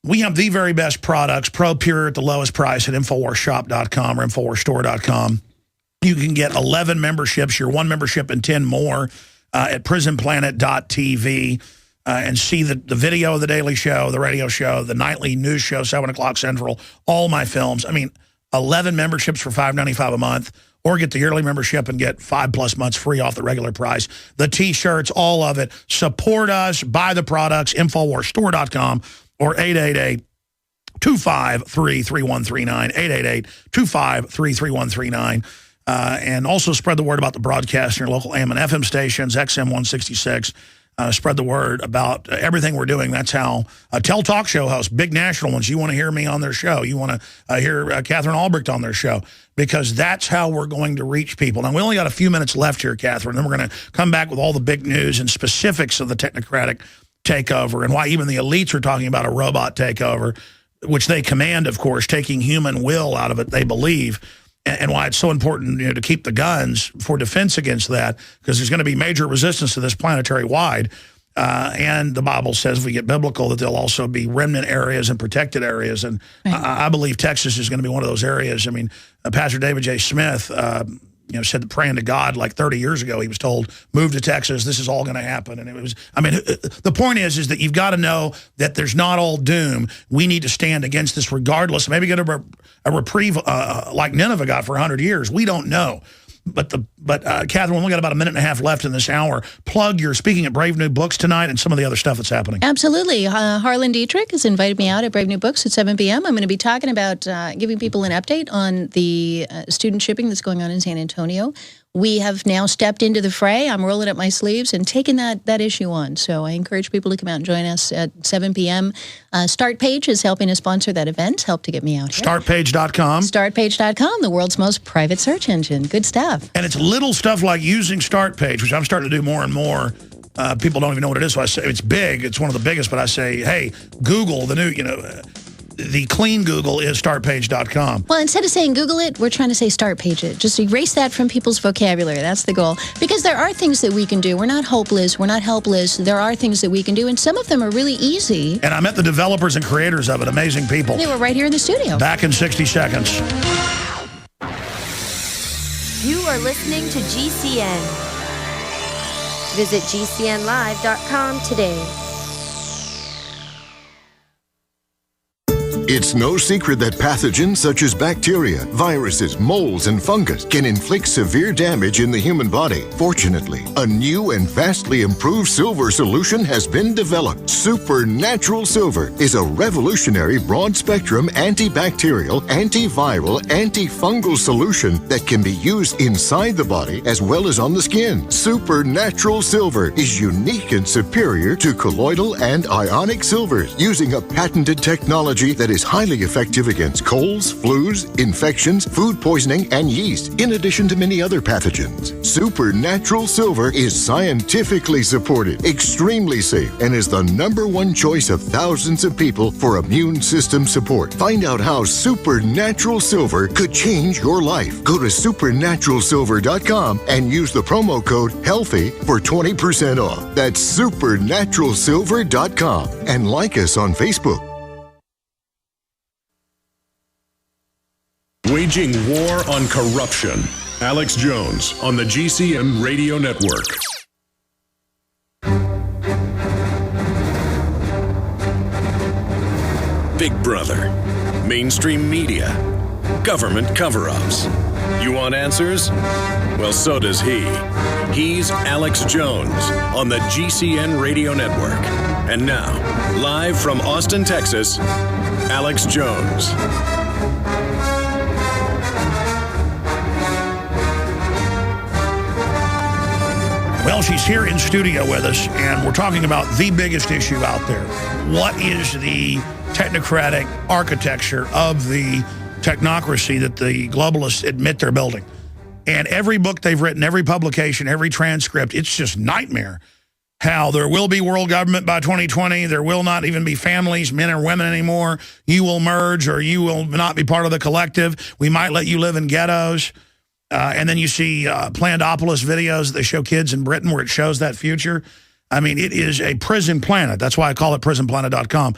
We have the very best products, ProPure at the lowest price at InfoWarsShop.com or InfoWarsStore.com. You can get 11 memberships, your one membership and 10 more at PrisonPlanet.tv. And see the video of the Daily Show, the radio show, the nightly news show, 7 o'clock Central, all my films. I mean, 11 memberships for $5.95 a month, or get the yearly membership and get 5+ months free off the regular price. The T-shirts, all of it. Support us, buy the products, InfoWarsStore.com or 888-253-3139, 888-253-3139. And also spread the word about the broadcast in your local AM and FM stations, XM 166. Spread the word about everything we're doing. That's how tell talk show hosts, big national ones, you want to hear me on their show. You want to hear Katherine Albrecht on their show, because that's how we're going to reach people. Now, we only got a few minutes left here, Katherine. Then we're going to come back with all the big news and specifics of the technocratic takeover and why even the elites are talking about a robot takeover, which they command, of course, taking human will out of it, they believe. And why it's so important, to keep the guns for defense against that, because there's going to be major resistance to this planetary-wide. And the Bible says, if we get biblical, that there'll also be remnant areas and protected areas. And right. I believe Texas is going to be one of those areas. I mean, Pastor David J. Smith, said that praying to God like 30 years ago, he was told, move to Texas, this is all going to happen. And it was, I mean, the point is that you've got to know that there's not all doom. We need to stand against this regardless. Maybe get a reprieve like Nineveh got for 100 years. We don't know. But Katherine, we only got about a minute and a half left in this hour. Plug your speaking at Brave New Books tonight and some of the other stuff that's happening. Absolutely. Harlan Dietrich has invited me out at Brave New Books at 7 p.m. I'm going to be talking about giving people an update on the student shipping that's going on in San Antonio. We have now stepped into the fray. I'm rolling up my sleeves and taking that issue on. So I encourage people to come out and join us at 7 p.m. Startpage is helping to sponsor that event, help to get me out here. Startpage.com. Startpage.com, the world's most private search engine. Good stuff. And it's little stuff like using Startpage, which I'm starting to do more and more. People don't even know what it is, so I say it's big. It's one of the biggest, but I say, hey, Google the new, the clean Google is startpage.com. Well, instead of saying Google it, we're trying to say start page it. Just erase that from people's vocabulary. That's the goal. Because there are things that we can do. We're not hopeless. We're not helpless. There are things that we can do, and some of them are really easy. And I met the developers and creators of it. Amazing people. They were right here in the studio. Back in 60 seconds. You are listening to GCN. Visit GCNlive.com today. It's no secret that pathogens such as bacteria, viruses, molds, and fungus can inflict severe damage in the human body. Fortunately, a new and vastly improved silver solution has been developed. Supernatural Silver is a revolutionary broad-spectrum antibacterial, antiviral, antifungal solution that can be used inside the body as well as on the skin. Supernatural Silver is unique and superior to colloidal and ionic silvers, using a patented technology that is highly effective against colds, flus, infections, food poisoning, and yeast, in addition to many other pathogens. Supernatural Silver is scientifically supported, extremely safe, and is the #1 choice of thousands of people for immune system support. Find out how Supernatural Silver could change your life. Go to supernaturalsilver.com and use the promo code HEALTHY for 20% off. That's supernaturalsilver.com. And like us on Facebook. Waging war on corruption. Alex Jones on the GCN Radio Network. Big Brother, mainstream media, government cover-ups. You want answers? Well, so does he. He's Alex Jones on the GCN Radio Network. And now, live from Austin, Texas, Alex Jones. Well, she's here in studio with us, and we're talking about the biggest issue out there. What is the technocratic architecture of the technocracy that the globalists admit they're building? And every book they've written, every publication, every transcript, it's just nightmare. How there will be world government by 2020. There will not even be families, men or women anymore. You will merge, or you will not be part of the collective. We might let you live in ghettos. And then you see Plandopolis videos that show kids in Britain where it shows that future. I mean, it is a prison planet. That's why I call it prisonplanet.com.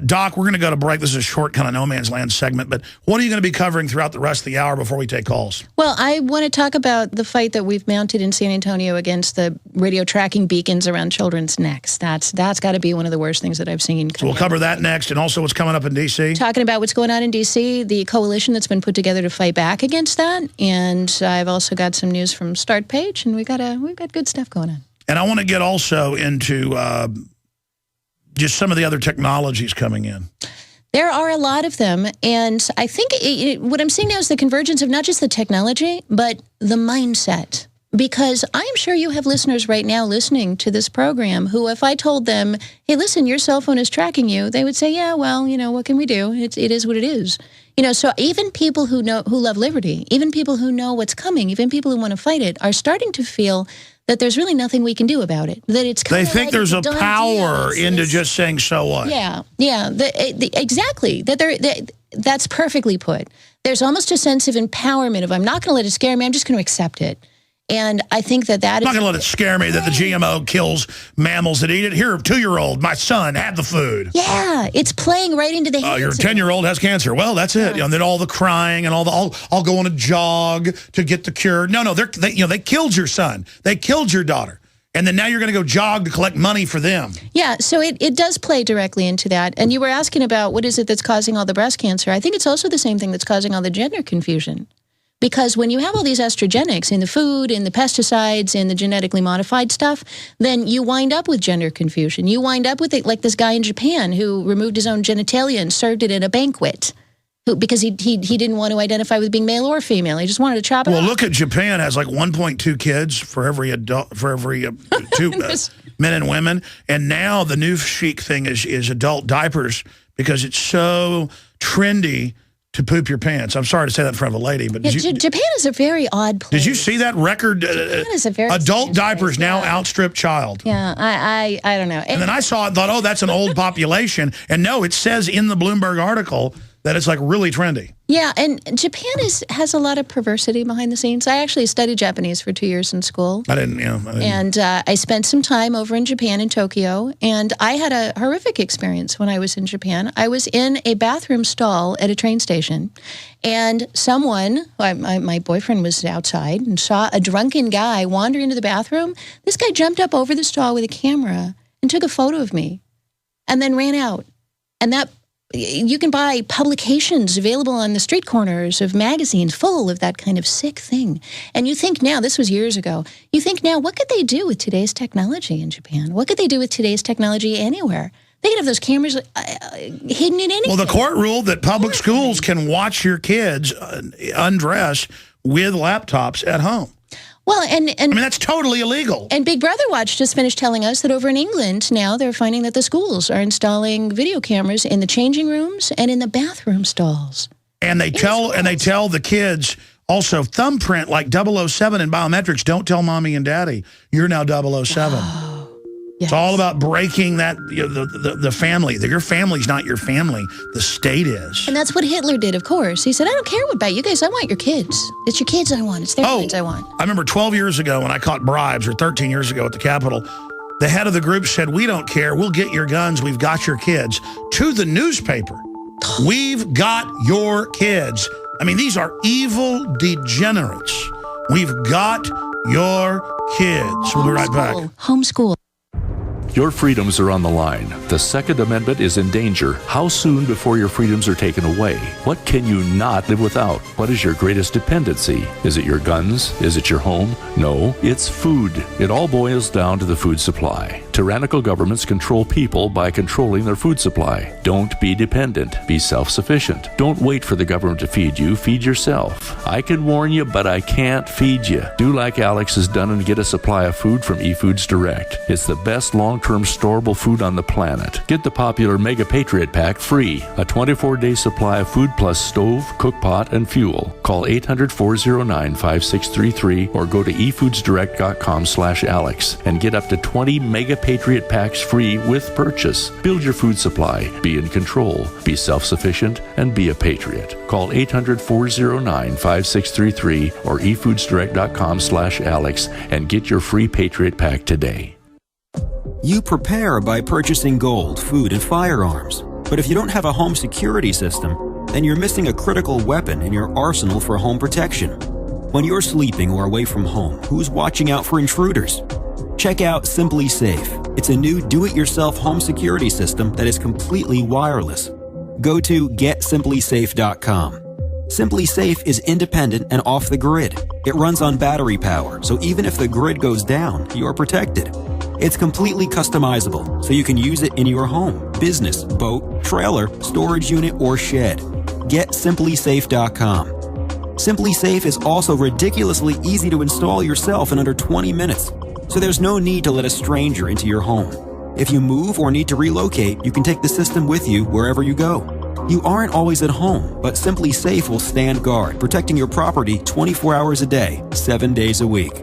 Doc, we're going to go to break. This is a short kind of no man's land segment. But what are you going to be covering throughout the rest of the hour before we take calls? Well, I want to talk about the fight that we've mounted in San Antonio against the radio tracking beacons around children's necks. That's got to be one of the worst things that I've seen. So we'll cover that next, and also what's coming up in D.C. Talking about what's going on in D.C., the coalition that's been put together to fight back against that. And I've also got some news from Start Page, and we've got good stuff going on. And I want to get also into just some of the other technologies coming in. There are a lot of them, and I think what I'm seeing now is the convergence of not just the technology, but the mindset. Because I'm sure you have listeners right now listening to this program who, if I told them, hey, listen, your cell phone is tracking you, they would say, yeah, well, what can we do? It is what it is. So even people who love liberty, even people who know what's coming, even people who want to fight it, are starting to feel that there's really nothing we can do about it. That it's they think there's a power into just saying, so what? Yeah, exactly. That's perfectly put. There's almost a sense of empowerment of, I'm not going to let it scare me, I'm just going to accept it. And I think that I'm not going to let it scare me that the GMO kills mammals that eat it. Here, 2-year-old, my son, had the food. Yeah, it's playing right into the hands your 10-year-old has cancer. Well, that's it. And then all the crying and all the, I'll go on a jog to get the cure. No, they killed your son. They killed your daughter. And then now you're going to go jog to collect money for them. Yeah, so it does play directly into that. And you were asking about what is it that's causing all the breast cancer. I think it's also the same thing that's causing all the gender confusion. Because when you have all these estrogenics in the food, in the pesticides, in the genetically modified stuff, then you wind up with gender confusion. You wind up with it like this guy in Japan who removed his own genitalia and served it at a banquet because he didn't want to identify with being male or female. He just wanted to chop it off. Well, look at Japan has like 1.2 kids for every adult, for every two men and women. And now the new chic thing is adult diapers because it's so trendy to poop your pants. I'm sorry to say that in front of a lady, but Japan is a very odd place. Did you see that record? Japan is a very adult diapers now outstrip child. Yeah, I don't know. And then I saw it and thought, oh, that's an old population. And no, it says in the Bloomberg article that it's like really trendy. Yeah, and Japan has a lot of perversity behind the scenes. I actually studied Japanese for 2 years in school. I didn't. And I spent some time over in Japan, in Tokyo, and I had a horrific experience when I was in Japan. I was in a bathroom stall at a train station, and someone, my boyfriend was outside, and saw a drunken guy wander into the bathroom. This guy jumped up over the stall with a camera and took a photo of me, and then ran out. And that... You can buy publications available on the street corners of magazines full of that kind of sick thing. And you think now, this was years ago, you think now, what could they do with today's technology in Japan? What could they do with today's technology anywhere? They could have those cameras hidden in anything. Well, the court ruled that public schools can watch your kids undress with laptops at home. Well, and I mean, that's totally illegal. And Big Brother Watch just finished telling us that over in England now they're finding that the schools are installing video cameras in the changing rooms and in the bathroom stalls. And they tell the kids also thumbprint like 007 in biometrics. Don't tell mommy and daddy you're now 007. Yes. It's all about breaking that the family. Your family's not your family. The state is. And that's what Hitler did, of course. He said, I don't care about you guys. I want your kids. It's your kids I want. It's their kids I want. I remember 12 years ago when I caught bribes, or 13 years ago at the Capitol, the head of the group said, we don't care. We'll get your guns. We've got your kids. To the newspaper, we've got your kids. I mean, these are evil degenerates. We've got your kids. We'll be right back. Homeschool. Your freedoms are on the line. The Second Amendment is in danger. How soon before your freedoms are taken away? What can you not live without? What is your greatest dependency? Is it your guns? Is it your home? No, it's food. It all boils down to the food supply. Tyrannical governments control people by controlling their food supply. Don't be dependent. Be self-sufficient. Don't wait for the government to feed you. Feed yourself. I can warn you, but I can't feed you. Do like Alex has done and get a supply of food from eFoods Direct. It's the best long-term storable food on the planet. Get the popular Mega Patriot Pack free. A 24-day supply of food plus stove, cookpot, and fuel. Call 800-409-5633 or go to efoodsdirect.com/Alex and get up to 20 Mega Patriot Packs free with purchase. Build your food supply. Be in control. Be self-sufficient and be a patriot. Call 800-409-5633 or efoodsdirect.com/Alex and get your free Patriot Pack today. You prepare by purchasing gold, food, and firearms. But if you don't have a home security system, then you're missing a critical weapon in your arsenal for home protection. When you're sleeping or away from home, who's watching out for intruders? Check out Simply Safe. It's a new do-it-yourself home security system that is completely wireless. Go to GetSimplySafe.com. Simply Safe is independent and off the grid. It runs on battery power, so even if the grid goes down, you're protected. It's completely customizable, so you can use it in your home, business, boat, trailer, storage unit, or shed. GetSimplySafe.com. Simply Safe is also ridiculously easy to install yourself in under 20 minutes, so there's no need to let a stranger into your home. If you move or need to relocate, you can take the system with you wherever you go. You aren't always at home, but Simply Safe will stand guard, protecting your property 24 hours a day, 7 days a week.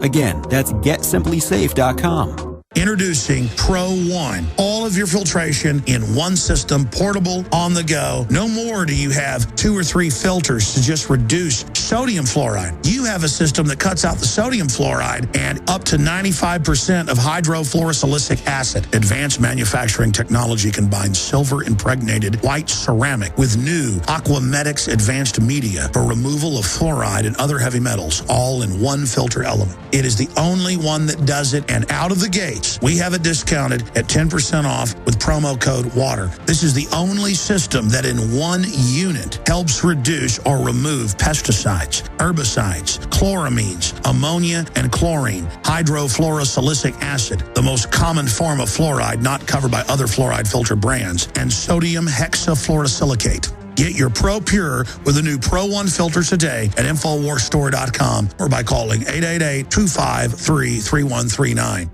Again, that's GetSimplySafe.com. Introducing Pro One. All of your filtration in one system, portable, on the go. No more do you have 2 or 3 filters to just reduce sodium fluoride. You have a system that cuts out the sodium fluoride and up to 95% of hydrofluorosilicic acid. Advanced manufacturing technology combines silver-impregnated white ceramic with new Aquamedics advanced media for removal of fluoride and other heavy metals, all in one filter element. It is the only one that does it, and out of the gate, we have it discounted at 10% off with promo code WATER. This is the only system that in one unit helps reduce or remove pesticides, herbicides, chloramines, ammonia, and chlorine, hydrofluorosilicic acid, the most common form of fluoride not covered by other fluoride filter brands, and sodium hexafluorosilicate. Get your Pro Pure with the new Pro One filter today at InfoWarsStore.com or by calling 888-253-3139.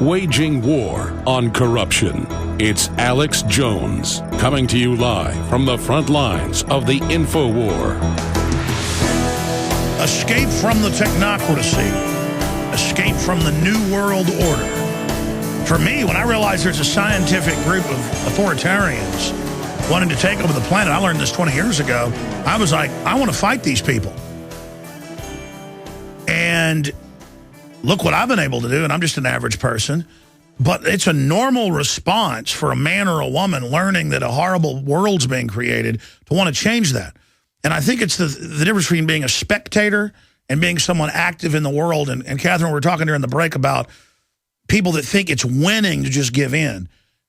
waging war on corruption. It's Alex Jones, coming to you live from the front lines of the info war. Escape from the technocracy. Escape from the New World Order. For me, when I realized there's a scientific group of authoritarians wanting to take over the planet, I learned this 20 years ago, I was like, I want to fight these people. And look what I've been able to do, and I'm just an average person. But it's a normal response for a man or a woman learning that a horrible world's being created to want to change that. And I think it's the difference between being a spectator and being someone active in the world. And Catherine, we were talking during the break about people that think it's winning to just give in.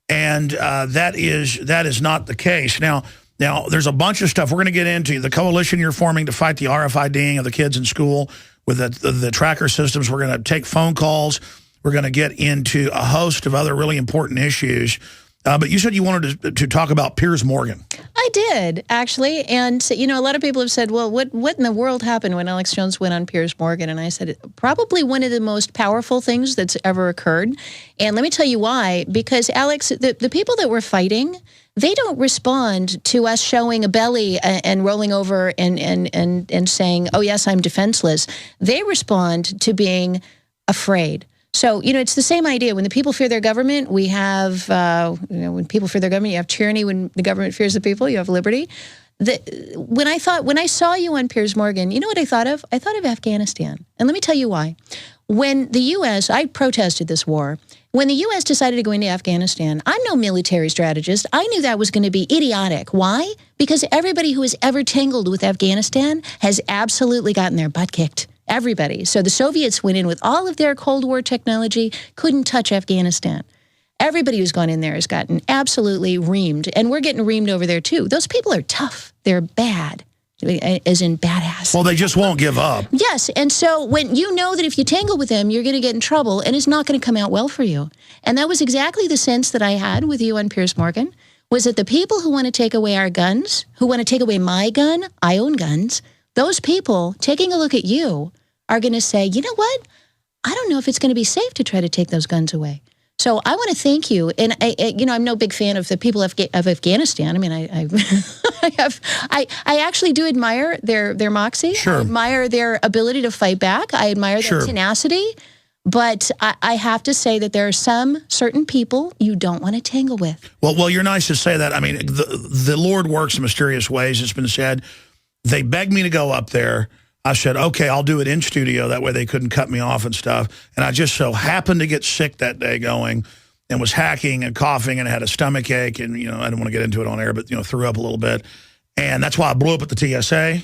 And that is not the case. Now, there's a bunch of stuff we're going to get into. The coalition you're forming to fight the RFIDing of the kids in school with the tracker systems. We're going to take phone calls. We're going to get into a host of other really important issues. But you said you wanted to talk about Piers Morgan. I did, actually. And, you know, a lot of people have said, well, what in the world happened when Alex Jones went on Piers Morgan? And I said, probably one of the most powerful things that's ever occurred. And let me tell you why. Because, Alex, the people that we're fighting, they don't respond to us showing a belly and rolling over and saying, oh, yes, I'm defenseless. They respond to being afraid. So, you know, it's the same idea. When the people fear their government, we have, when people fear their government, you have tyranny. When the government fears the people, you have liberty. When I saw you on Piers Morgan, you know what I thought of? I thought of Afghanistan. And let me tell you why. When the U.S., I protested this war. When the U.S. decided to go into Afghanistan, I'm no military strategist. I knew that was going to be idiotic. Why? Because everybody who has ever tangled with Afghanistan has absolutely gotten their butt kicked. Everybody. So the Soviets went in with all of their Cold War technology, couldn't touch Afghanistan. Everybody who's gone in there has gotten absolutely reamed, and we're getting reamed over there too. Those people are tough. They're bad, as in badass. Well, they just won't give up. Yes, and so when you know that if you tangle with them, you're going to get in trouble, and it's not going to come out well for you. And that was exactly the sense that I had with you on Piers Morgan, was that the people who want to take away our guns, who want to take away my gun, I own guns, those people taking a look at you are going to say, you know what? I don't know if it's going to be safe to try to take those guns away. So I want to thank you. And I'm no big fan of the people of Afghanistan. I mean, I actually do admire their moxie. Sure. I admire their ability to fight back. I admire their tenacity. But I have to say that there are some certain people you don't want to tangle with. Well, you're nice to say that. I mean, the Lord works in mysterious ways. It's been said. They begged me to go up there. I said, okay, I'll do it in studio. That way they couldn't cut me off and stuff. And I just so happened to get sick that day going and was hacking and coughing and had a stomach ache. And, you know, I didn't want to get into it on air, but, you know, threw up a little bit. And that's why I blew up at the TSA.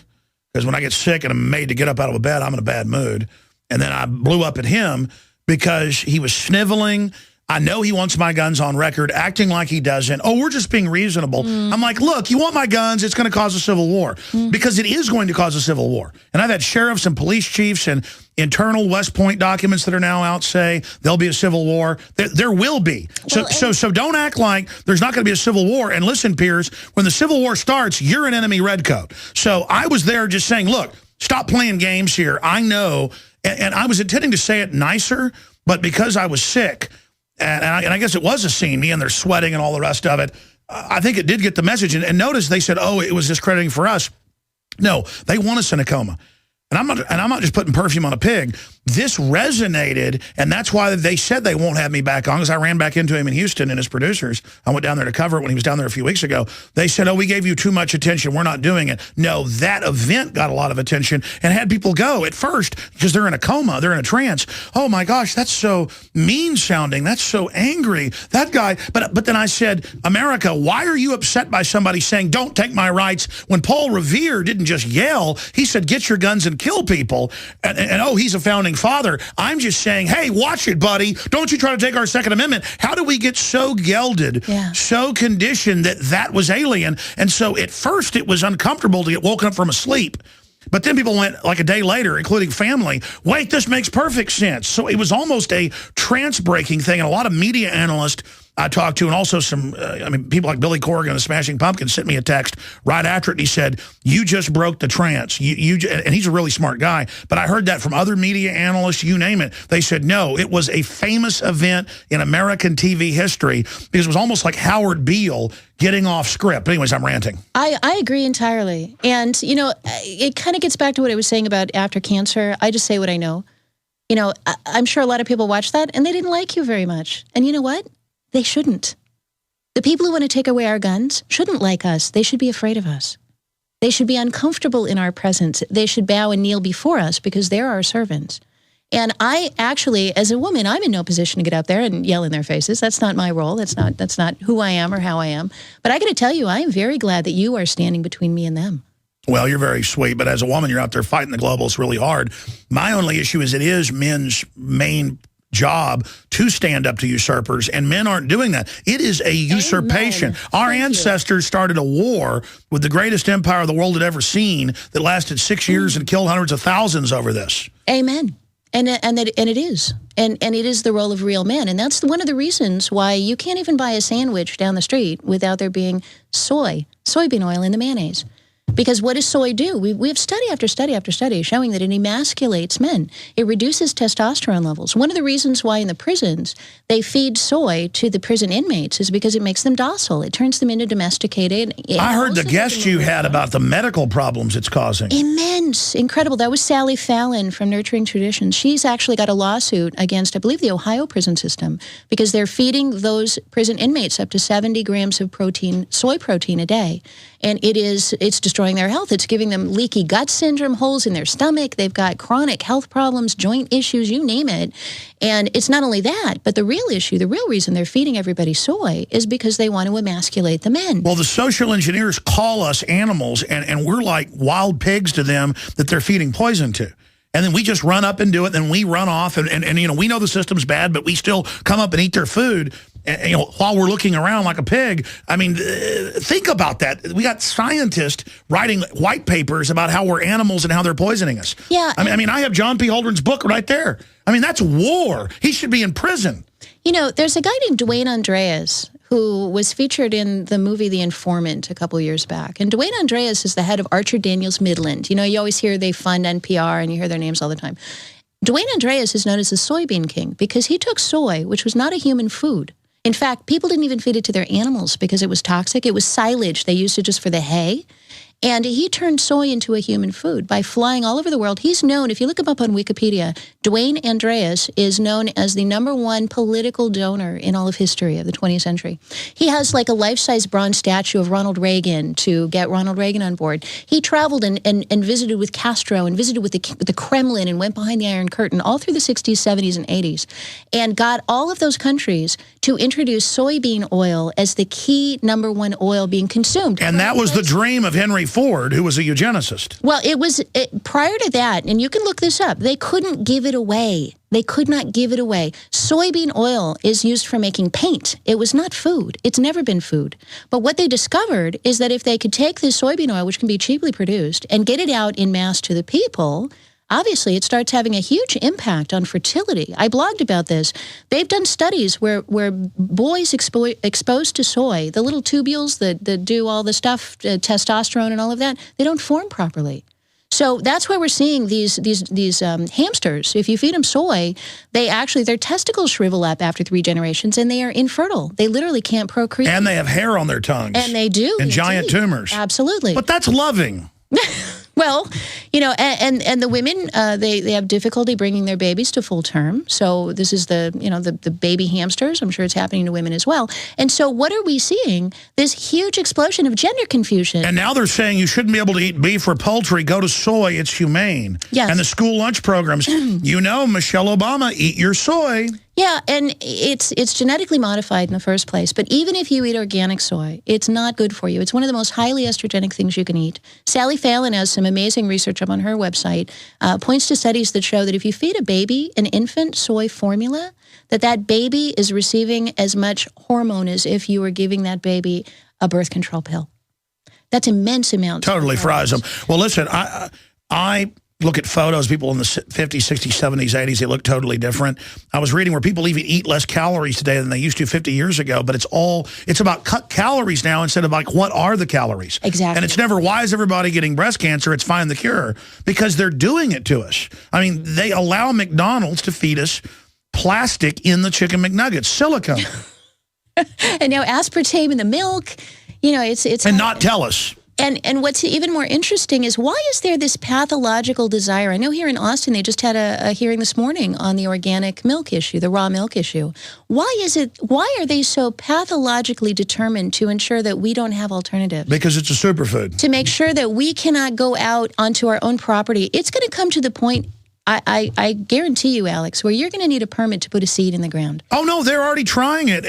Because when I get sick and I'm made to get up out of a bed, I'm in a bad mood. And then I blew up at him because he was sniveling. I know he wants my guns on record, acting like he doesn't. Oh, we're just being reasonable. I'm like, look, you want my guns, it's going to cause a civil war. Because it is going to cause a civil war. And I've had sheriffs and police chiefs and internal West Point documents that are now out say there'll be a civil war. There will be. So don't act like there's not going to be a civil war. And listen, Piers, when the civil war starts, you're an enemy redcoat. So I was there just saying, look, stop playing games here. I know. And I was intending to say it nicer, but because I was sick, and I guess it was a scene, me and they're sweating and all the rest of it, I think it did get the message. And notice they said, oh, it was discrediting for us. No, they want us in a coma. And I'm not just putting perfume on a pig. This resonated, and that's why they said they won't have me back on, because I ran back into him in Houston and his producers. I went down there to cover it when he was down there a few weeks ago. They said, oh, we gave you too much attention. We're not doing it. No, that event got a lot of attention and had people go at first because they're in a coma. They're in a trance. Oh, my gosh, that's so mean-sounding. That's so angry. That guy. But then I said, America, why are you upset by somebody saying, don't take my rights, when Paul Revere didn't just yell. He said, get your guns and kill people. And oh, he's a founding father. I'm just saying, hey, watch it, buddy. Don't you try to take our Second Amendment. How do we get so gelded, so conditioned that was alien? And so at first it was uncomfortable to get woken up from a sleep. But then people went like a day later, including family, wait, this makes perfect sense. So it was almost a trance-breaking thing. And a lot of media analysts I talked to, and also some, people like Billy Corgan and the Smashing Pumpkins sent me a text right after it, and he said, you just broke the trance. And he's a really smart guy, but I heard that from other media analysts, you name it. They said, no, it was a famous event in American TV history because it was almost like Howard Beale getting off script. But anyways, I'm ranting. I agree entirely. And, it kind of gets back to what I was saying about after cancer. I just say what I know. I'm sure a lot of people watched that, and they didn't like you very much. And you know what? They shouldn't. The people who want to take away our guns shouldn't like us. They should be afraid of us. They should be uncomfortable in our presence. They should bow and kneel before us because they're our servants. And I actually, as a woman, I'm in no position to get out there and yell in their faces. That's not my role. That's not who I am or how I am. But I got to tell you, I am very glad that you are standing between me and them. Well, you're very sweet, but as a woman, you're out there fighting the globalists really hard. My only issue is it is men's main job to stand up to usurpers, and men aren't doing that. It is a usurpation. Amen. Our ancestors started a war with the greatest empire the world had ever seen that lasted 6 years and killed hundreds of thousands over this. Amen. And it is. And it is the role of real men. And that's one of the reasons why you can't even buy a sandwich down the street without there being soybean oil in the mayonnaise. Because what does soy do? We have study after study after study showing that it emasculates men. It reduces testosterone levels. One of the reasons why in the prisons they feed soy to the prison inmates is because it makes them docile. It turns them into domesticated. I heard the guest you had about the medical problems it's causing. Immense. Incredible. That was Sally Fallon from Nurturing Traditions. She's actually got a lawsuit against, I believe, the Ohio prison system because they're feeding those prison inmates up to 70 grams of protein, soy protein a day. And it's destroying their health. It's giving them leaky gut syndrome, holes in their stomach. They've got chronic health problems, joint issues, you name it. And it's not only that, but the real issue, the real reason they're feeding everybody soy is because they want to emasculate the men. Well, the social engineers call us animals, and we're like wild pigs to them that they're feeding poison to. And then we just run up and do it, and then we run off, and we know the system's bad, but we still come up and eat their food. And, while we're looking around like a pig. I mean, think about that. We got scientists writing white papers about how we're animals and how they're poisoning us. Yeah. I mean, I have John P. Holdren's book right there. I mean, that's war. He should be in prison. There's a guy named Dwayne Andreas who was featured in the movie The Informant a couple years back. And Dwayne Andreas is the head of Archer Daniels Midland. You always hear they fund NPR, and you hear their names all the time. Dwayne Andreas is known as the soybean king because he took soy, which was not a human food. In fact, people didn't even feed it to their animals because it was toxic. It was silage. They used it just for the hay. And he turned soy into a human food by flying all over the world. He's known, if you look him up on Wikipedia, Dwayne Andreas is known as the #1 political donor in all of history of the 20th century. He has like a life-size bronze statue of Ronald Reagan to get Ronald Reagan on board. He traveled and visited with Castro and visited with the Kremlin and went behind the Iron Curtain all through the 60s, 70s, and 80s and got all of those countries to introduce soybean oil as the key #1 oil being consumed. And that was the dream of Henry Ford, who was a eugenicist. Well, prior to that, and you can look this up, they couldn't give it away. They could not give it away. Soybean oil is used for making paint. It was not food. It's never been food. But what they discovered is that if they could take this soybean oil, which can be cheaply produced, and get it out in mass to the people, obviously it starts having a huge impact on fertility. I blogged about this. They've done studies where boys exposed to soy, the little tubules that do all the stuff, testosterone and all of that, they don't form properly. So that's why we're seeing these hamsters. If you feed them soy, their testicles shrivel up after 3 generations, and they are infertile. They literally can't procreate. And they have hair on their tongues. And they do. And giant tumors. Absolutely. But that's loving. Well, and the women, they have difficulty bringing their babies to full term. So this is the baby hamsters. I'm sure it's happening to women as well. And so what are we seeing? This huge explosion of gender confusion. And now they're saying you shouldn't be able to eat beef or poultry. Go to soy. It's humane. Yes. And the school lunch programs, Michelle Obama, eat your soy. Yeah, and it's genetically modified in the first place. But even if you eat organic soy, it's not good for you. It's one of the most highly estrogenic things you can eat. Sally Fallon has some amazing research up on her website, points to studies that show that if you feed a baby an infant soy formula, that baby is receiving as much hormone as if you were giving that baby a birth control pill. That's immense amounts. Totally fries them. Well, listen, I look at photos, people in the 50s, 60s, 70s, 80s, they look totally different. I was reading where people even eat less calories today than they used to 50 years ago, but it's about cut calories now instead of like, what are the calories? Exactly. And it's never, why is everybody getting breast cancer? It's find the cure. Because they're doing it to us. I mean, they allow McDonald's to feed us plastic in the chicken McNuggets, silicone. And now aspartame in the milk, you know, it's and not tell us. And what's even more interesting is, why is there this pathological desire? I know here in Austin, they just had a hearing this morning on the organic milk issue, the raw milk issue. Why are they so pathologically determined to ensure that we don't have alternatives? Because it's a superfood. To make sure that we cannot go out onto our own property. It's going to come to the point, I guarantee you, Alex, where you're going to need a permit to put a seed in the ground. Oh, no, they're already trying it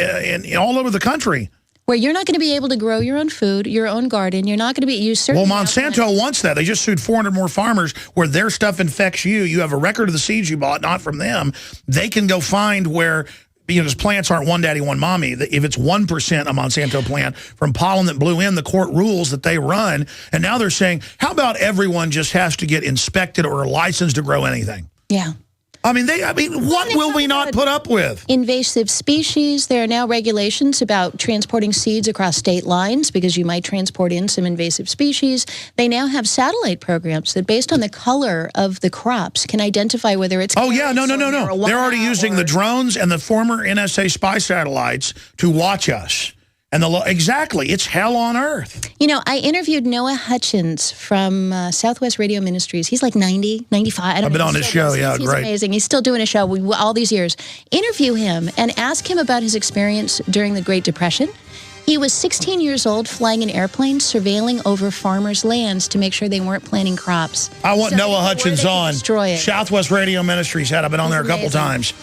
all over the country. Where you're not going to be able to grow your own food, your own garden. You're not going to be... Well, Monsanto wants that. They just sued 400 more farmers where their stuff infects you. You have a record of the seeds you bought, not from them. They can go find where... You know, because plants aren't one daddy, one mommy. If it's 1% a Monsanto plant from pollen that blew in, the court rules that they run. And now they're saying, how about everyone just has to get inspected or licensed to grow anything? Yeah. I mean, what will we not put up with? Invasive species. There are now regulations about transporting seeds across state lines because you might transport in some invasive species. They now have satellite programs that, based on the color of the crops, can identify whether it's... Oh, yeah, no. They're already using the drones and the former NSA spy satellites to watch us. And exactly, it's hell on earth. You know, I interviewed Noah Hutchins from Southwest Radio Ministries. He's like 90, 95. I don't know. I've been on his show, yeah, he's great. Amazing. He's still doing a show all these years. Interview him and ask him about his experience during the Great Depression. He was 16 years old, flying an airplane, surveilling over farmers' lands to make sure they weren't planting crops. I want Noah Hutchins on. Destroy it. Southwest Radio Ministries I've been on there a couple times.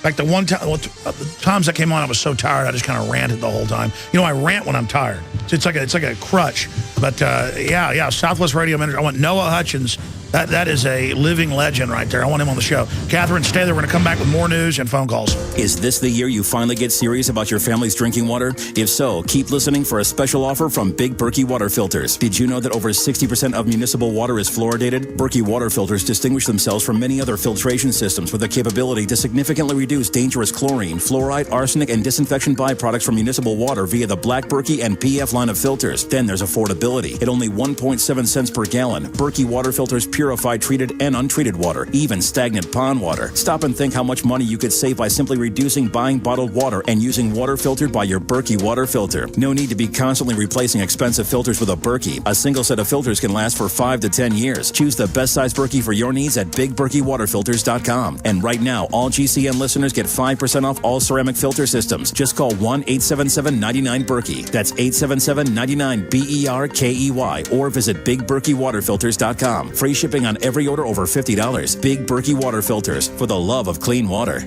Like the one time, the times I came on, I was so tired, I just kind of ranted the whole time. You know, I rant when I'm tired. It's like a crutch. But yeah, Southwest Radio Manager. I want Noah Hutchins. That is a living legend right there. I want him on the show. Catherine, stay there. We're going to come back with more news and phone calls. Is this the year you finally get serious about your family's drinking water? If so, keep listening for a special offer from Big Berkey Water Filters. Did you know that over 60% of municipal water is fluoridated? Berkey Water Filters distinguish themselves from many other filtration systems with the capability to significantly reduce dangerous chlorine, fluoride, arsenic, and disinfection byproducts from municipal water via the Black Berkey and PF line of filters. Then there's affordability. At only 1.7 cents per gallon, Berkey Water Filters purify treated and untreated water, even stagnant pond water. Stop and think how much money you could save by simply reducing buying bottled water and using water filtered by your Berkey water filter. No need to be constantly replacing expensive filters with a Berkey. A single set of filters can last for 5 to 10 years. Choose the best size Berkey for your needs at BigBerkeyWaterFilters.com. And right now, all GCN listeners get 5% off all ceramic filter systems. Just call 1-877-99-BERKEY. That's 877-99-BERKEY. Or visit BigBerkeyWaterFilters.com. Free shipping on every order over $50. Big Berkey Water Filters, for the love of clean water.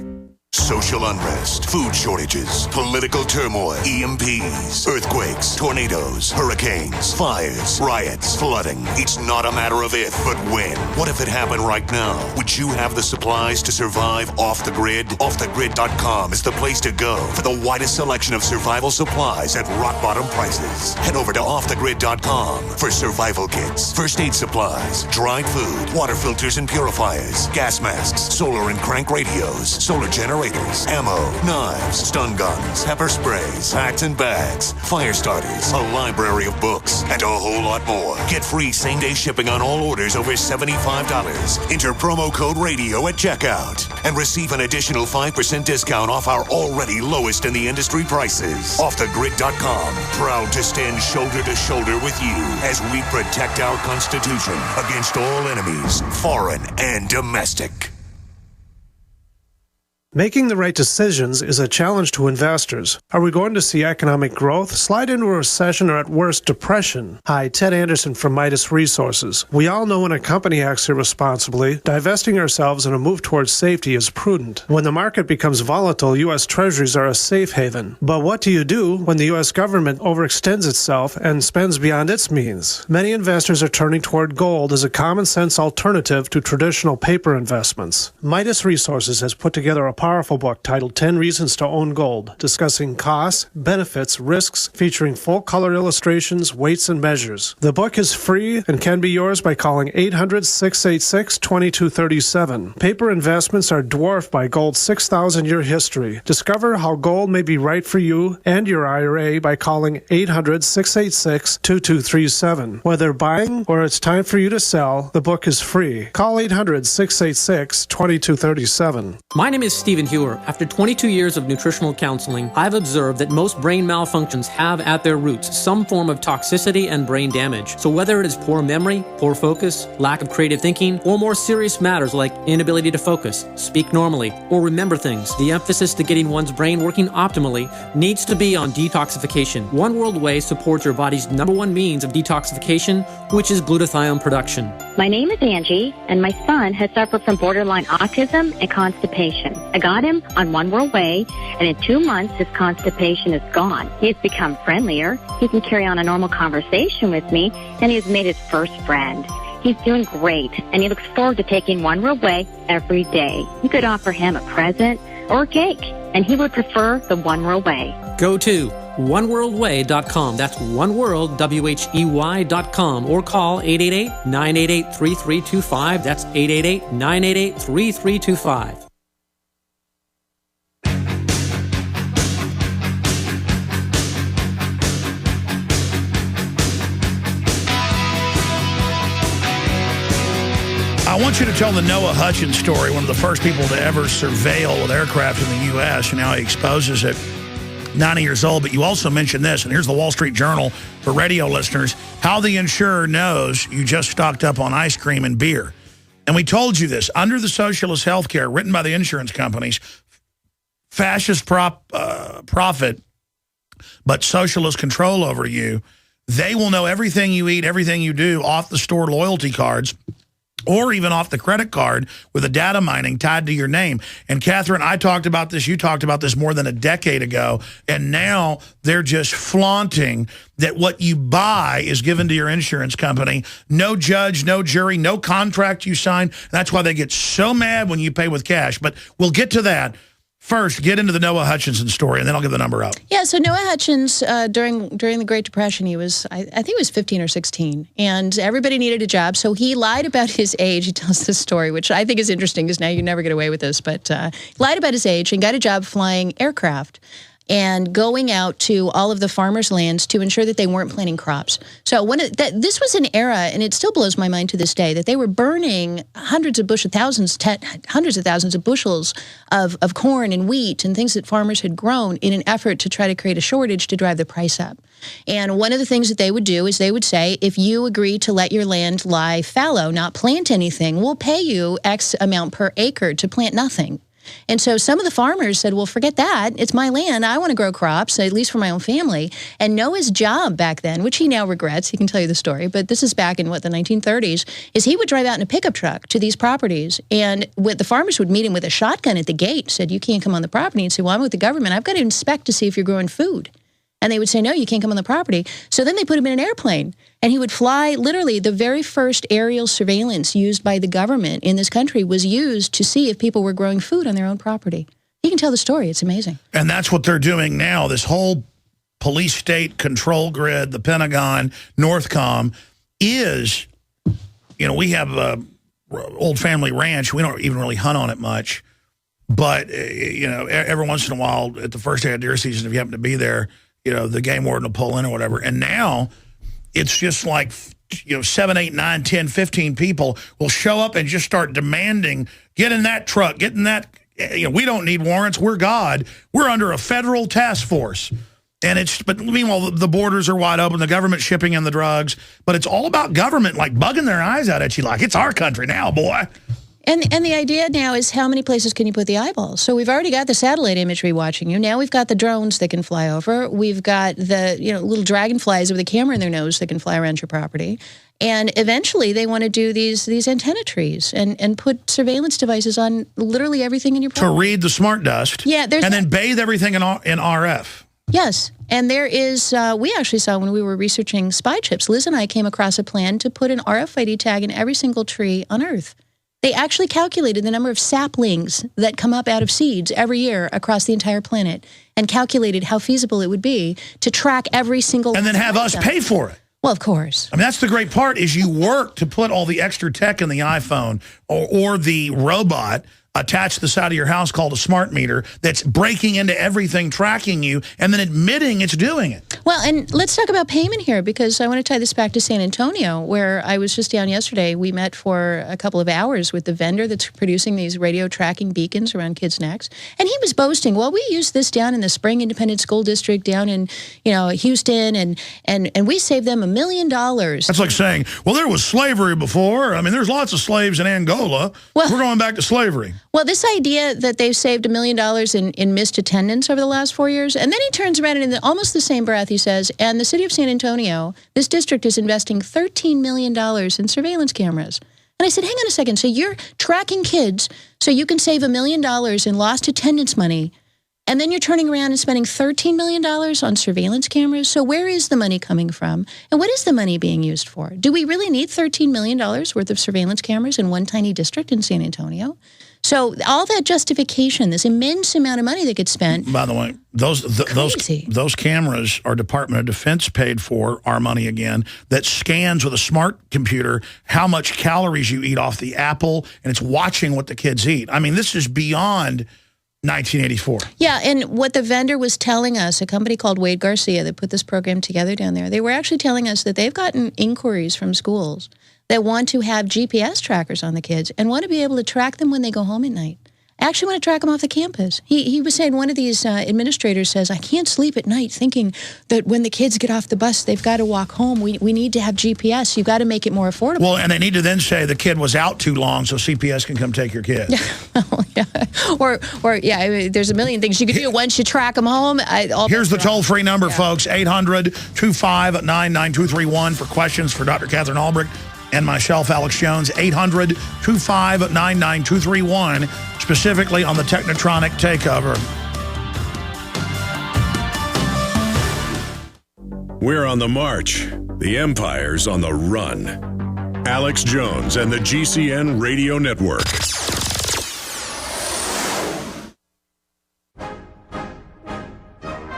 Social unrest, food shortages, political turmoil, EMPs, earthquakes, tornadoes, hurricanes, fires, riots, flooding. It's not a matter of if, but when. What if it happened right now? Would you have the supplies to survive off the grid? OffTheGrid.com is the place to go for the widest selection of survival supplies at rock-bottom prices. Head over to OffTheGrid.com for survival kits, first aid supplies, dried food, water filters and purifiers, gas masks, solar and crank radios, solar generators, ammo, knives, stun guns, pepper sprays, hats and bags, fire starters, a library of books, and a whole lot more. Get free same-day shipping on all orders over $75. Enter promo code RADIO at checkout and receive an additional 5% discount off our already lowest in the industry prices. OffTheGrid.com, proud to stand shoulder to shoulder with you as we protect our Constitution against all enemies, foreign and domestic. Making the right decisions is a challenge to investors. Are we going to see economic growth, slide into a recession, or at worst, depression? Hi, Ted Anderson from Midas Resources. We all know when a company acts irresponsibly, divesting ourselves in a move towards safety is prudent. When the market becomes volatile, U.S. Treasuries are a safe haven. But what do you do when the U.S. government overextends itself and spends beyond its means? Many investors are turning toward gold as a common-sense alternative to traditional paper investments. Midas Resources has put together a powerful book titled 10 Reasons to Own Gold, discussing costs, benefits, risks, featuring full-color illustrations, weights, and measures. The book is free and can be yours by calling 800-686-2237. Paper investments are dwarfed by gold's 6,000-year history. Discover how gold may be right for you and your IRA by calling 800-686-2237. Whether buying or it's time for you to sell, the book is free. Call 800-686-2237. My name is Stephen Hewer. After 22 years of nutritional counseling, I've observed that most brain malfunctions have at their roots some form of toxicity and brain damage. So whether it is poor memory, poor focus, lack of creative thinking, or more serious matters like inability to focus, speak normally, or remember things, the emphasis to getting one's brain working optimally needs to be on detoxification. One World Whey supports your body's #1 means of detoxification, which is glutathione production. My name is Angie, and my son has suffered from borderline autism and constipation. I got him on One World Whey, and in 2 months, his constipation is gone. He has become friendlier. He can carry on a normal conversation with me, and he has made his first friend. He's doing great, and he looks forward to taking One World Whey every day. You could offer him a present or a cake, and he would prefer the One World Whey. Go to oneworldwhey.com. That's oneworld, WHEY.com, or call 888-988-3325. That's 888-988-3325. I want you to tell the Noah Hutchins story, one of the first people to ever surveil with aircraft in the U.S., and how he exposes it. 90 years old, but you also mentioned this, and here's the Wall Street Journal for radio listeners, how the insurer knows you just stocked up on ice cream and beer. And we told you this, under the socialist health care written by the insurance companies, fascist profit, but socialist control over you, they will know everything you eat, everything you do off the store loyalty cards, or even off the credit card with a data mining tied to your name. And Catherine, I talked about this, you talked about this more than a decade ago, and now they're just flaunting that what you buy is given to your insurance company. No judge, no jury, no contract you sign. That's why they get so mad when you pay with cash. But we'll get to that. First, get into the Noah Hutchinson story, and then I'll give the number up. Yeah, so Noah Hutchins, during the Great Depression, he was, I think he was 15 or 16, and everybody needed a job, so he lied about his age. He tells this story, which I think is interesting, because now you never get away with this, but he lied about his age and got a job flying aircraft and going out to all of the farmers' lands to ensure that they weren't planting crops. So this was an era, and it still blows my mind to this day, that they were burning hundreds of thousands of bushels of corn and wheat and things that farmers had grown in an effort to try to create a shortage to drive the price up. And one of the things that they would do is they would say, if you agree to let your land lie fallow, not plant anything, we'll pay you X amount per acre to plant nothing. And so some of the farmers said, well, forget that. It's my land. I want to grow crops, at least for my own family. And Noah's job back then, which he now regrets, he can tell you the story, but this is back in, the 1930s, is he would drive out in a pickup truck to these properties. And the farmers would meet him with a shotgun at the gate, said, you can't come on the property. And say, well, I'm with the government. I've got to inspect to see if you're growing food. And they would say, no, you can't come on the property. So then they put him in an airplane. And he would fly, literally, the very first aerial surveillance used by the government in this country was used to see if people were growing food on their own property. He can tell the story. It's amazing. And that's what they're doing now. This whole police state control grid, the Pentagon, Northcom, is, we have an old family ranch. We don't even really hunt on it much. But, every once in a while, at the first day of deer season, if you happen to be there, the game warden will pull in or whatever. And now it's just like, 7, 8, 9, 10, 15 people will show up and just start demanding, get in that truck, get in that, we don't need warrants. We're God. We're under a federal task force. But meanwhile, the borders are wide open, the government's shipping in the drugs, but it's all about government, like bugging their eyes out at you like, it's our country now, boy. And the idea now is how many places can you put the eyeballs? So we've already got the satellite imagery watching you. Now we've got the drones that can fly over. We've got the little dragonflies with a camera in their nose that can fly around your property. And eventually they want to do these antenna trees and put surveillance devices on literally everything in your property. To read the smart dust. Yeah, and then bathe everything in RF. Yes. And there is, we actually saw when we were researching spy chips, Liz and I came across a plan to put an RFID tag in every single tree on Earth. They actually calculated the number of saplings that come up out of seeds every year across the entire planet and calculated how feasible it would be to track every single and then have us pay for it. Well, of course. I mean, that's the great part is you work to put all the extra tech in the iPhone or the robot attached to the side of your house called a smart meter that's breaking into everything, tracking you, and then admitting it's doing it. Well, and let's talk about payment here, because I want to tie this back to San Antonio, where I was just down yesterday. We met for a couple of hours with the vendor that's producing these radio tracking beacons around kids' necks. And he was boasting, well, we used this down in the Spring Independent School District down in, Houston, and we saved them $1 million. That's like saying, well, there was slavery before. I mean, there's lots of slaves in Angola. Well, we're going back to slavery. Well, this idea that they've saved $1 million in missed attendance over the last 4 years, and then he turns around and in almost the same breath he says, and the city of San Antonio, this district is investing $13 million in surveillance cameras. And I said, hang on a second, so you're tracking kids so you can save $1 million in lost attendance money, and then you're turning around and spending $13 million on surveillance cameras? So where is the money coming from? And what is the money being used for? Do we really need $13 million worth of surveillance cameras in one tiny district in San Antonio? So all that justification, this immense amount of money that gets spent. By the way, those cameras are Department of Defense paid for, our money again, that scans with a smart computer how much calories you eat off the apple, and it's watching what the kids eat. I mean, this is beyond 1984. Yeah, and what the vendor was telling us, a company called Wade Garcia that put this program together down there, they were actually telling us that they've gotten inquiries from schools that want to have GPS trackers on the kids and want to be able to track them when they go home at night. I actually want to track them off the campus. He was saying, one of these administrators says, I can't sleep at night thinking that when the kids get off the bus, they've got to walk home. We need to have GPS. You've got to make it more affordable. Well, and they need to then say the kid was out too long so CPS can come take your kid. There's a million things you can do once you track them home. Here's the toll-free number, folks, 800-259-9231 for questions for Dr. Katherine Albrecht and myself, Alex Jones, 800-259-9231, specifically on the technocratic takeover. We're on the march. The empire's on the run. Alex Jones and the GCN Radio Network.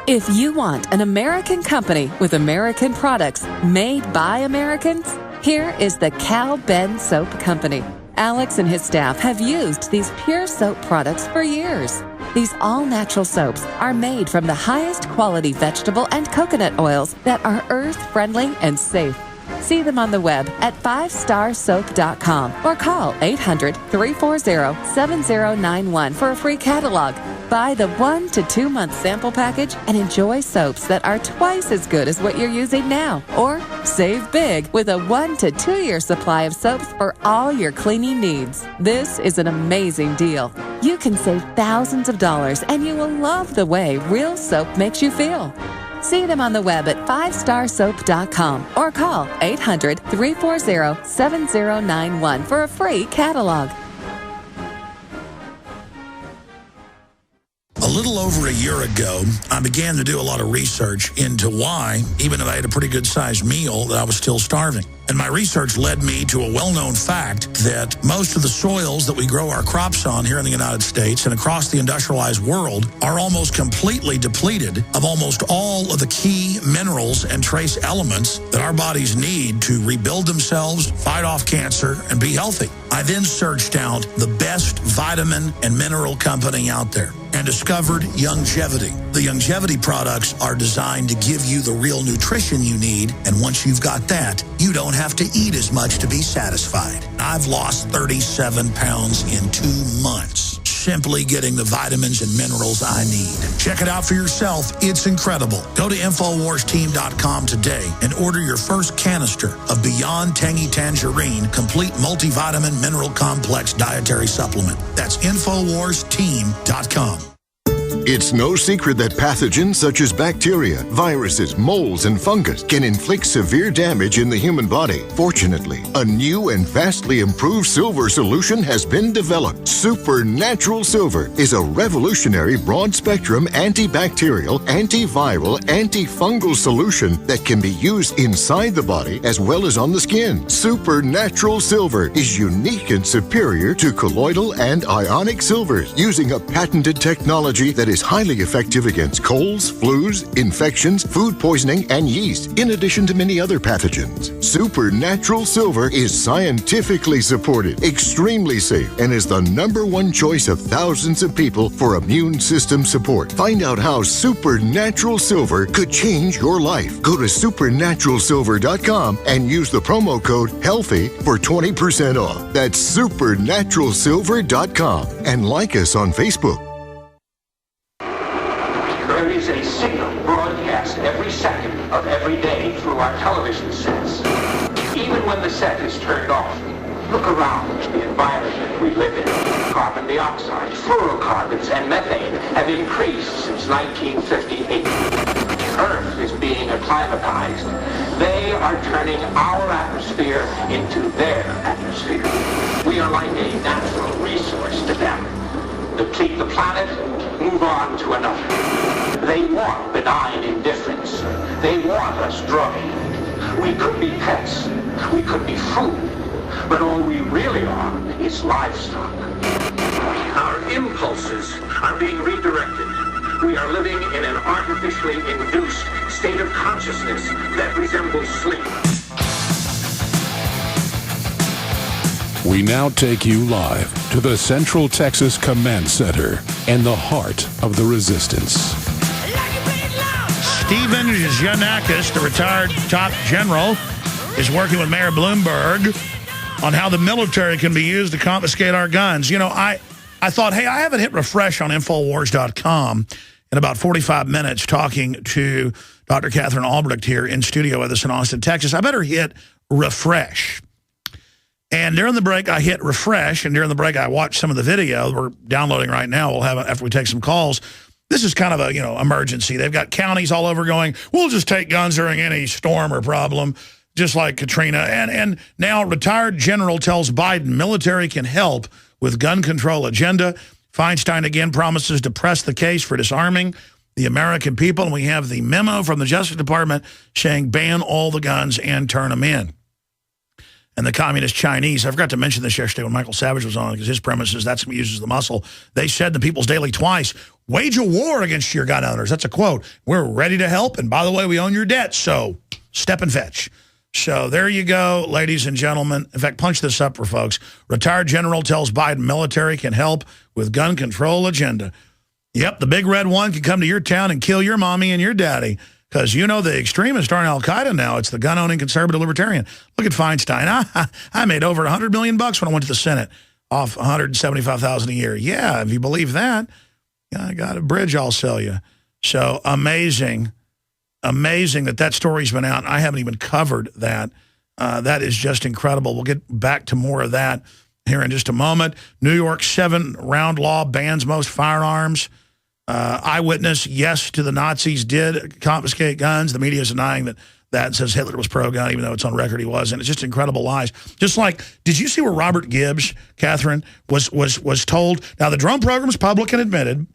If you want an American company with American products made by Americans, here is the Cal Ben Soap Company. Alex and his staff have used these pure soap products for years. These all-natural soaps are made from the highest quality vegetable and coconut oils that are earth-friendly and safe. See them on the web at 5starsoap.com or call 800-340-7091 for a free catalog. Buy the 1 to 2 month sample package and enjoy soaps that are twice as good as what you're using now. Or save big with a 1 to 2 year supply of soaps for all your cleaning needs. This is an amazing deal. You can save thousands of dollars and you will love the way real soap makes you feel. See them on the web at 5starsoap.com or call 800-340-7091 for a free catalog. A little over a year ago, I began to do a lot of research into why, even if I had a pretty good-sized meal, that I was still starving. And my research led me to a well-known fact that most of the soils that we grow our crops on here in the United States and across the industrialized world are almost completely depleted of almost all of the key minerals and trace elements that our bodies need to rebuild themselves, fight off cancer, and be healthy. I then searched out the best vitamin and mineral company out there and discovered Youngevity. The Youngevity products are designed to give you the real nutrition you need, and once you've got that, you don't have to eat as much to be satisfied. I've lost 37 pounds in 2 months, simply getting the vitamins and minerals I need. Check it out for yourself. It's incredible. Go to InfoWarsTeam.com today and order your first canister of Beyond Tangy Tangerine Complete Multivitamin Mineral Complex Dietary Supplement. That's InfoWarsTeam.com. It's no secret that pathogens such as bacteria, viruses, molds, and fungus can inflict severe damage in the human body. Fortunately, a new and vastly improved silver solution has been developed. Supernatural Silver is a revolutionary broad-spectrum antibacterial, antiviral, antifungal solution that can be used inside the body as well as on the skin. Supernatural Silver is unique and superior to colloidal and ionic silvers, using a patented technology that is highly effective against colds, flus, infections, food poisoning, and yeast, in addition to many other pathogens. Supernatural Silver is scientifically supported, extremely safe, and is the #1 choice of thousands of people for immune system support. Find out how Supernatural Silver could change your life. Go to supernaturalsilver.com and use the promo code HEALTHY for 20% off. That's supernaturalsilver.com. And like us on Facebook. There is a signal broadcast every second of every day through our television sets. Even when the set is turned off, look around the environment we live in. Carbon dioxide, fluorocarbons, and methane have increased since 1958. Earth is being acclimatized. They are turning our atmosphere into their atmosphere. We are like a natural resource to them. Deplete the planet, move on to another. They want benign indifference. They want us drugged. We could be pets. We could be food. But all we really are is livestock. Our impulses are being redirected. We are living in an artificially induced state of consciousness that resembles sleep. We now take you live to the Central Texas Command Center and the heart of the resistance. Stephen Janakis, the retired top general, is working with Mayor Bloomberg on how the military can be used to confiscate our guns. You know, I thought, hey, I haven't hit refresh on Infowars.com in about 45 minutes talking to Dr. Katherine Albrecht here in studio with us in Austin, Texas. I better hit refresh. And during the break, I hit refresh, and during the break, I watched some of the video. We're downloading right now. We'll have it after we take some calls. This is kind of a, emergency. They've got counties all over going, we'll just take guns during any storm or problem, just like Katrina. And now retired general tells Biden military can help with gun control agenda. Feinstein again promises to press the case for disarming the American people. And we have the memo from the Justice Department saying ban all the guns and turn them in. And the communist Chinese, I forgot to mention this yesterday when Michael Savage was on, because his premise is that's what uses the muscle. They said in the People's Daily twice, wage a war against your gun owners. That's a quote. We're ready to help. And by the way, we own your debt. So step and fetch. So there you go, ladies and gentlemen. In fact, punch this up for folks. Retired general tells Biden military can help with gun control agenda. Yep, the big red one can come to your town and kill your mommy and your daddy. Because the extremists aren't al-Qaeda now. It's the gun-owning conservative libertarian. Look at Feinstein. I made over $100 million when I went to the Senate off $175,000 a year. Yeah, if you believe that, I got a bridge I'll sell you. So amazing that story's been out. I haven't even covered that. That is just incredible. We'll get back to more of that here in just a moment. New York 7-round law bans most firearms. Eyewitness, yes, to the Nazis did confiscate guns. The media is denying that says Hitler was pro-gun, even though it's on record he wasn't. It's just incredible lies. Just like, did you see where Robert Gibbs, Catherine, was told, now the drone program is public and admitted,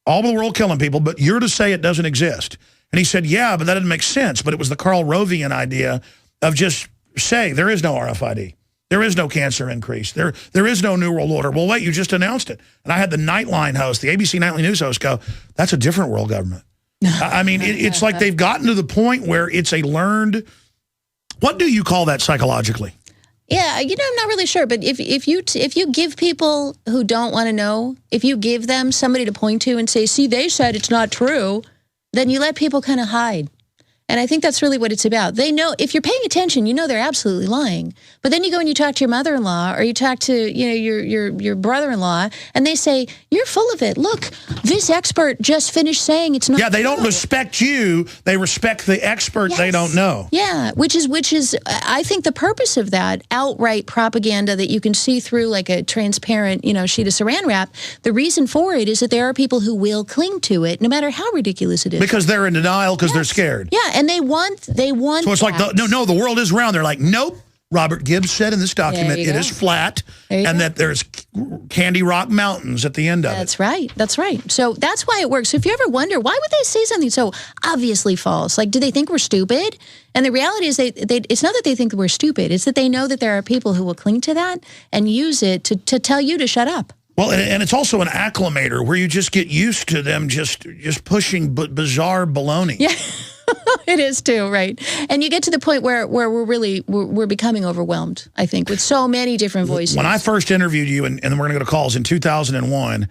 all over the world killing people, but you're to say it doesn't exist. And he said, yeah, but that didn't make sense. But it was the Karl Rovian idea of just say there is no RFID. There is no cancer increase. There is no New World Order. Well, wait, you just announced it. And I had the Nightline host, the ABC Nightly News host go, that's a different world government. I mean, it's like they've gotten to the point where it's a learned, what do you call that psychologically? Yeah, I'm not really sure. But if you give people who don't want to know, if you give them somebody to point to and say, see, they said it's not true, then you let people kind of hide. And I think that's really what it's about. They know, if you're paying attention, you know they're absolutely lying. But then you go and you talk to your mother-in-law, or you talk to your brother-in-law, and they say, you're full of it. Look, this expert just finished saying it's not. Yeah, they don't respect you. They respect the expert they don't know. Yeah, which is I think the purpose of that outright propaganda that you can see through like a transparent, sheet of saran wrap. The reason for it is that there are people who will cling to it, no matter how ridiculous it is. Because they're in denial, because they're scared. Yeah, and they want. So it's like the world is round. They're like, nope. Robert Gibbs said in this document it is flat, and that there's Candy Rock Mountains at the end of it. That's right. That's right. So that's why it works. So if you ever wonder, why would they say something so obviously false? Like, do they think we're stupid? And the reality is it's not that they think that we're stupid. It's that they know that there are people who will cling to that and use it to tell you to shut up. Well, and it's also an acclimator where you just get used to them just pushing bizarre baloney. Yeah. It is too, right? And you get to the point where we're becoming overwhelmed, I think, with so many different voices. When I first interviewed you, and then we're going to go to calls, in 2001,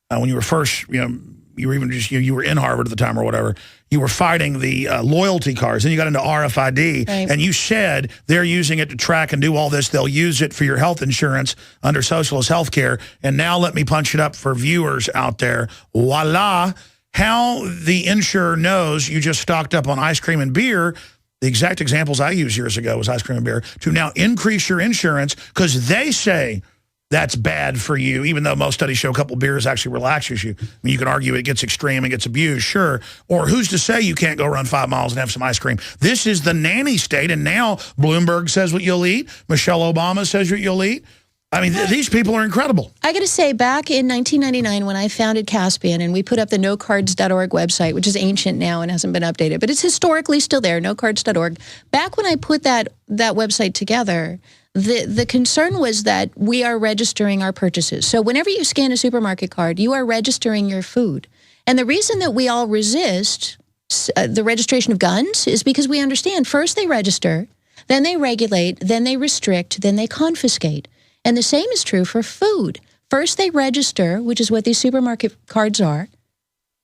when you were first, you were even just, you were in Harvard at the time or whatever, you were fighting the loyalty cards, and you got into RFID, and you said they're using it to track and do all this. They'll use it for your health insurance under socialist health care. And now let me punch it up for viewers out there. Voila. How the insurer knows you just stocked up on ice cream and beer, the exact examples I used years ago was ice cream and beer, to now increase your insurance because they say that's bad for you, even though most studies show a couple beers actually relaxes you. I mean, you can argue it gets extreme and gets abused, sure. Or who's to say you can't go run 5 miles and have some ice cream? This is the nanny state, and now Bloomberg says what you'll eat. Michelle Obama says what you'll eat. I mean, these people are incredible. I got to say, back in 1999 when I founded Caspian and we put up the nocards.org website, which is ancient now and hasn't been updated, but it's historically still there, nocards.org. Back when I put that website together, the concern was that we are registering our purchases. So whenever you scan a supermarket card, you are registering your food. And the reason that we all resist the registration of guns is because we understand first they register, then they regulate, then they restrict, then they confiscate. And the same is true for food. First, they register, which is what these supermarket cards are.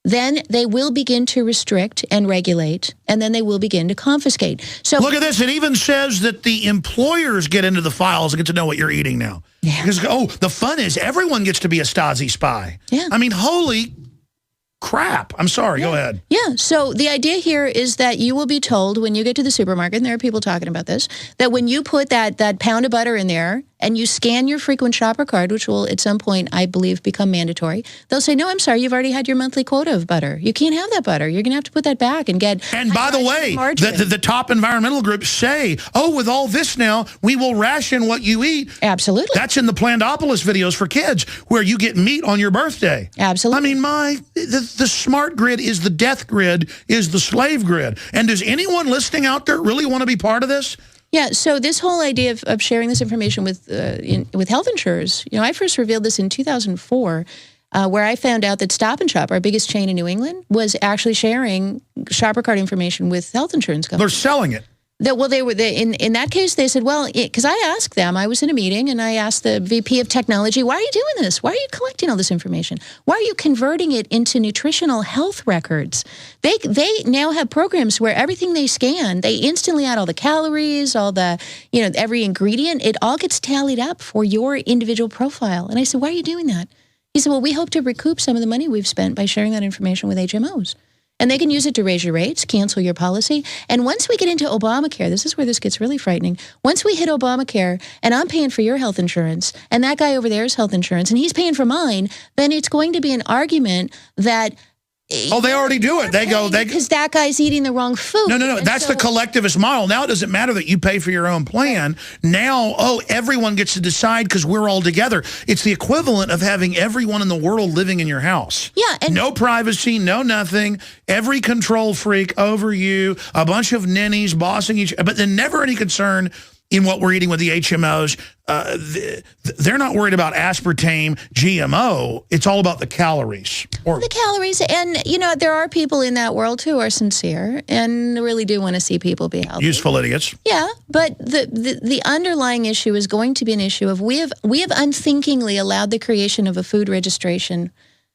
Then they will begin to restrict and regulate, and then they will begin to confiscate. So look at this. It even says that the employers get into the files and get to know what you're eating now. Yeah. Because, the fun is everyone gets to be a Stasi spy. Yeah. I mean, holy crap. I'm sorry. Go ahead. Yeah. So the idea here is that you will be told when you get to the supermarket, and there are people talking about this, that when you put that pound of butter in there and you scan your frequent shopper card, which will at some point, I believe, become mandatory, they'll say, no, I'm sorry, you've already had your monthly quota of butter. You can't have that butter. You're going to have to put that back and get... And by the way, the top environmental groups say, with all this now, we will ration what you eat. Absolutely. That's in the Plandopolis videos for kids, where you get meat on your birthday. Absolutely. I mean, the smart grid is the death grid, is the slave grid. And does anyone listening out there really want to be part of this? Yeah, so this whole idea of sharing this information with health insurers, I first revealed this in 2004, where I found out that Stop and Shop, our biggest chain in New England, was actually sharing shopper card information with health insurance companies. They're selling it. In that case, they said, well, because I asked them, I was in a meeting, and I asked the VP of technology, why are you doing this? Why are you collecting all this information? Why are you converting it into nutritional health records? They now have programs where everything they scan, they instantly add all the calories, all the, every ingredient. It all gets tallied up for your individual profile. And I said, why are you doing that? He said, well, we hope to recoup some of the money we've spent by sharing that information with HMOs. And they can use it to raise your rates, cancel your policy. And once we get into Obamacare, this is where this gets really frightening. Once we hit Obamacare, and I'm paying for your health insurance, and that guy over there is health insurance, and he's paying for mine, then it's going to be an argument that... they already do it. Because that guy's eating the wrong food. No. That's the collectivist model. Now it doesn't matter that you pay for your own plan. Now, everyone gets to decide because we're all together. It's the equivalent of having everyone in the world living in your house. Yeah. And no privacy, no nothing. Every control freak over you. A bunch of ninnies bossing each other. But then never any concern in what we're eating with the HMOs. They're not worried about aspartame, GMO. It's all about the calories. The calories. And, there are people in that world who are sincere and really do want to see people be healthy. Useful idiots. Yeah, but the underlying issue is going to be an issue of we have unthinkingly allowed the creation of a food registration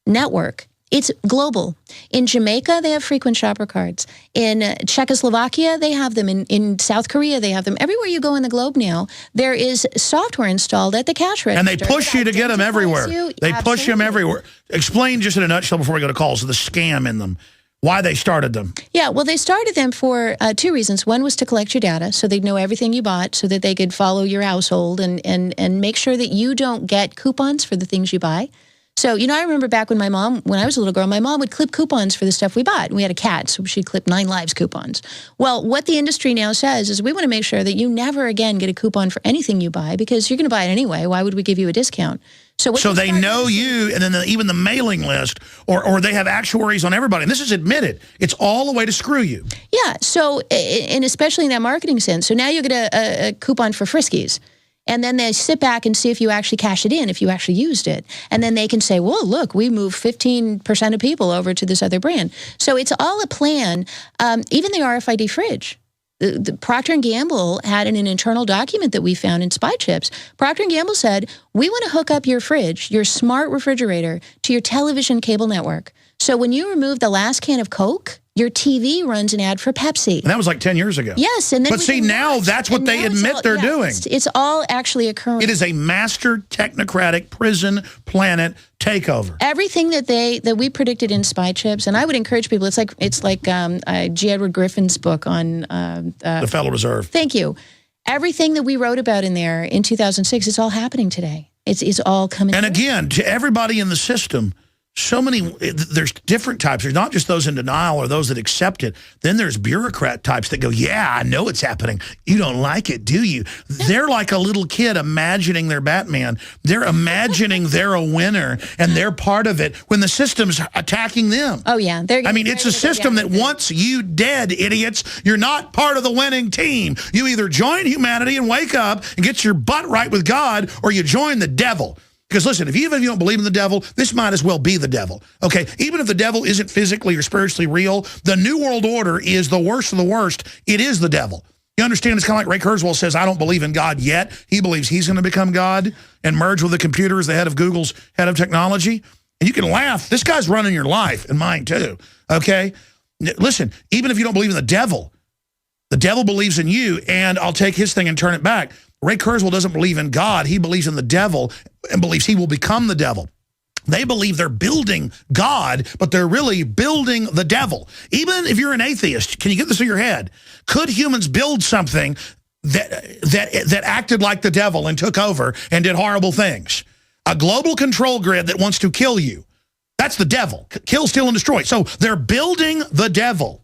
network It's global. In Jamaica, they have frequent shopper cards. In Czechoslovakia, they have them. In South Korea, they have them. Everywhere you go in the globe now, there is software installed at the cash register. And they push you to get them everywhere. They push them everywhere. Explain just in a nutshell before we go to calls, the scam in them, why they started them. Yeah, well, they started them for two reasons. One was to collect your data so they'd know everything you bought so that they could follow your household and make sure that you don't get coupons for the things you buy. So, I remember back when when I was a little girl, my mom would clip coupons for the stuff we bought. We had a cat, so she'd clip 9 Lives coupons. Well, what the industry now says is we want to make sure that you never again get a coupon for anything you buy because you're going to buy it anyway. Why would we give you a discount? So they know you, and then even the mailing list, or they have actuaries on everybody. And this is admitted. It's all a way to screw you. Yeah, so, and especially in that marketing sense. So now you get a coupon for Friskies. And then they sit back and see if you actually cash it in, if you actually used it. And then they can say, well, look, we moved 15% of people over to this other brand. So it's all a plan. Even the RFID fridge. The Procter & Gamble had in an internal document that we found in spy chips. Procter & Gamble said, we want to hook up your fridge, your smart refrigerator, to your television cable network. So when you remove the last can of Coke, your TV runs an ad for Pepsi. And that was like 10 years ago. Yes. And then but see, now that's what they admit they're doing. It's all actually occurring. It is a master technocratic prison planet takeover. Everything that we predicted in spy chips, and I would encourage people, it's like G. Edward Griffin's book on the Federal Reserve. Thank you. Everything that we wrote about in there in 2006, it's all happening today. It's all coming. And again, to everybody in the system, there's different types. There's not just those in denial or those that accept it. Then there's bureaucrat types that go, yeah, I know it's happening. You don't like it, do you? They're like a little kid imagining they're Batman. They're imagining they're a winner and they're part of it when the system's attacking them. Oh, yeah. It's a system that wants you dead, idiots. You're not part of the winning team. You either join humanity and wake up and get your butt right with God, or you join the devil. Because listen, even if you don't believe in the devil, this might as well be the devil. Okay, even if the devil isn't physically or spiritually real, the New World Order is the worst of the worst. It is the devil. You understand? It's kind of like Ray Kurzweil says, I don't believe in God yet. He believes he's going to become God and merge with the computer as the head of Google's head of technology. And you can laugh. This guy's running your life and mine too. Okay? Listen, even if you don't believe in the devil believes in you, and I'll take his thing and turn it back. Ray Kurzweil doesn't believe in God. He believes in the devil and believes he will become the devil. They believe they're building God, but they're really building the devil. Even if you're an atheist, can you get this in your head? Could humans build something that acted like the devil and took over and did horrible things? A global control grid that wants to kill you. That's the devil. Kill, steal, and destroy. So they're building the devil.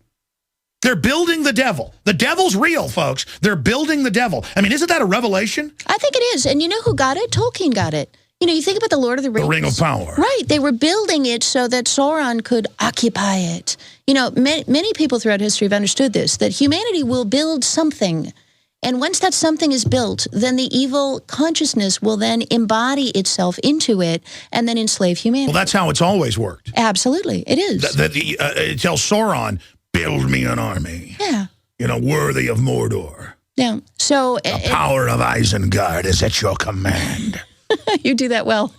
They're building the devil. The devil's real, folks. They're building the devil. I mean, isn't that a revelation? I think it is. And you know who got it? Tolkien got it. You think about the Lord of the Rings. The Ring of Power. Right. They were building it so that Sauron could occupy it. Many people throughout history have understood this, that humanity will build something. And once that something is built, then the evil consciousness will then embody itself into it and then enslave humanity. Well, that's how it's always worked. Absolutely. It is. It tells Sauron, build me an army. Yeah. Worthy of Mordor. Yeah. So the power of Isengard is at your command. You do that well.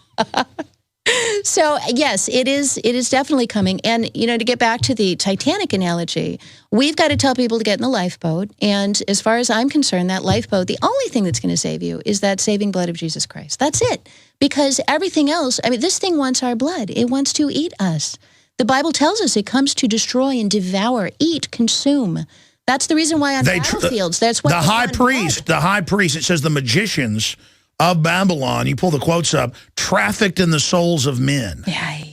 So, yes, it is definitely coming. And, to get back to the Titanic analogy, we've got to tell people to get in the lifeboat. And as far as I'm concerned, that lifeboat, the only thing that's going to save you is that saving blood of Jesus Christ. That's it. Because everything else, this thing wants our blood. It wants to eat us. The Bible tells us it comes to destroy and devour, eat, consume. That's the reason why on battlefields, that's what the high priest, it says the magicians of Babylon, you pull the quotes up, trafficked in the souls of men. Yeah.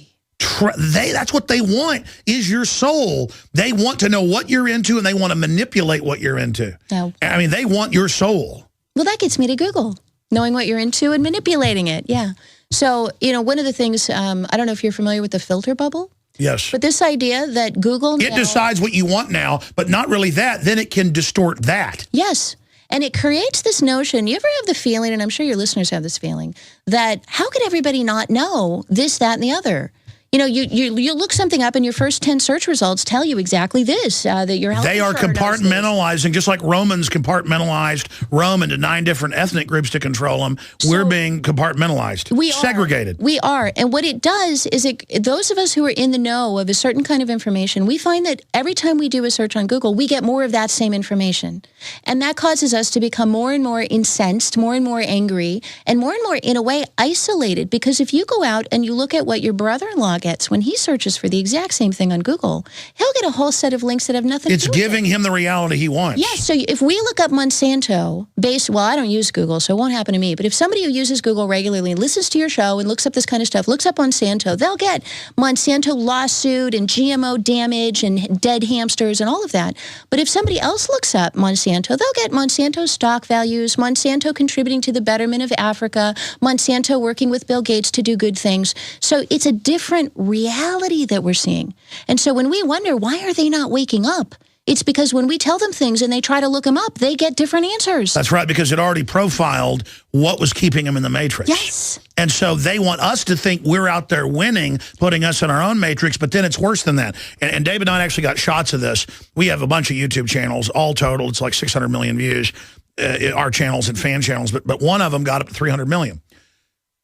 That's what they want, is your soul. They want to know what you're into, and they want to manipulate what you're into. No. They want your soul. Well, that gets me to Google, knowing what you're into and manipulating it, yeah. So, one of the things, I don't know if you're familiar with the filter bubble. Yes. But this idea that Google It decides what you want now, but not really that. Then it can distort that. Yes. And it creates this notion, you ever have the feeling, and I'm sure your listeners have this feeling, that how could everybody not know this, that, and the other? You know, you look something up and your first 10 search results tell you exactly this, that your health They are insurer knows compartmentalizing, just like Romans compartmentalized Rome into 9 different ethnic groups to control them. We're being compartmentalized, segregated. We are. And what it does is those of us who are in the know of a certain kind of information, we find that every time we do a search on Google, we get more of that same information. And that causes us to become more and more incensed, more and more angry, and more, in a way, isolated. Because if you go out and you look at what your brother-in-law gets when he searches for the exact same thing on Google, he'll get a whole set of links that have nothing to do with it. It's giving him the reality he wants. Yes, so if we look up Monsanto, well, I don't use Google, so it won't happen to me, but if somebody who uses Google regularly and listens to your show and looks up this kind of stuff, looks up Monsanto, they'll get Monsanto lawsuit and GMO damage and dead hamsters and all of that. But if somebody else looks up Monsanto, they'll get Monsanto stock values, Monsanto contributing to the betterment of Africa, Monsanto working with Bill Gates to do good things. So it's a different reality that we're seeing. And so when we wonder, why are they not waking up? It's because when we tell them things and they try to look them up, they get different answers. That's right, because it already profiled what was keeping them in the matrix. Yes. And so they want us to think we're out there winning, putting us in our own matrix, but then it's worse than that. And David and I actually got shots of this. We have a bunch of YouTube channels, all total, it's like 600 million views, our channels and fan channels, but one of them got up to 300 million.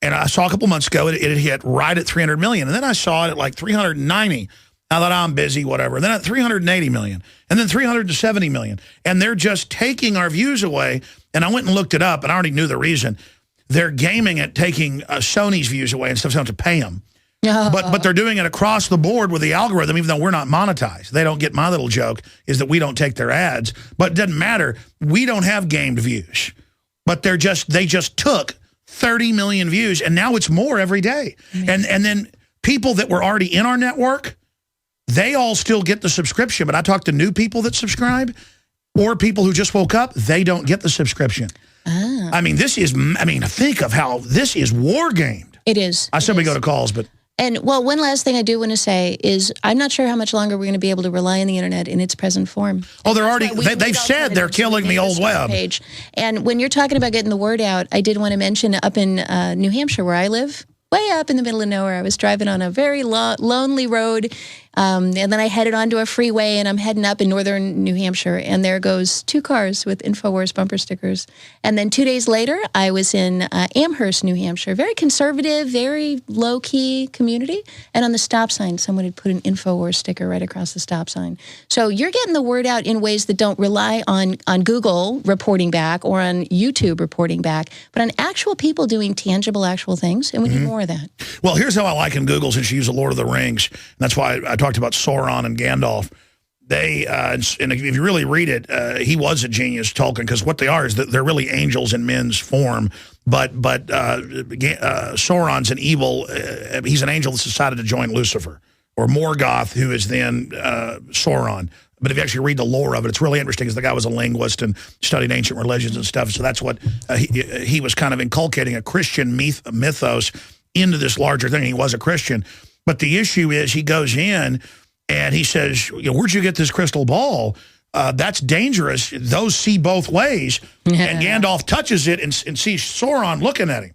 And I saw a couple months ago, it had hit right at 300 million. And then I saw it at like 390. I thought, I'm busy, whatever. And then at 380 million. And then 370 million. And they're just taking our views away. And I went and looked it up, and I already knew the reason. They're gaming at taking Sony's views away and stuff, so they don't have to pay them. But they're doing it across the board with the algorithm, even though we're not monetized. They don't get my little joke, is that we don't take their ads. But it doesn't matter. We don't have gamed views. But they just took 30 million views, and now it's more every day. And then people that were already in our network, they all still get the subscription. But I talk to new people that subscribe, or people who just woke up, they don't get the subscription. I mean, think of how this is war gamed. It is. I said we go to calls, but... And, well, one last thing I do want to say is I'm not sure how much longer we're going to be able to rely on the internet in its present form. Oh, they're already, they've said they're killing the old web. Page. And when you're talking about getting the word out, I did want to mention up in New Hampshire where I live, way up in the middle of nowhere, I was driving on a very lonely road. And then I headed onto a freeway, and I'm heading up in northern New Hampshire, and there goes 2 cars with InfoWars bumper stickers. And then 2 days later, I was in Amherst, New Hampshire, very conservative, very low-key community. And on the stop sign, someone had put an InfoWars sticker right across the stop sign. So you're getting the word out in ways that don't rely on Google reporting back or on YouTube reporting back, but on actual people doing tangible, actual things, and we need more of that. Well, here's how I liken Google, since you use the Lord of the Rings. And that's why I talked about Sauron and Gandalf. They, and if you really read it, he was a genius, Tolkien, because what they are is that they're really angels in men's form. But Sauron's an evil, he's an angel that's decided to join Lucifer, or Morgoth, who is then Sauron. But if you actually read the lore of it, it's really interesting, because the guy was a linguist and studied ancient religions and stuff. So that's what he was kind of inculcating a Christian mythos into this larger thing. He was a Christian. But the issue is he goes in and he says, where'd you get this crystal ball? That's dangerous. Those see both ways. And Gandalf touches it and sees Sauron looking at him,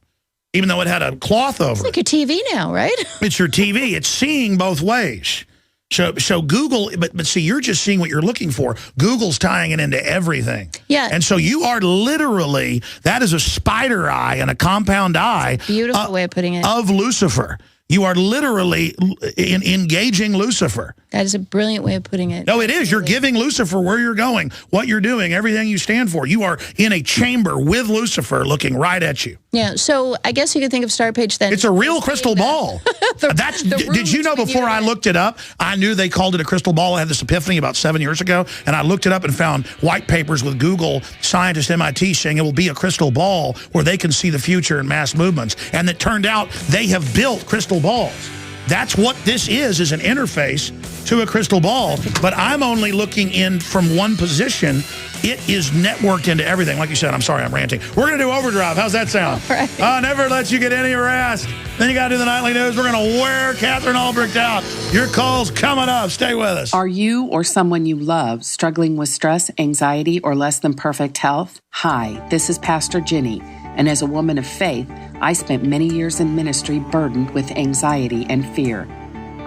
even though it had a cloth over it. It's like your TV now, right? It's your TV. It's seeing both ways. So Google, but see, you're just seeing what you're looking for. Google's tying it into everything. Yeah. And so you are literally, that is a spider eye and a compound eye. Beautiful way of putting it. Of Lucifer. You are literally engaging Lucifer. That is a brilliant way of putting it. No, it is. You're giving Lucifer where you're going, what you're doing, everything you stand for. You are in a chamber with Lucifer looking right at you. Yeah, so I guess you could think of Star Page then. It's a real crystal ball. Did you know before I looked it up, I knew they called it a crystal ball. I had this epiphany about 7 years ago, and I looked it up and found white papers with Google scientists at MIT saying it will be a crystal ball where they can see the future in mass movements. And it turned out they have built crystal balls. That's what this is an interface to a crystal ball. But I'm only looking in from one position. It is networked into everything. Like you said, I'm sorry, I'm ranting. We're going to do overdrive. How's that sound? All right. Never lets you get any rest. Then you got to do the nightly news. We're going to wear Katherine Albrecht out. Your call's coming up. Stay with us. Are you or someone you love struggling with stress, anxiety, or less than perfect health? Hi, this is Pastor Jenny. And as a woman of faith, I spent many years in ministry burdened with anxiety and fear.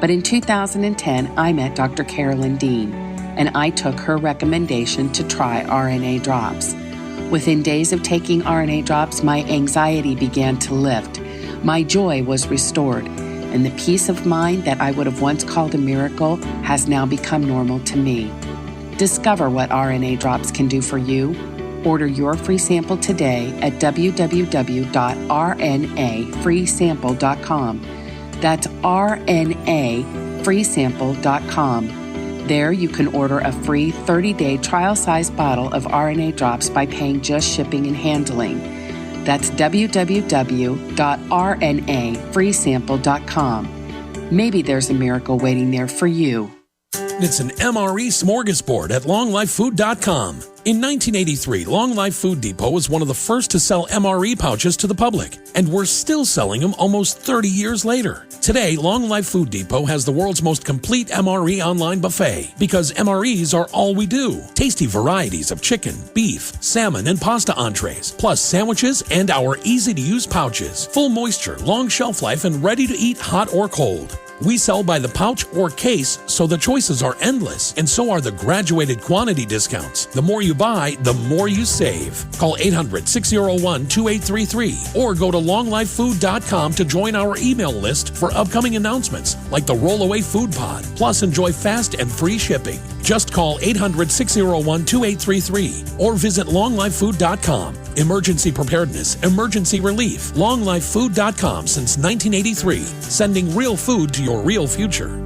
But in 2010, I met Dr. Carolyn Dean, and I took her recommendation to try RNA drops. Within days of taking RNA drops, my anxiety began to lift. My joy was restored, and the peace of mind that I would have once called a miracle has now become normal to me. Discover what RNA drops can do for you. Order your free sample today at www.rnafreesample.com. That's rnafreesample.com. There you can order a free 30-day trial-size bottle of RNA drops by paying just shipping and handling. That's www.rnafreesample.com. Maybe there's a miracle waiting there for you. It's an MRE smorgasbord at longlifefood.com. In 1983, Long Life Food Depot was one of the first to sell MRE pouches to the public, and we're still selling them almost 30 years later. Today, Long Life Food Depot has the world's most complete MRE online buffet because MREs are all we do. Tasty varieties of chicken, beef, salmon, and pasta entrees, plus sandwiches and our easy-to-use pouches. Full moisture, long shelf life, and ready to eat hot or cold. We sell by the pouch or case, so the choices are endless, and so are the graduated quantity discounts. The more you buy, the more you save. Call 800-601-2833 or go to longlifefood.com to join our email list for upcoming announcements like the Rollaway Food Pod. Plus, enjoy fast and free shipping. Just call 800-601-2833 or visit longlifefood.com. Emergency preparedness, emergency relief. longlifefood.com since 1983, sending real food to your real future.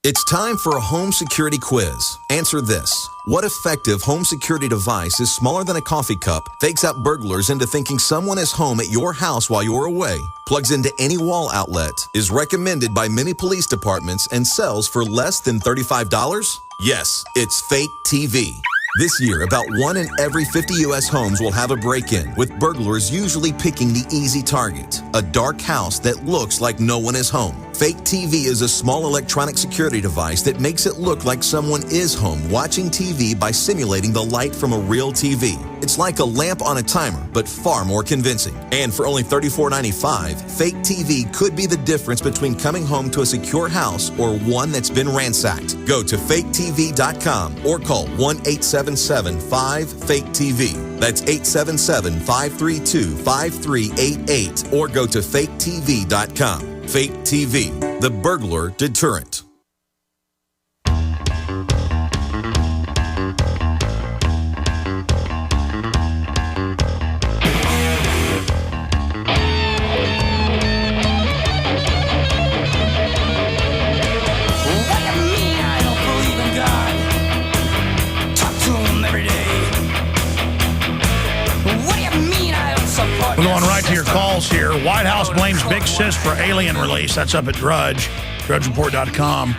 It's time for a home security quiz. Answer this. What effective home security device is smaller than a coffee cup, fakes out burglars into thinking someone is home at your house while you're away, plugs into any wall outlet, is recommended by many police departments, and sells for less than $35? Yes, it's Fake TV. This year, about 1 in every 50 U.S. homes will have a break-in, with burglars usually picking the easy target, a dark house that looks like no one is home. Fake TV is a small electronic security device that makes it look like someone is home watching TV by simulating the light from a real TV. It's like a lamp on a timer, but far more convincing. And for only $34.95, Fake TV could be the difference between coming home to a secure house or one that's been ransacked. Go to faketv.com or call 1-877-5-FAKE-TV. That's 877-532-5388 or go to faketv.com. Fake TV, the burglar deterrent. We're going right to your calls here. White House blames Big Sis for alien release. That's up at Drudge, drudgereport.com.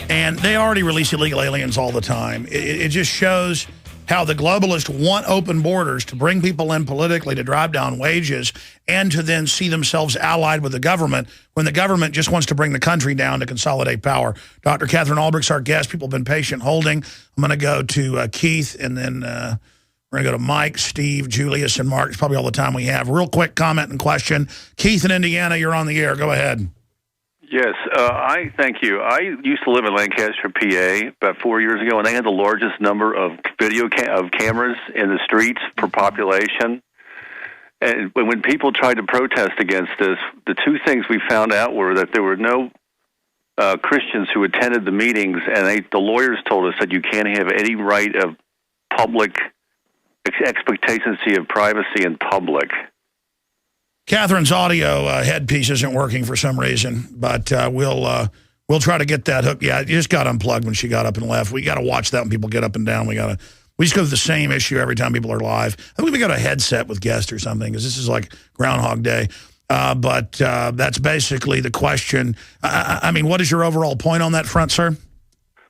And they already release illegal aliens all the time. It just shows how the globalists want open borders to bring people in politically, to drive down wages, and to then see themselves allied with the government when the government just wants to bring the country down to consolidate power. Dr. Katherine Albrecht's our guest. People have been patient holding. I'm going to go to Keith, and then we're going to go to Mike, Steve, Julius, and Mark. It's probably all the time we have. Real quick comment and question. Keith in Indiana, you're on the air. Go ahead. Yes, I thank you. I used to live in Lancaster, PA, about 4 years ago, and they had the largest number of video of cameras in the streets per population. And when people tried to protest against this, the two things we found out were that there were no Christians who attended the meetings, and the lawyers told us that you can't have any right of public expectancy of privacy in public. Catherine's audio headpiece isn't working for some reason, but we'll try to get that hooked. Yeah, it just got unplugged when she got up and left. We got to watch that when people get up and down. We just go through the same issue every time people are live. I think we got a headset with guests or something because this is like Groundhog Day. But that's basically the question. I mean, what is your overall point on that front, sir?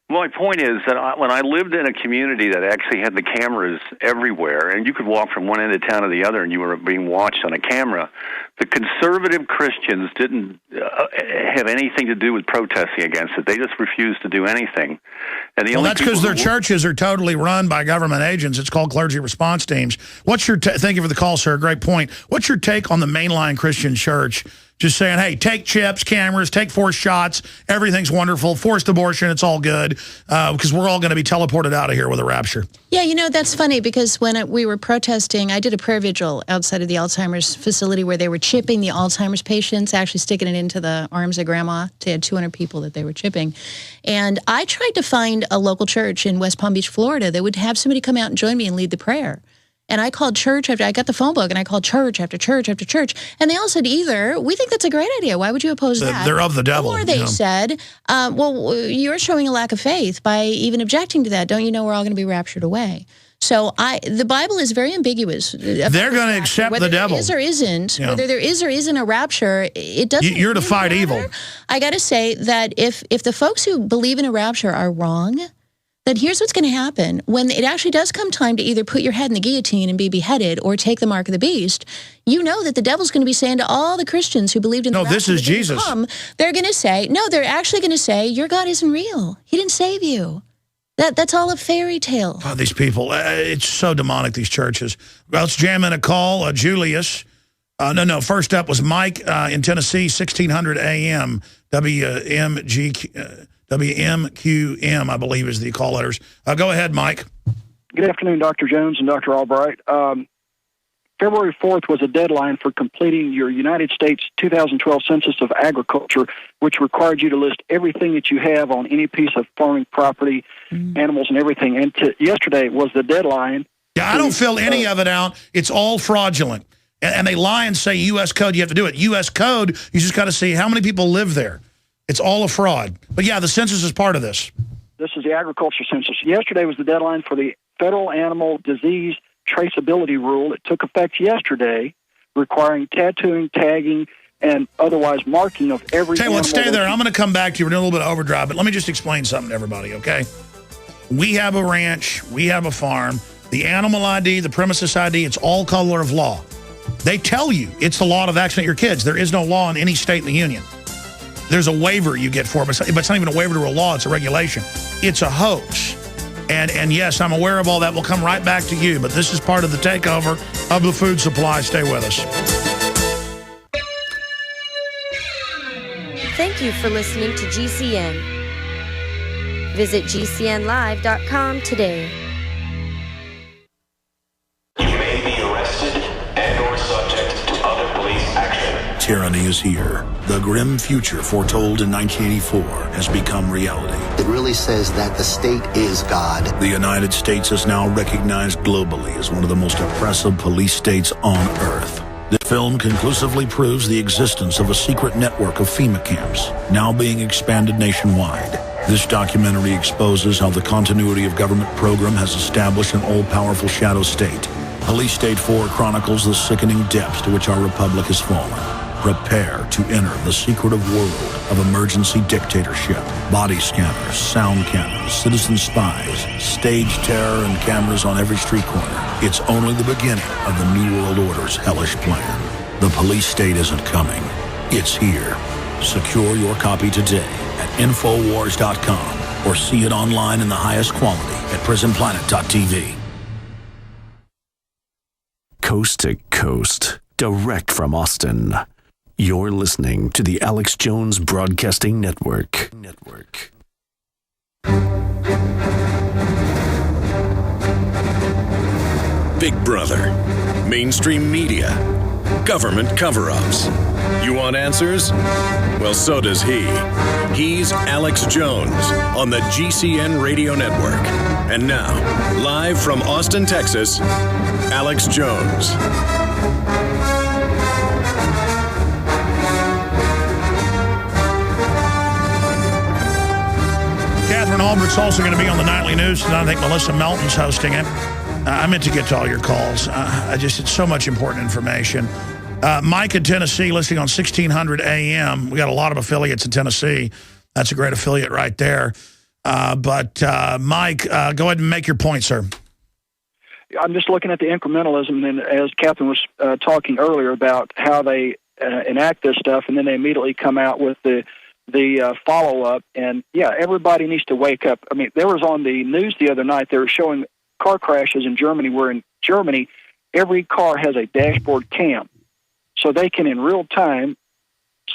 My point is that when I lived in a community that actually had the cameras everywhere, and you could walk from one end of town to the other and you were being watched on a camera, the conservative Christians didn't have anything to do with protesting against it. They just refused to do anything. And that's because their churches are totally run by government agents. It's called clergy response teams. What's your thank you for the call, sir. Great point. What's your take on the mainline Christian church just saying, hey, take chips, cameras, take forced shots. Everything's wonderful. Forced abortion, it's all good because we're all going to be teleported out of here with a rapture. Yeah, you know, that's funny because when we were protesting, I did a prayer vigil outside of the Alzheimer's facility where they were chipping the Alzheimer's patients, actually sticking it into the arms of grandma. They had 200 people that they were chipping. And I tried to find a local church in West Palm Beach, Florida that would have somebody come out and join me and lead the prayer. And I called church after, I got the phone book, and I called church after church after church. And they all said either, we think that's a great idea. Why would you oppose that? They're of the devil. Or they said, well, you're showing a lack of faith by even objecting to that. Don't you know we're all going to be raptured away? So the Bible is very ambiguous. They're going to accept the devil. Whether there is or isn't, whether there is or isn't a rapture, it doesn't. You're to fight evil. I got to say that if the folks who believe in a rapture are wrong, then here's what's going to happen. When it actually does come time to either put your head in the guillotine and be beheaded or take the mark of the beast, you know that the devil's going to be saying to all the Christians who believed in the rapture, this is Jesus. They're going to say, no, they're actually going to say, your God isn't real. He didn't save you. That's all a fairy tale. Oh, these people, it's so demonic, these churches. Well, let's jam in a call. Julius. First up was Mike in Tennessee, 1600 AM, WMQM, I believe is the call letters. Go ahead, Mike. Good afternoon, Dr. Jones and Dr. Albright. February 4th was a deadline for completing your United States 2012 Census of Agriculture, which required you to list everything that you have on any piece of farming property, animals and everything. And yesterday was the deadline. Yeah, I don't fill any of it out. It's all fraudulent. And they lie and say U.S. code, you have to do it. U.S. code, you just got to see how many people live there. It's all a fraud. But yeah, the census is part of this. This is the agriculture census. Yesterday was the deadline for the Federal Animal Disease Traceability Rule. It took effect yesterday, requiring tattooing, tagging, and otherwise marking of every animal. Let's stay there. I'm going to come back to you. We're doing a little bit of overdrive, but let me just explain something to everybody, okay? We have a ranch. We have a farm. The animal ID, the premises ID, it's all color of law. They tell you it's the law to vaccinate your kids. There is no law in any state in the union. There's a waiver you get for it, but it's not even a waiver to a law, it's a regulation. It's a hoax. And yes, I'm aware of all that. We'll come right back to you, but this is part of the takeover of the food supply. Stay with us. Thank you for listening to GCN. Visit GCNlive.com today. You may be arrested and/or subject to other police action. Tyranny is here. The grim future foretold in 1984 has become reality. It really says that the state is God. The United States is now recognized globally as one of the most oppressive police states on Earth. The film conclusively proves the existence of a secret network of FEMA camps, now being expanded nationwide. This documentary exposes how the continuity of government program has established an all-powerful shadow state. Police State 4 chronicles the sickening depths to which our republic has fallen. Prepare to enter the secretive world of emergency dictatorship, body scanners, sound cannons, citizen spies, stage terror, and cameras on every street corner. It's only the beginning of the New World Order's hellish plan. The police state isn't coming. It's here. Secure your copy today at Infowars.com or see it online in the highest quality at PrisonPlanet.tv. Coast to coast, direct from Austin. You're listening to the Alex Jones Broadcasting Network. Big Brother, mainstream media, government cover-ups. You want answers? Well, so does he. He's Alex Jones on the GCN Radio Network. And now, live from Austin, Texas, Alex Jones. Katherine Albrecht's also going to be on the nightly news tonight. I think Melissa Melton's hosting it. I meant to get to all your calls. It's so much important information. Mike in Tennessee, listening on 1600 AM. We got a lot of affiliates in Tennessee. That's a great affiliate right there. But Mike, go ahead and make your point, sir. I'm just looking at the incrementalism, and as Catherine was talking earlier about how they enact this stuff, and then they immediately come out with the follow-up. And, yeah, everybody needs to wake up. I mean, there was on the news the other night, they were showing car crashes in Germany, where in Germany, every car has a dashboard cam. So they can, in real time,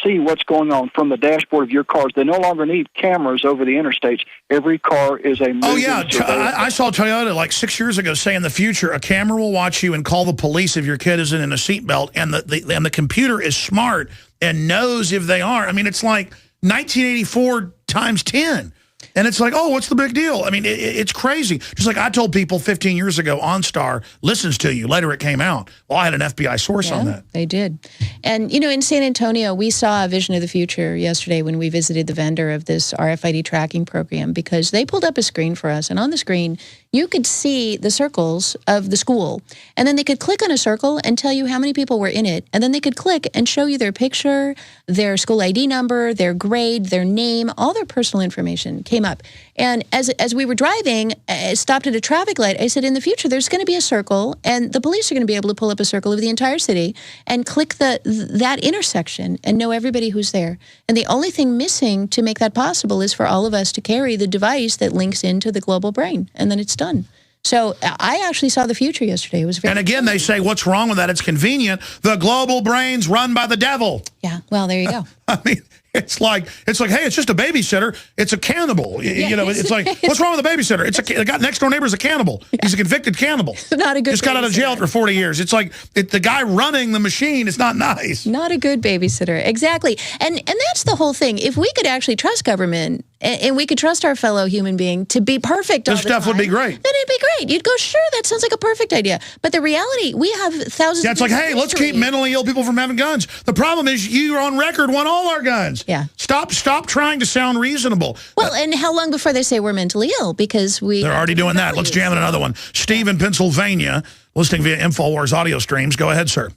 see what's going on from the dashboard of your cars. They no longer need cameras over the interstates. Every car is a moving surveillance. I saw Toyota like 6 years ago say in the future a camera will watch you and call the police if your kid isn't in a seatbelt, and the computer is smart and knows if they are. I mean, it's like 1984 times 10. And it's like, oh, what's the big deal? I mean, it's crazy. Just like I told people 15 years ago, OnStar listens to you. Later it came out. Well, I had an FBI source on that. They did. And, you know, in San Antonio, we saw a vision of the future yesterday when we visited the vendor of this RFID tracking program, because they pulled up a screen for us. And on the screen, you could see the circles of the school. And then they could click on a circle and tell you how many people were in it. And then they could click and show you their picture, their school ID number, their grade, their name, all their personal information came up. And as we were driving, stopped at a traffic light, I said, in the future, there's going to be a circle, and the police are going to be able to pull up a circle of the entire city and click that intersection and know everybody who's there. And the only thing missing to make that possible is for all of us to carry the device that links into the global brain, and then it's done. So I actually saw the future yesterday. It was very. And again, they say, what's wrong with that? It's convenient. The global brain's run by the devil. Yeah, well, there you go. I mean, it's like, hey, it's just a babysitter. It's a cannibal. Yeah. You know, it's like, what's wrong with the babysitter? It's the next door neighbor's a cannibal. Yeah. He's a convicted cannibal. Not a good. Just got out of jail for 40 years. It's like the guy running the machine is not nice. Not a good babysitter. Exactly. And that's the whole thing. If we could actually trust government and we could trust our fellow human being to be perfect all the time, this stuff would be great. Then it'd be great. You'd go, sure, that sounds like a perfect idea. But the reality, we have thousands. Yeah, it's like, hey, let's keep mentally ill people from having guns. The problem is you on record want all our guns. Yeah. Stop trying to sound reasonable. Well, and how long before they say we're mentally ill? Because they're already doing that. Let's jam in another one. Steve in Pennsylvania, listening via InfoWars audio streams. Go ahead, sir.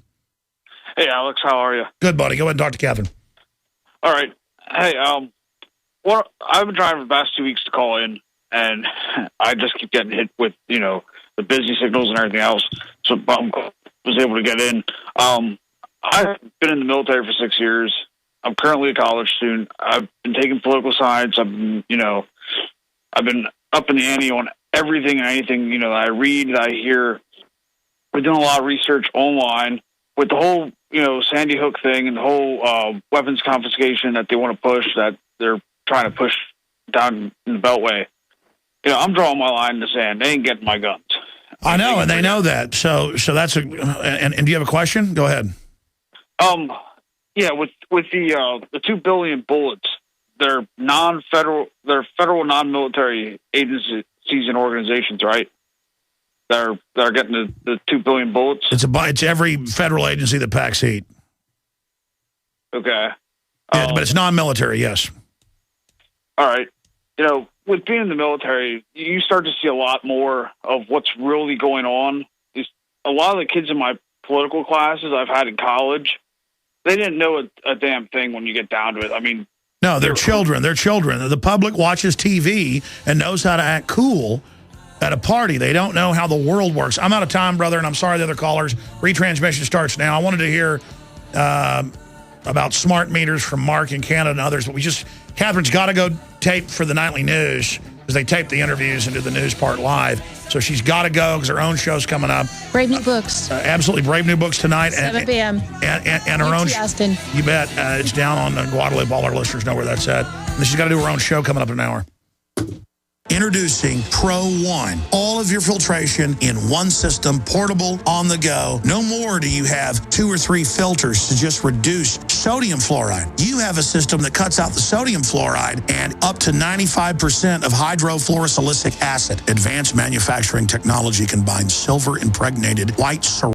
Hey, Alex, how are you? Good, buddy. Go ahead and talk to Catherine. All right. Hey, I've been trying for the past 2 weeks to call in, and I just keep getting hit with, you know, the busy signals and everything else. So I was able to get in. I've been in the military for 6 years. I'm currently a college student. I've been taking political science. I've been up in the ante on everything and anything, you know, that I read, that I hear. We're doing a lot of research online with the whole, you know, Sandy Hook thing and the whole weapons confiscation that they want to push, that they're trying to push down in the Beltway. You know, I'm drawing my line in the sand. They ain't getting my guns. I know, and they know that. So that's a. And do you have a question? Go ahead. Yeah, with the 2 billion bullets, they're federal non-military agencies and organizations, right? They're getting the 2 billion bullets. It's every federal agency that packs heat. Okay. Yeah, but it's non-military, yes. All right. You know, with being in the military, you start to see a lot more of what's really going on. A lot of the kids in my political classes I've had in college, they didn't know a damn thing when you get down to it. I mean... No, they're children. They're children. The public watches TV and knows how to act cool at a party. They don't know how the world works. I'm out of time, brother, and I'm sorry the other callers. Retransmission starts now. I wanted to hear about smart meters from Mark in Canada and others, but Catherine's got to go tape for the nightly news because they tape the interviews and do the news part live. So she's got to go because her own show's coming up. Brave New Books. Absolutely. Brave New Books tonight. 7 p.m. And her own Austin. You bet. It's down on Guadalupe. All our listeners know where that's at. And she's got to do her own show coming up in an hour. Introducing Pro One. All of your filtration in one system, portable, on the go. No more do you have 2 or 3 filters to just reduce sodium fluoride. You have a system that cuts out the sodium fluoride and up to 95% of hydrofluorosilicic acid. Advanced manufacturing technology combines silver-impregnated white ceramic